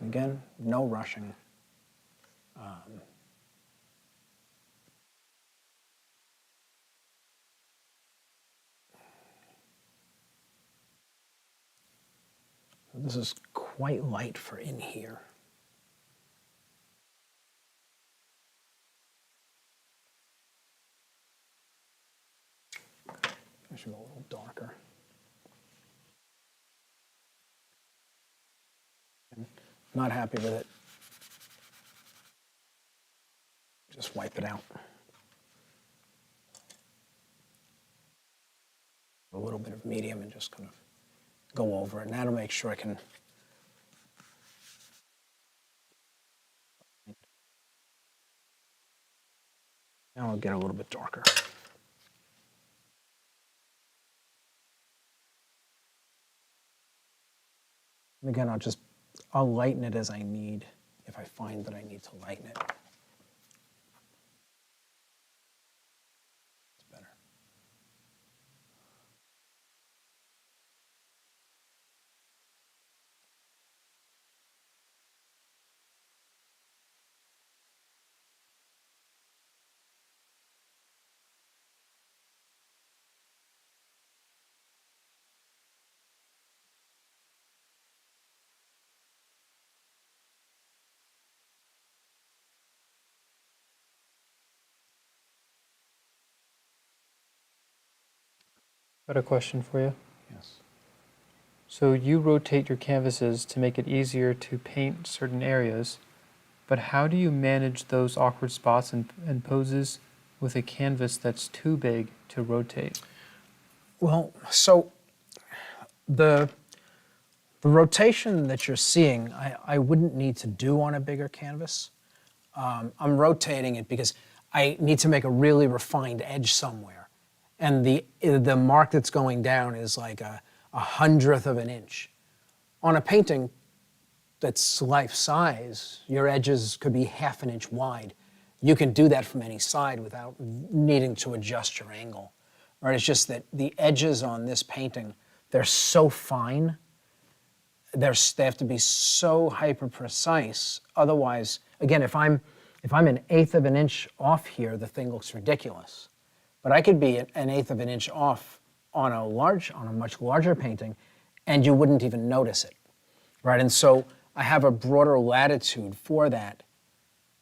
Again, no rushing. This is quite light for in here. I should go a little darker. I'm not happy with it. Just wipe it out. A little bit of medium and just kind of go over it. And that'll make sure I can now I'll get a little bit darker. And again, I'll lighten it as I need if I find that I need to lighten it. It's better. Got a question for you. Yes. So you rotate your canvases to make it easier to paint certain areas, but how do you manage those awkward spots and poses with a canvas that's too big to rotate? Well, so the The rotation that you're seeing, I wouldn't need to do on a bigger canvas. I'm rotating it because I need to make a really refined edge somewhere. And the mark that's going down is like a hundredth of an inch. On a painting that's life size, your edges could be half an inch wide. You can do that from any side without needing to adjust your angle. Right? It's just that the edges on this painting, they're so fine. They have to be so hyper precise. Otherwise, again, if I'm an eighth of an inch off here, the thing looks ridiculous. But I could be an eighth of an inch off on a much larger painting, and you wouldn't even notice it, right? And so I have a broader latitude for that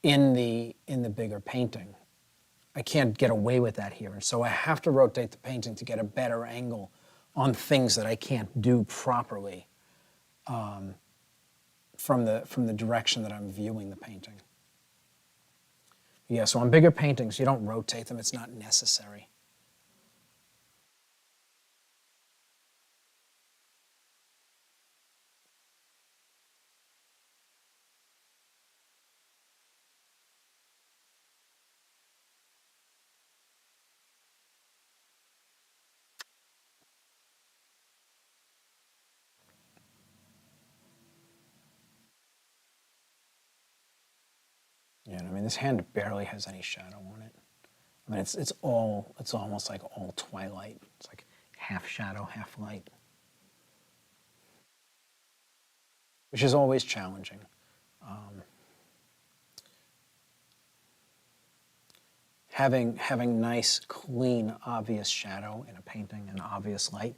in the bigger painting. I can't get away with that here, and so I have to rotate the painting to get a better angle on things that I can't do properly from the direction that I'm viewing the painting. Yeah, so on bigger paintings, you don't rotate them. It's not necessary. Yeah, I mean, this hand barely has any shadow on it. I mean, it's almost like all twilight. It's like half shadow, half light, which is always challenging. Having nice, clean, obvious shadow in a painting and obvious light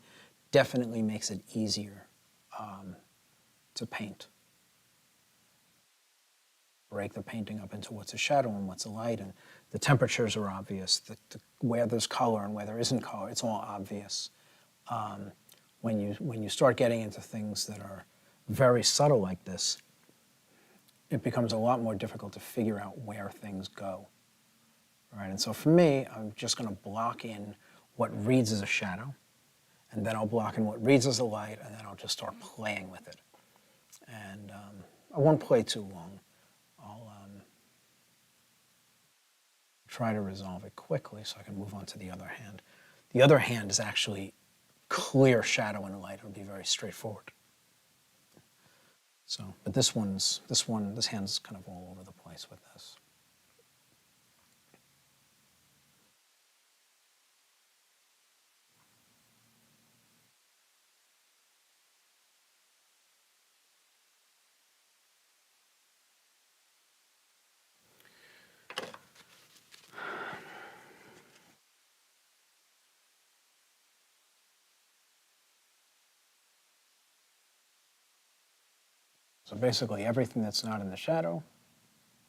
definitely makes it easier to paint. Break the painting up into what's a shadow and what's a light, and the temperatures are obvious. Where there's color and where there isn't color, it's all obvious. When you start getting into things that are very subtle like this, it becomes a lot more difficult to figure out where things go. Right? And so for me, I'm just going to block in what reads as a shadow, and then I'll block in what reads as a light, and then I'll just start playing with it. And I won't play too long. I'll try to resolve it quickly so I can move on to the other hand. The other hand is actually clear shadow and light. It'll be very straightforward. So, but this hand's kind of all over the place with this. So basically everything that's not in the shadow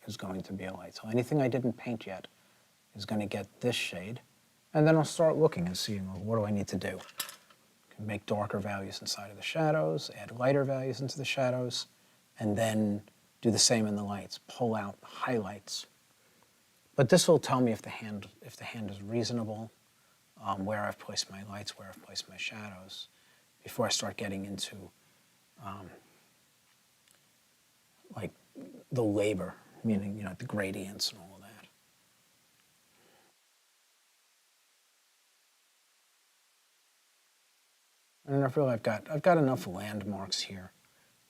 is going to be a light. So anything I didn't paint yet is going to get this shade. And then I'll start looking and seeing, well, what do I need to do? I can make darker values inside of the shadows, add lighter values into the shadows, and then do the same in the lights, pull out highlights. But this will tell me if the hand is reasonable, where I've placed my lights, where I've placed my shadows, before I start getting into like the labor, meaning the gradients and all of that. And I feel I've got enough landmarks here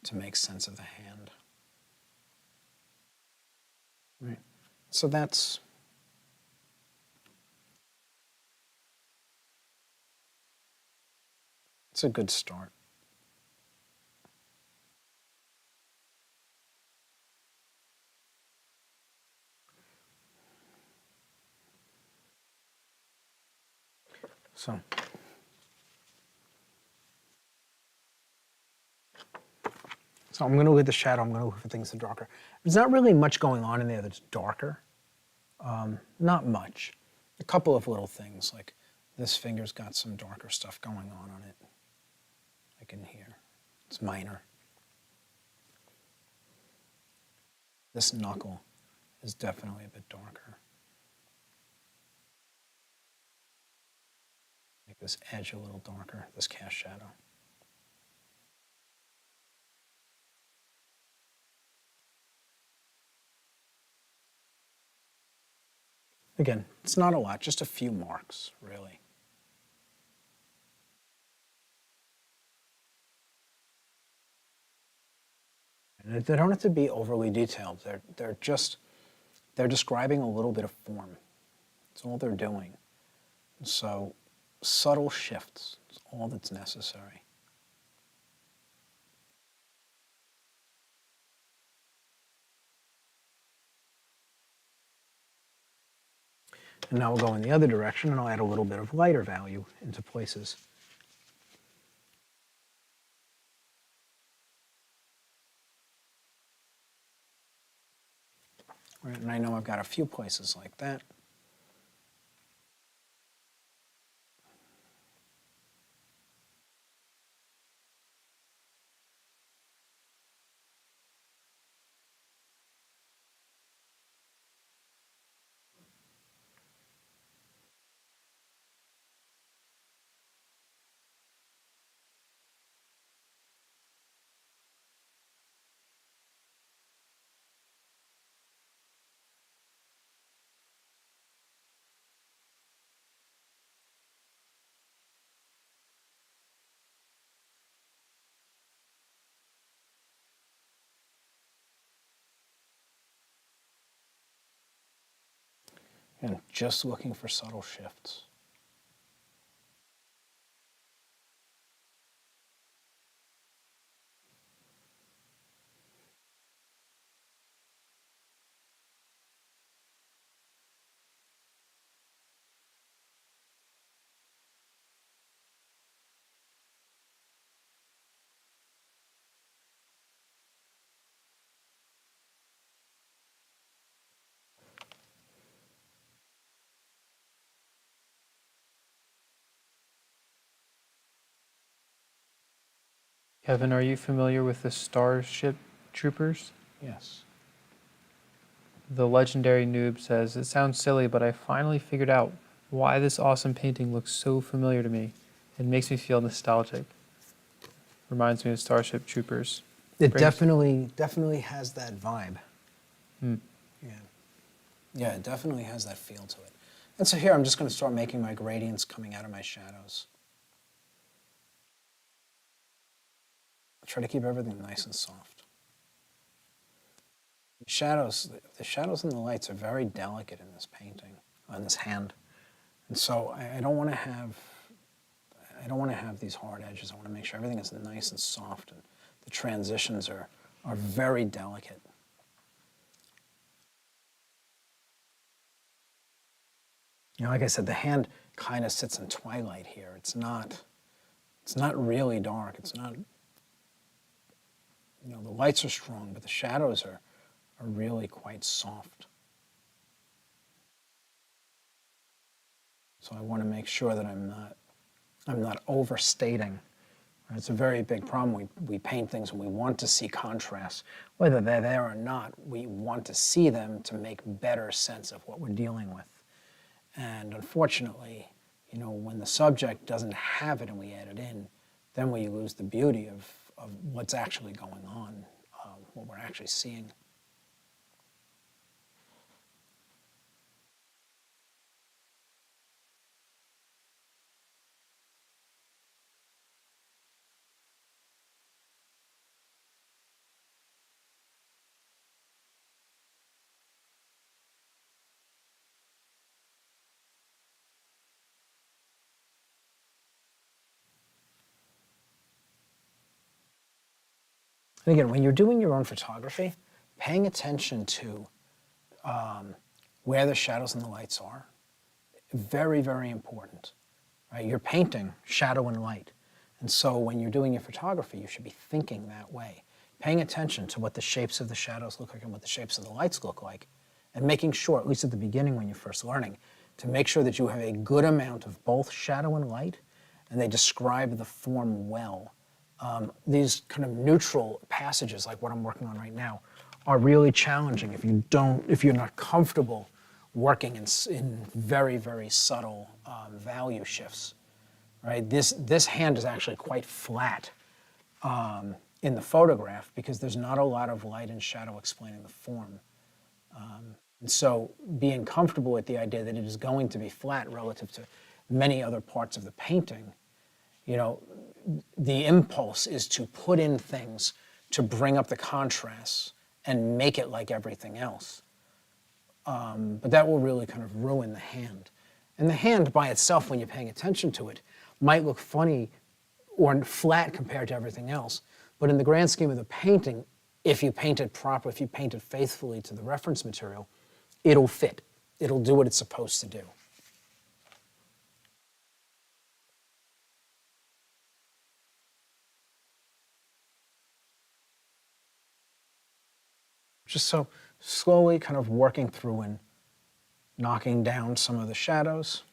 to make sense of the hand. Right. So that's a good start. So I'm going to look at the shadow. I'm going to look for things that are darker. There's not really much going on in there that's darker. Not much. A couple of little things, like this finger's got some darker stuff going on it. I can hear. It's minor. This knuckle is definitely a bit darker. Make this edge a little darker, this cast shadow. Again, it's not a lot, just a few marks, really. And they don't have to be overly detailed. They're describing a little bit of form. That's all they're doing. So subtle shifts is all that's necessary. And now we'll go in the other direction, and I'll add a little bit of lighter value into places. Right, and I know I've got a few places like that. And just looking for subtle shifts. Kevin, are you familiar with the Starship Troopers? Yes. The legendary noob says, "It sounds silly, but I finally figured out why this awesome painting looks so familiar to me. It makes me feel nostalgic. Reminds me of Starship Troopers." It Brings- definitely has that vibe. Hmm. Yeah, it definitely has that feel to it. And so here I'm just going to start making my gradients coming out of my shadows. Try to keep everything nice and soft. The shadows and the lights are very delicate in this painting, on this hand. And so I don't want to have these hard edges. I want to make sure everything is nice and soft, and the transitions are very delicate. You know, like I said, the hand kind of sits in twilight here. It's not really dark. It's not, you know, the lights are strong, but the shadows are really quite soft. So I want to make sure that I'm not overstating. It's a very big problem. We paint things and we want to see contrast. Whether they're there or not, we want to see them to make better sense of what we're dealing with. And unfortunately, you know, when the subject doesn't have it and we add it in, then we lose the beauty of what's actually going on, what we're actually seeing. And again, when you're doing your own photography, paying attention to where the shadows and the lights are, very, very important. Right? You're painting shadow and light. And so when you're doing your photography, you should be thinking that way, paying attention to what the shapes of the shadows look like and what the shapes of the lights look like, and making sure, at least at the beginning when you're first learning, to make sure that you have a good amount of both shadow and light, and they describe the form well. These kind of neutral passages, like what I'm working on right now, are really challenging if you're not comfortable working in very, very subtle value shifts. Right? This hand is actually quite flat in the photograph because there's not a lot of light and shadow explaining the form. And so being comfortable with the idea that it is going to be flat relative to many other parts of the painting, you know, the impulse is to put in things to bring up the contrasts and make it like everything else. But that will really kind of ruin the hand. And the hand by itself, when you're paying attention to it, might look funny or flat compared to everything else. But in the grand scheme of the painting, if you paint it proper, if you paint it faithfully to the reference material, it'll fit. It'll do what it's supposed to do. Just so slowly kind of working through and knocking down some of the shadows.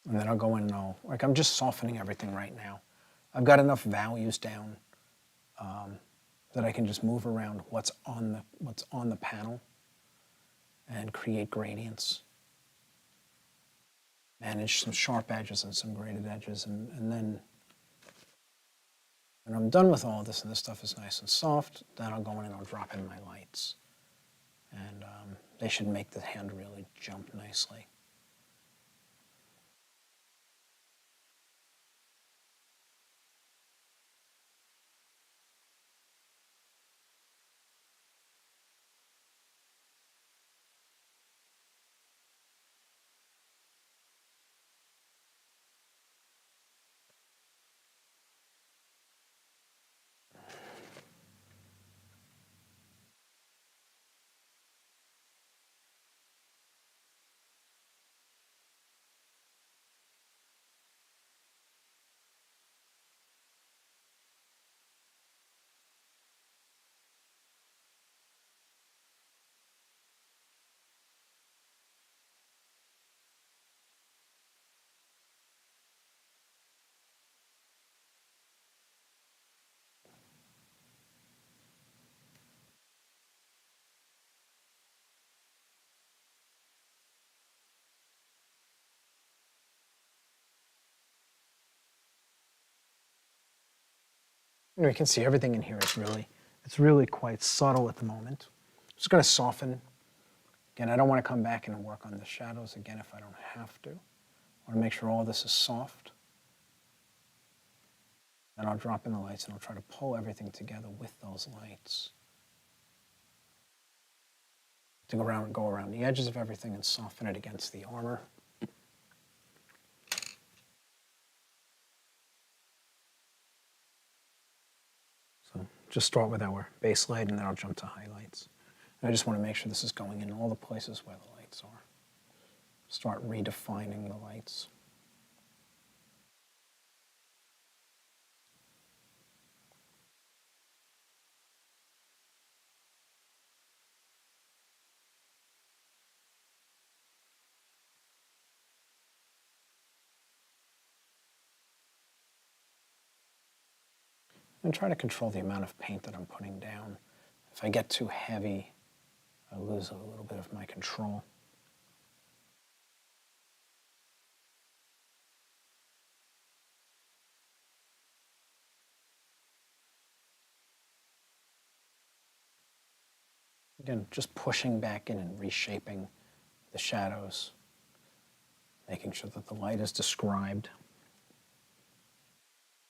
And then I'll go in and like I'm just softening everything right now. I've got enough values down that I can just move around what's on the panel and create gradients. Manage some sharp edges and some graded edges, and then when I'm done with all this and this stuff is nice and soft, then I'll go in and I'll drop in my lights. And they should make the hand really jump nicely. You can see everything in here is really quite subtle at the moment. I'm just going to soften. Again, I don't want to come back and work on the shadows again if I don't have to. I want to make sure all this is soft. Then I'll drop in the lights and I'll try to pull everything together with those lights. To go around the edges of everything and soften it against the armor. So just start with our base light and then I'll jump to highlights. And I just want to make sure this is going in all the places where the lights are. Start redefining the lights. And try to control the amount of paint that I'm putting down. If I get too heavy, I lose a little bit of my control. Again, just pushing back in and reshaping the shadows, making sure that the light is described.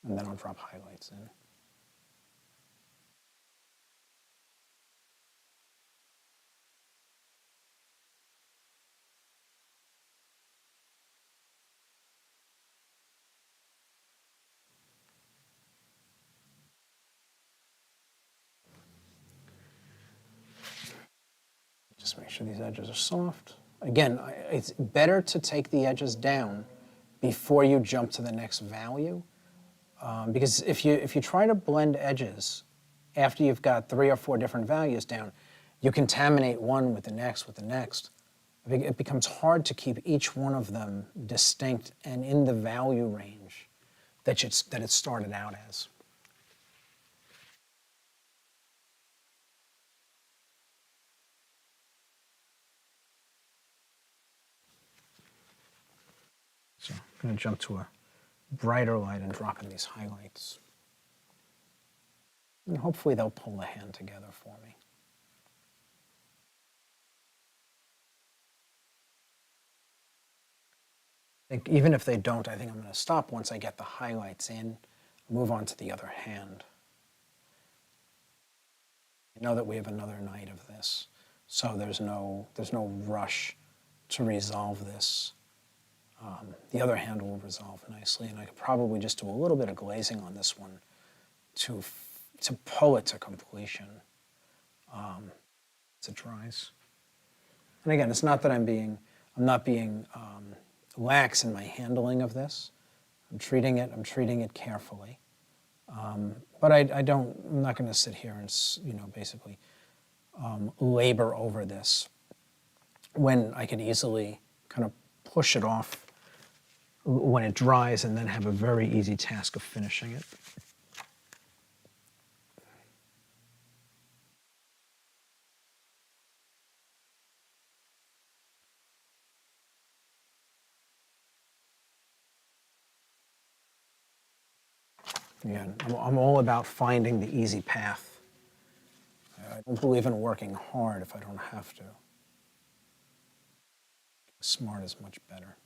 And then I'll drop highlights in. Just make sure these edges are soft. Again, it's better to take the edges down before you jump to the next value. Because if you try to blend edges after you've got 3 or 4 different values down, you contaminate one with the next, It becomes hard to keep each one of them distinct and in the value range that it started out as. I'm going to jump to a brighter light and drop in these highlights. And hopefully they'll pull the hand together for me. I think even if they don't, I think I'm going to stop once I get the highlights in, move on to the other hand. I know that we have another night of this, so there's no rush to resolve this. The other hand will resolve nicely, and I could probably just do a little bit of glazing on this one to pull it to completion as it dries. And again, it's not that I'm not being lax in my handling of this. I'm treating it carefully. But I'm not going to sit here and basically labor over this when I could easily kind of push it off when it dries and then have a very easy task of finishing it. Again, I'm all about finding the easy path. I don't believe in working hard if I don't have to. Smart is much better.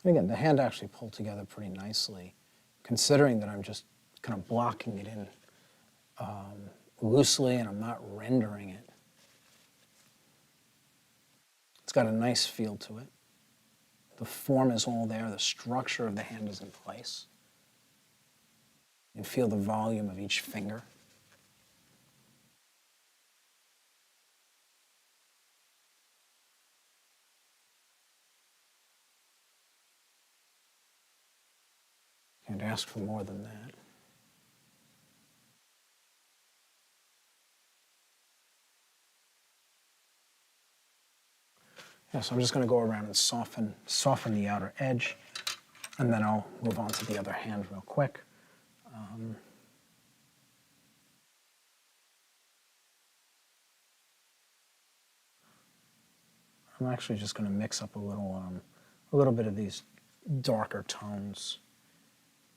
And again, the hand actually pulled together pretty nicely, considering that I'm just kind of blocking it in loosely and I'm not rendering it. It's got a nice feel to it. The form is all there. The structure of the hand is in place. You can feel the volume of each finger. Can't ask for more than that. Yeah, so I'm just going to go around and soften the outer edge, and then I'll move on to the other hand real quick. I'm actually just going to mix up a little bit of these darker tones,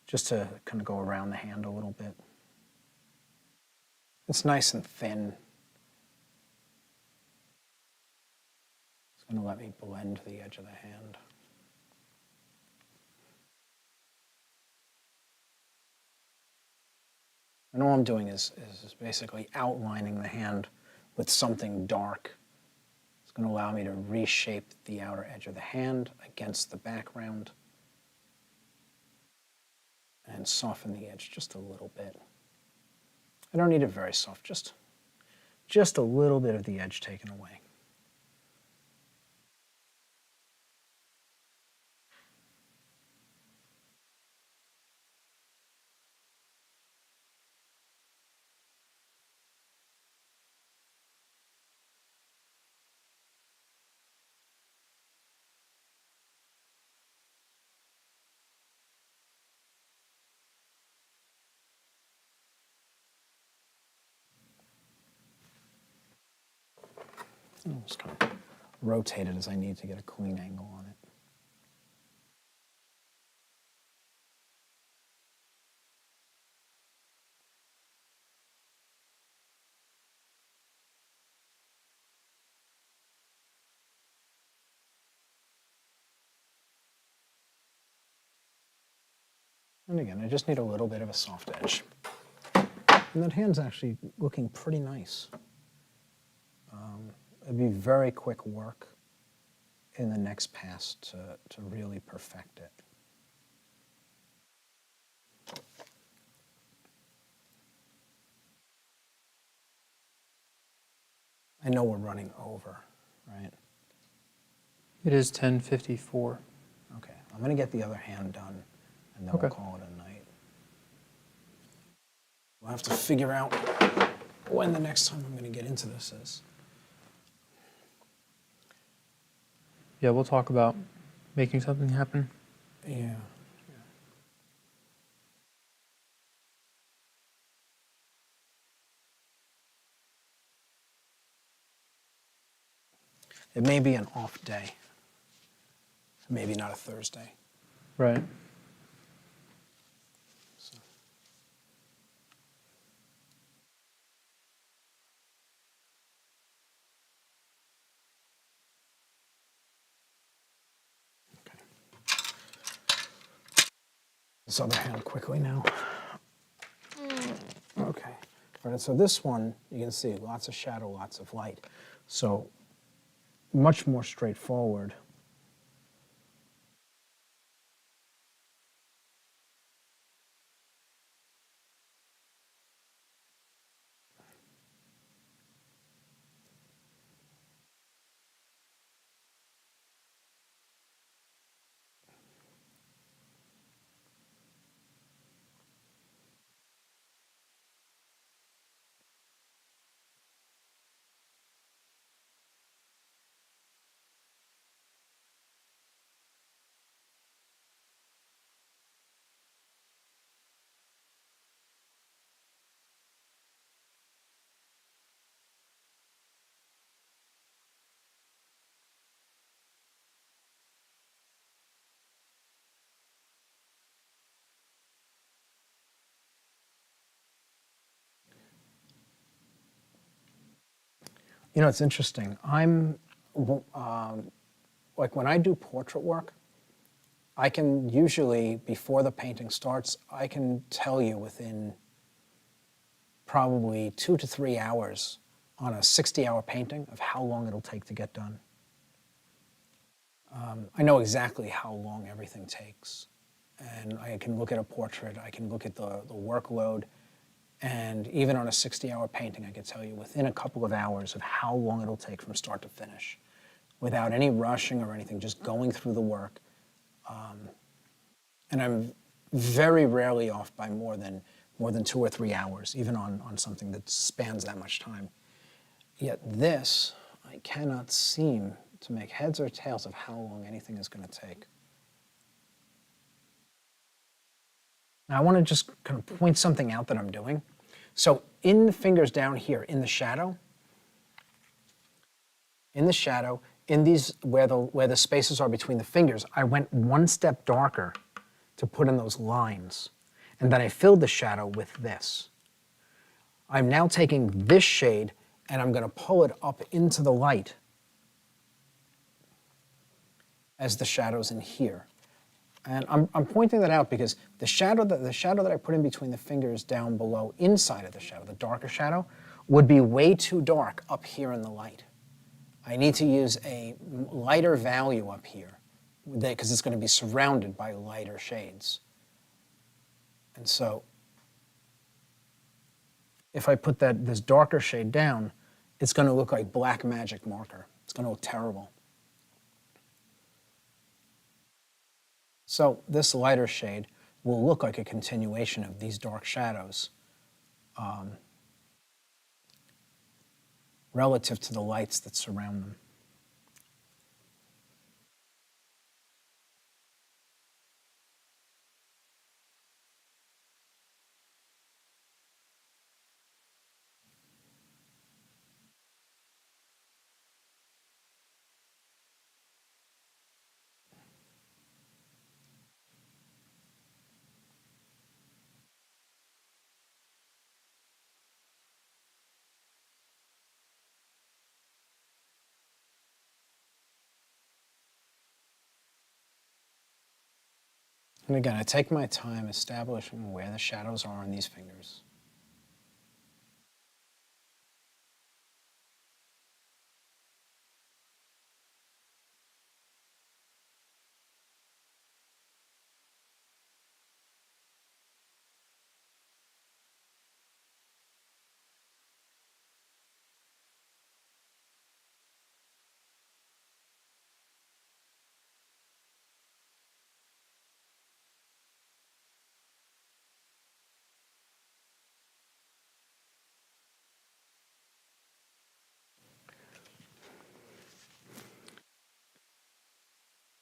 just to kind of go around the hand a little bit. It's nice and thin. It's going to let me blend the edge of the hand. And all I'm doing is basically outlining the hand with something dark. It's going to allow me to reshape the outer edge of the hand against the background and soften the edge just a little bit. I don't need it very soft, just a little bit of the edge taken away. I'll just kind of rotate it as I need to get a clean angle on it. And again, I just need a little bit of a soft edge. And that hand's actually looking pretty nice. It'd be very quick work in the next pass to really perfect it. I know we're running over, right? It is 10:54. Okay, I'm going to get the other hand done, and then Okay. we'll call it a night. We'll have to figure out when the next time I'm going to get into this is. Yeah, we'll talk about making something happen. Yeah. It may be an off day. Maybe not a Thursday. Right. So. Okay. This other hand quickly now. Okay. All right, so this one, you can see lots of shadow, lots of light. So much more straightforward. You know, it's interesting. Like when I do portrait work, I can usually, before the painting starts, I can tell you within probably 2 to 3 hours on a 60-hour painting of how long it'll take to get done. I know exactly how long everything takes. And I can look at a portrait, I can look at the workload, and even on a 60-hour painting, I can tell you within a couple of hours of how long it'll take from start to finish, without any rushing or anything, just going through the work. And I'm very rarely off by more than 2 or 3 hours, even on something that spans that much time. Yet this, I cannot seem to make heads or tails of how long anything is going to take. Now I want to just kind of point something out that I'm doing. So in the fingers down here, in the shadow, in these, where the spaces are between the fingers, I went one step darker to put in those lines. And then I filled the shadow with this. I'm now taking this shade and I'm going to pull it up into the light as the shadows in here. And I'm pointing that out because the shadow that I put in between the fingers down below, inside of the shadow, the darker shadow, would be way too dark up here in the light. I need to use a lighter value up here because it's going to be surrounded by lighter shades. And so if I put this darker shade down, it's going to look like black magic marker. It's going to look terrible. So this lighter shade will look like a continuation of these dark shadows relative to the lights that surround them. And again, I take my time establishing where the shadows are on these fingers.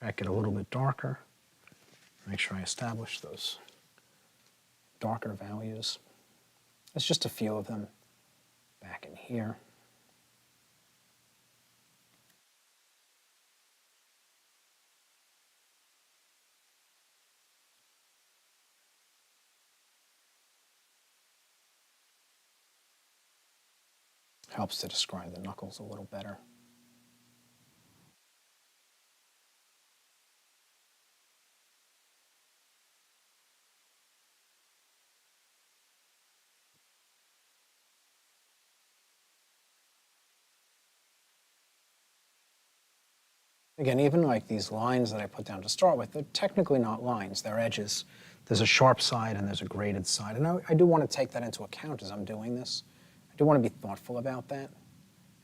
Make it a little bit darker. Make sure I establish those darker values. There's just a few of them back in here. Helps to describe the knuckles a little better. Again, even like these lines that I put down to start with, they're technically not lines, they're edges. There's a sharp side and there's a graded side. And I do want to take that into account as I'm doing this. I do want to be thoughtful about that.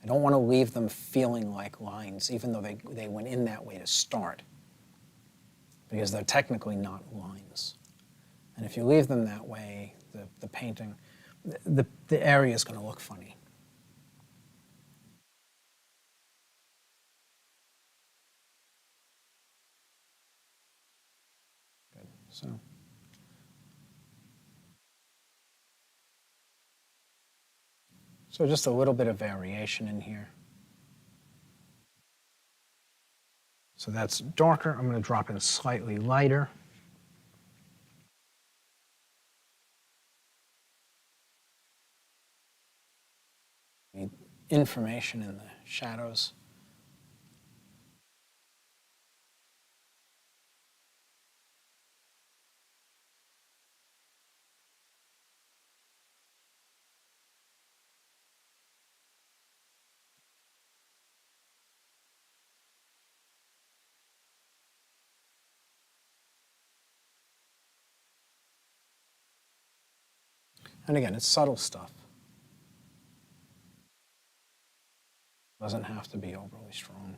I don't want to leave them feeling like lines, even though they went in that way to start, because they're technically not lines. And if you leave them that way, the painting, the area is going to look funny. Good. So just a little bit of variation in here. So that's darker. I'm going to drop in slightly lighter. Need information in the shadows. And again, it's subtle stuff. Doesn't have to be overly strong.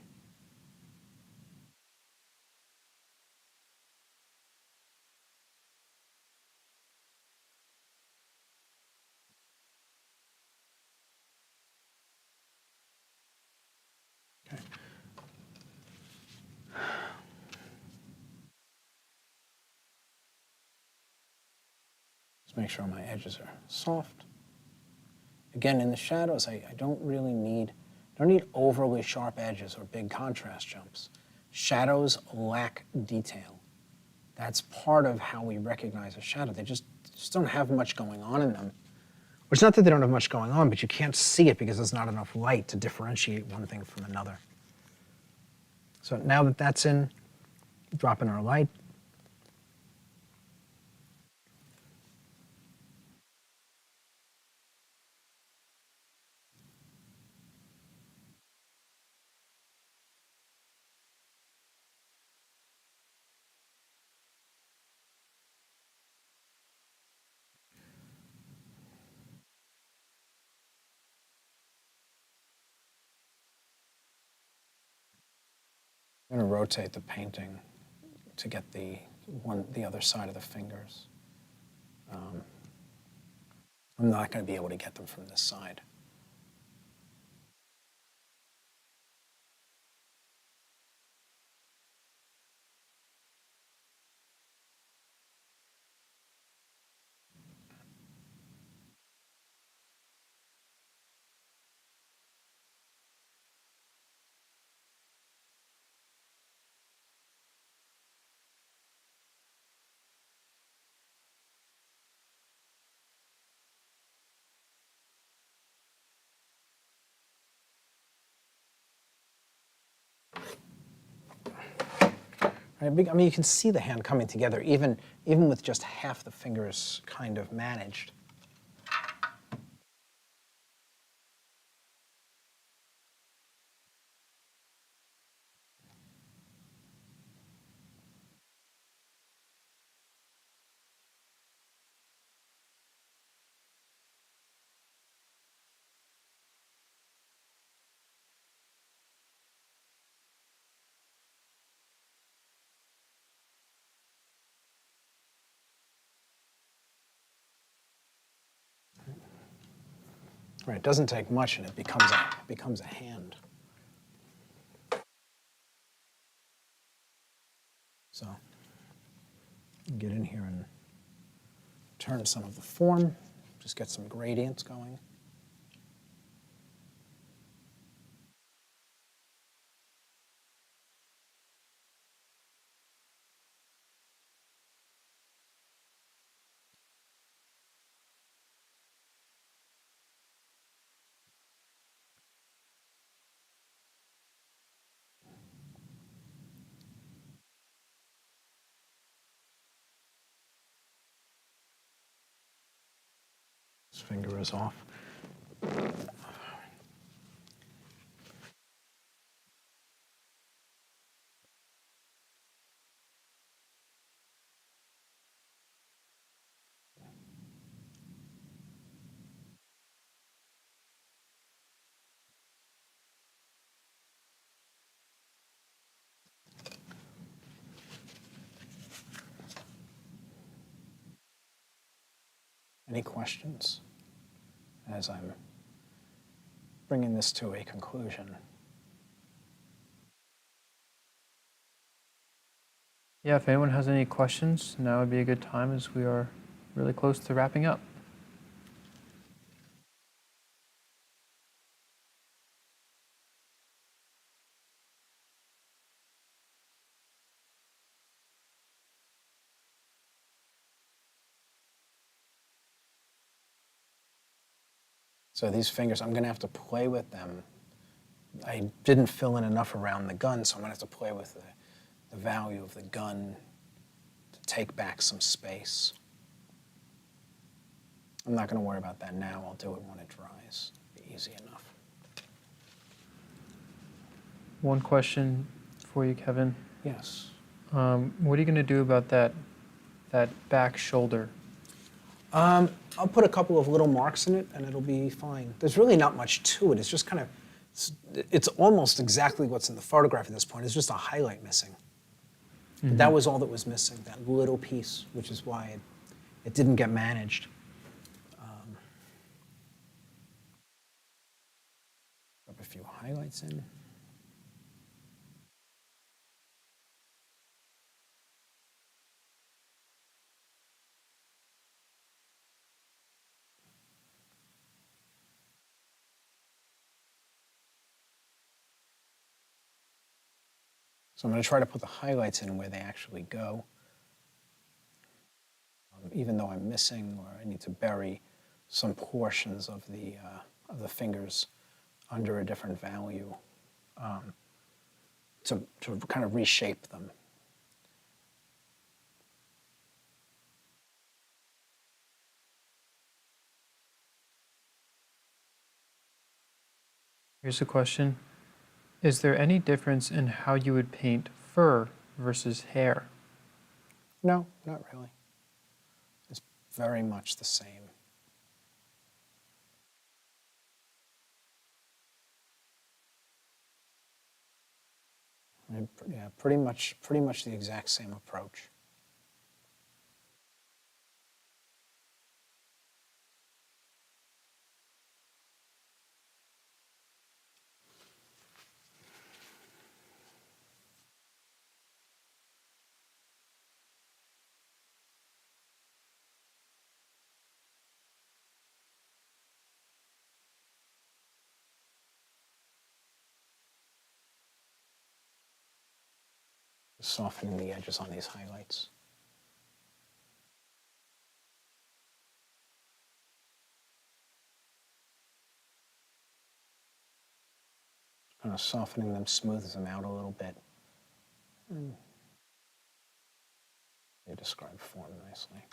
Okay. Just make sure my edges are soft. Again, in the shadows, I don't need overly sharp edges or big contrast jumps. Shadows lack detail. That's part of how we recognize a shadow. They just don't have much going on in them. It's not that they don't have much going on, but you can't see it because there's not enough light to differentiate one thing from another. So now that that's in, drop in our light. I'm going to rotate the painting to get the other side of the fingers. I'm not going to be able to get them from this side. Right? I mean, you can see the hand coming together even with just half the fingers kind of managed. Right, it doesn't take much and it becomes a hand. So get in here and turn some of the form, just get some gradients going. This finger is off. Any questions as I'm bringing this to a conclusion? Yeah, if anyone has any questions, now would be a good time as we are really close to wrapping up. So these fingers, I'm going to have to play with them. I didn't fill in enough around the gun, so I'm going to have to play with the value of the gun to take back some space. I'm not going to worry about that now. I'll do it when it dries. It'll be easy enough. One question for you, Kevin. Yes. What are you going to do about that back shoulder? I'll put a couple of little marks in it, and it'll be fine. There's really not much to it. It's just kind of, it's almost exactly what's in the photograph at this point. It's just a highlight missing. But that was all that was missing, that little piece, which is why it didn't get managed. Rub a few highlights in. So I'm going to try to put the highlights in where they actually go. Even though I'm missing, or I need to bury some portions of the fingers under a different value to kind of reshape them. Here's a question. Is there any difference in how you would paint fur versus hair? No, not really. It's very much the same. Yeah, pretty much the exact same approach. Softening the edges on these highlights. Kind of softening them, smooths them out a little bit. describe form nicely.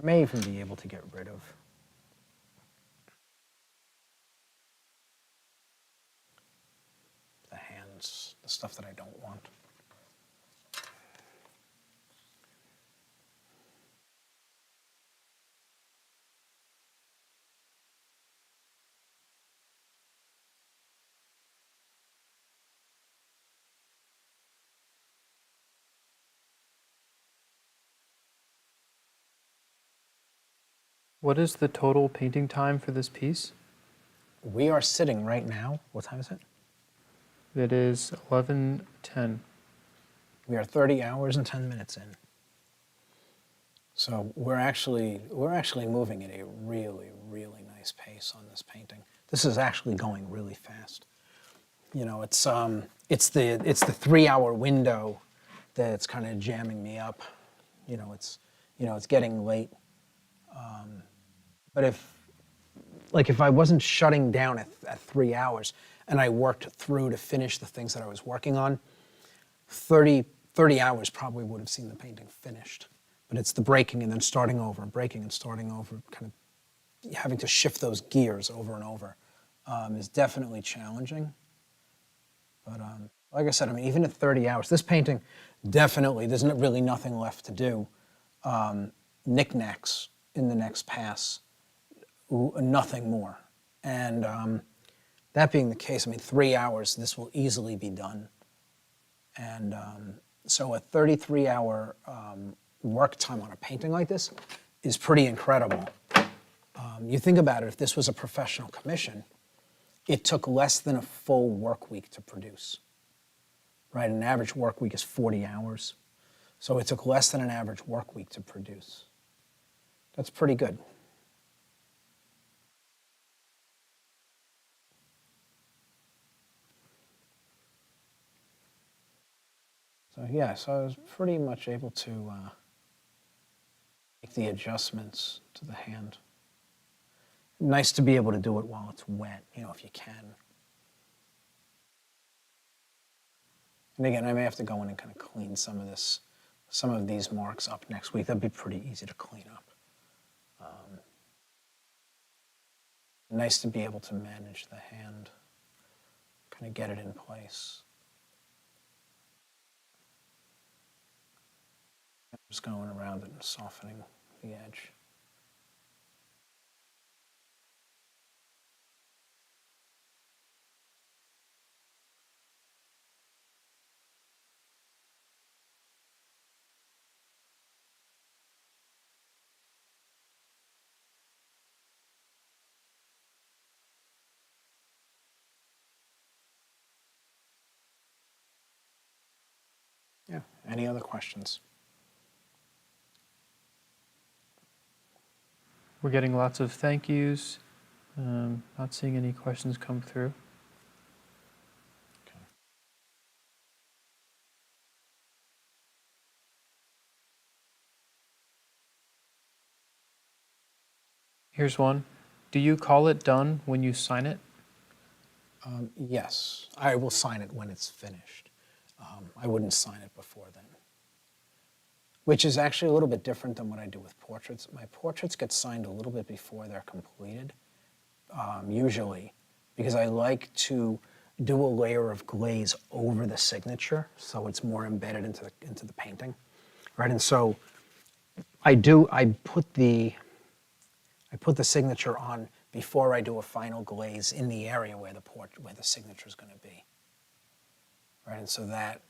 I may even be able to get rid of the hands, the stuff that I don't want. What is the total painting time for this piece? We are sitting right now, what time is it? It is 11:10. We are 30 hours and 10 minutes in. So we're actually moving at a really, really nice pace on this painting. This is actually going really fast. You know, it's the 3-hour window that's kind of jamming me up. It's getting late. But if I wasn't shutting down at 3 hours and I worked through to finish the things that I was working on, 30 hours probably would have seen the painting finished. But it's the breaking and then starting over, breaking and starting over, kind of having to shift those gears over and over is definitely challenging. But like I said, I mean, even at 30 hours, this painting definitely, there's really nothing left to do. Knickknacks in the next pass, nothing more. And that being the case, I mean, 3 hours, this will easily be done. And so a 33-hour work time on a painting like this is pretty incredible. You think about it, if this was a professional commission, it took less than a full work week to produce, right? An average work week is 40 hours. So it took less than an average work week to produce. That's pretty good. So yeah, so I was pretty much able to make the adjustments to the hand. Nice to be able to do it while it's wet, if you can. And again, I may have to go in and kind of clean some of these marks up next week. That'd be pretty easy to clean up. Nice to be able to manage the hand, kind of get it in place. I'm just going around it and softening the edge. Yeah, any other questions? We're getting lots of thank yous. Not seeing any questions come through. Okay. Here's one. Do you call it done when you sign it? Yes, I will sign it when it's finished. I wouldn't sign it before then. Which is actually a little bit different than what I do with portraits. My portraits get signed a little bit before they're completed, usually, because I like to do a layer of glaze over the signature so it's more embedded into the painting, right? And so I put the signature on before I do a final glaze in the area where the signature is going to be, right? And so that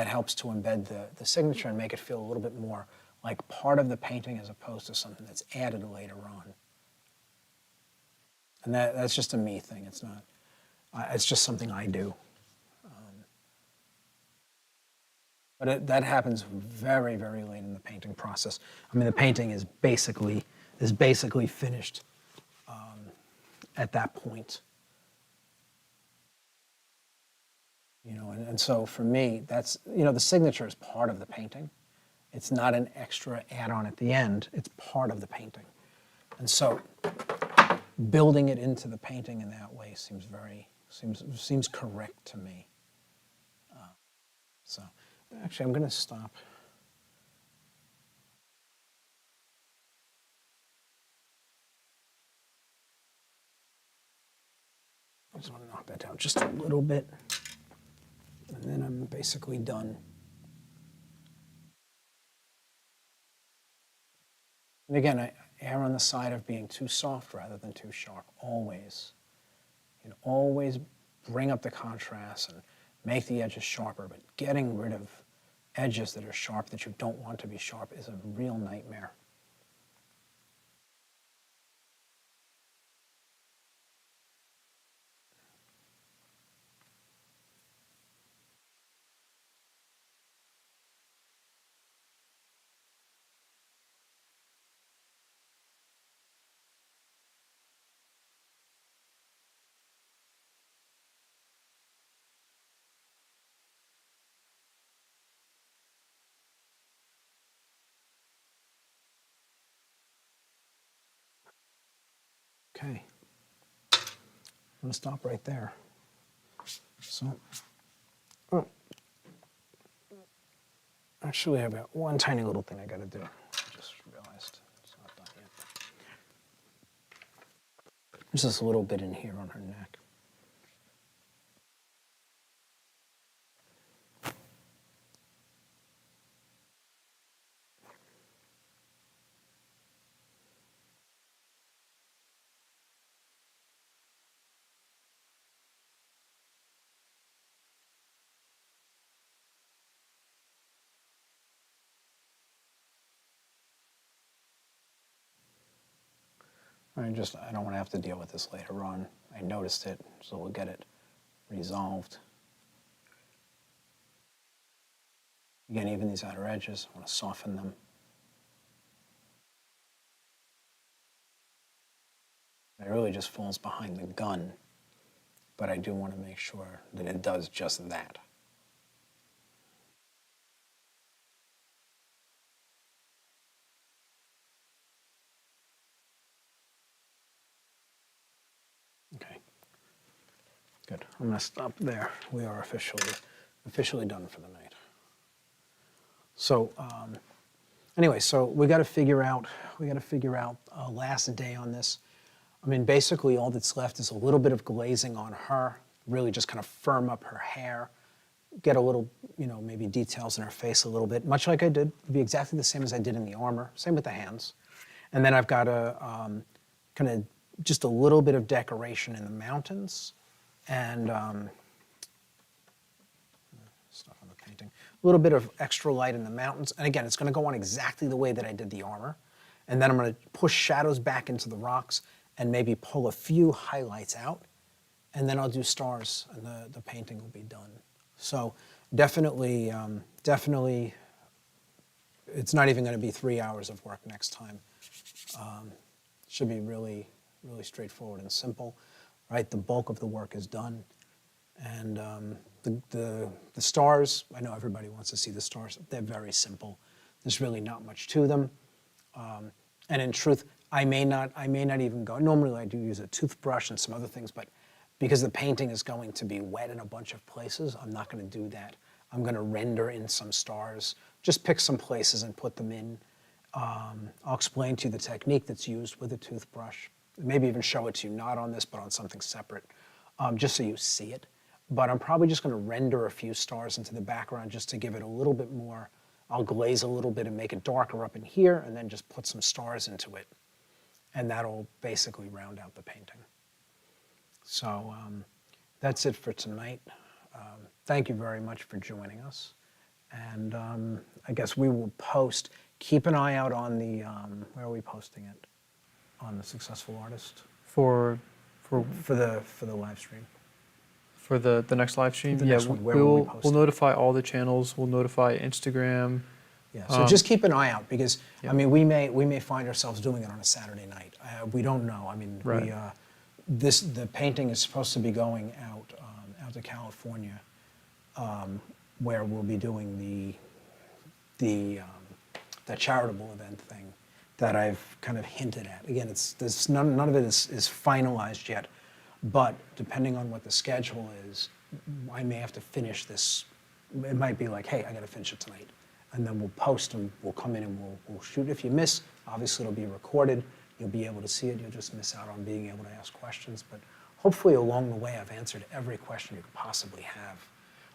helps to embed the signature and make it feel a little bit more like part of the painting as opposed to something that's added later on. And that's just a me thing. It's not. It's just something I do. But that happens very, very late in the painting process. I mean, the painting is basically finished at that point. And so for me, that's, the signature is part of the painting. It's not an extra add-on at the end. It's part of the painting. And so building it into the painting in that way seems correct to me. So actually, I'm going to stop. I just want to knock that down just a little bit, and then I'm basically done. And again, I err on the side of being too soft rather than too sharp, always. Always bring up the contrast and make the edges sharper, but getting rid of edges that are sharp that you don't want to be sharp is a real nightmare. Okay, I'm going to stop right there. So, oh, actually, I've got one tiny little thing I got to do. I just realized it's not done yet. There's this little bit in here on her neck. I don't want to have to deal with this later on. I noticed it, so we'll get it resolved. Again, even these outer edges, I want to soften them. It really just falls behind the gun, but I do want to make sure that it does just that. Okay, good. I'm going to stop there. We are officially done for the night. So anyway, so we got to figure out a last day on this. I mean, basically all that's left is a little bit of glazing on her, really just kind of firm up her hair, get a little, maybe details in her face a little bit, much like I did. It'd be exactly the same as I did in the armor, same with the hands. And then I've got a kind of just a little bit of decoration in the mountains and stuff on the painting. A little bit of extra light in the mountains. And again, it's going to go on exactly the way that I did the armor. And then I'm going to push shadows back into the rocks and maybe pull a few highlights out. And then I'll do stars and the painting will be done. So definitely, it's not even going to be 3 hours of work next time. Should be really, really straightforward and simple, right? The bulk of the work is done. And the stars, I know everybody wants to see the stars. They're very simple. There's really not much to them. And in truth, I may not even go. Normally I do use a toothbrush and some other things, but because the painting is going to be wet in a bunch of places, I'm not going to do that. I'm going to render in some stars, just pick some places and put them in. I'll explain to you the technique that's used with a toothbrush. Maybe even show it to you, not on this, but on something separate, just so you see it. But I'm probably just going to render a few stars into the background just to give it a little bit more. I'll glaze a little bit and make it darker up in here, and then just put some stars into it. And that'll basically round out the painting. So that's it for tonight. Thank you very much for joining us. And I guess we will post. Keep an eye out on the, where are we posting it? On the Successful Artist? For the live stream. For the next live stream? The next one, where will we post we'll it? notify all the channels. We'll notify Instagram. Yeah, so just keep an eye out because, yeah. I mean, we may find ourselves doing it on a Saturday night. We don't know. I mean, Right. the painting is supposed to be going out to California, where we'll be doing the charitable event thing that I've kind of hinted at. Again, none of it is finalized yet, but depending on what the schedule is, I may have to finish this it might be like, hey, I got to finish it tonight. And then we'll post and we'll come in and we'll shoot. If you miss, obviously it'll be recorded. You'll be able to see it. You'll just miss out on being able to ask questions. But hopefully along the way, I've answered every question you could possibly have.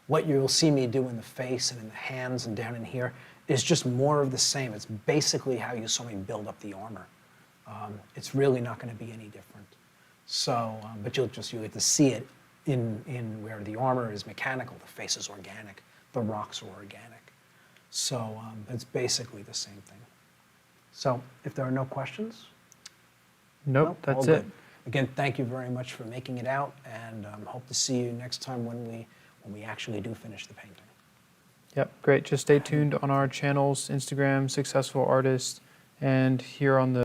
What you'll see me do in the face and in the hands and down in here is just more of the same. It's basically how you saw me build up the armor. It's really not going to be any different. So, but you'll get to see it in where the armor is mechanical, the face is organic, the rocks are organic. So it's basically the same thing. So if there are no questions? Nope, all that's good. it. Again, thank you very much for making it out, and hope to see you next time when we actually do finish the painting. Yep, great. Just stay tuned on our channels, Instagram, Successful Artist, and here on the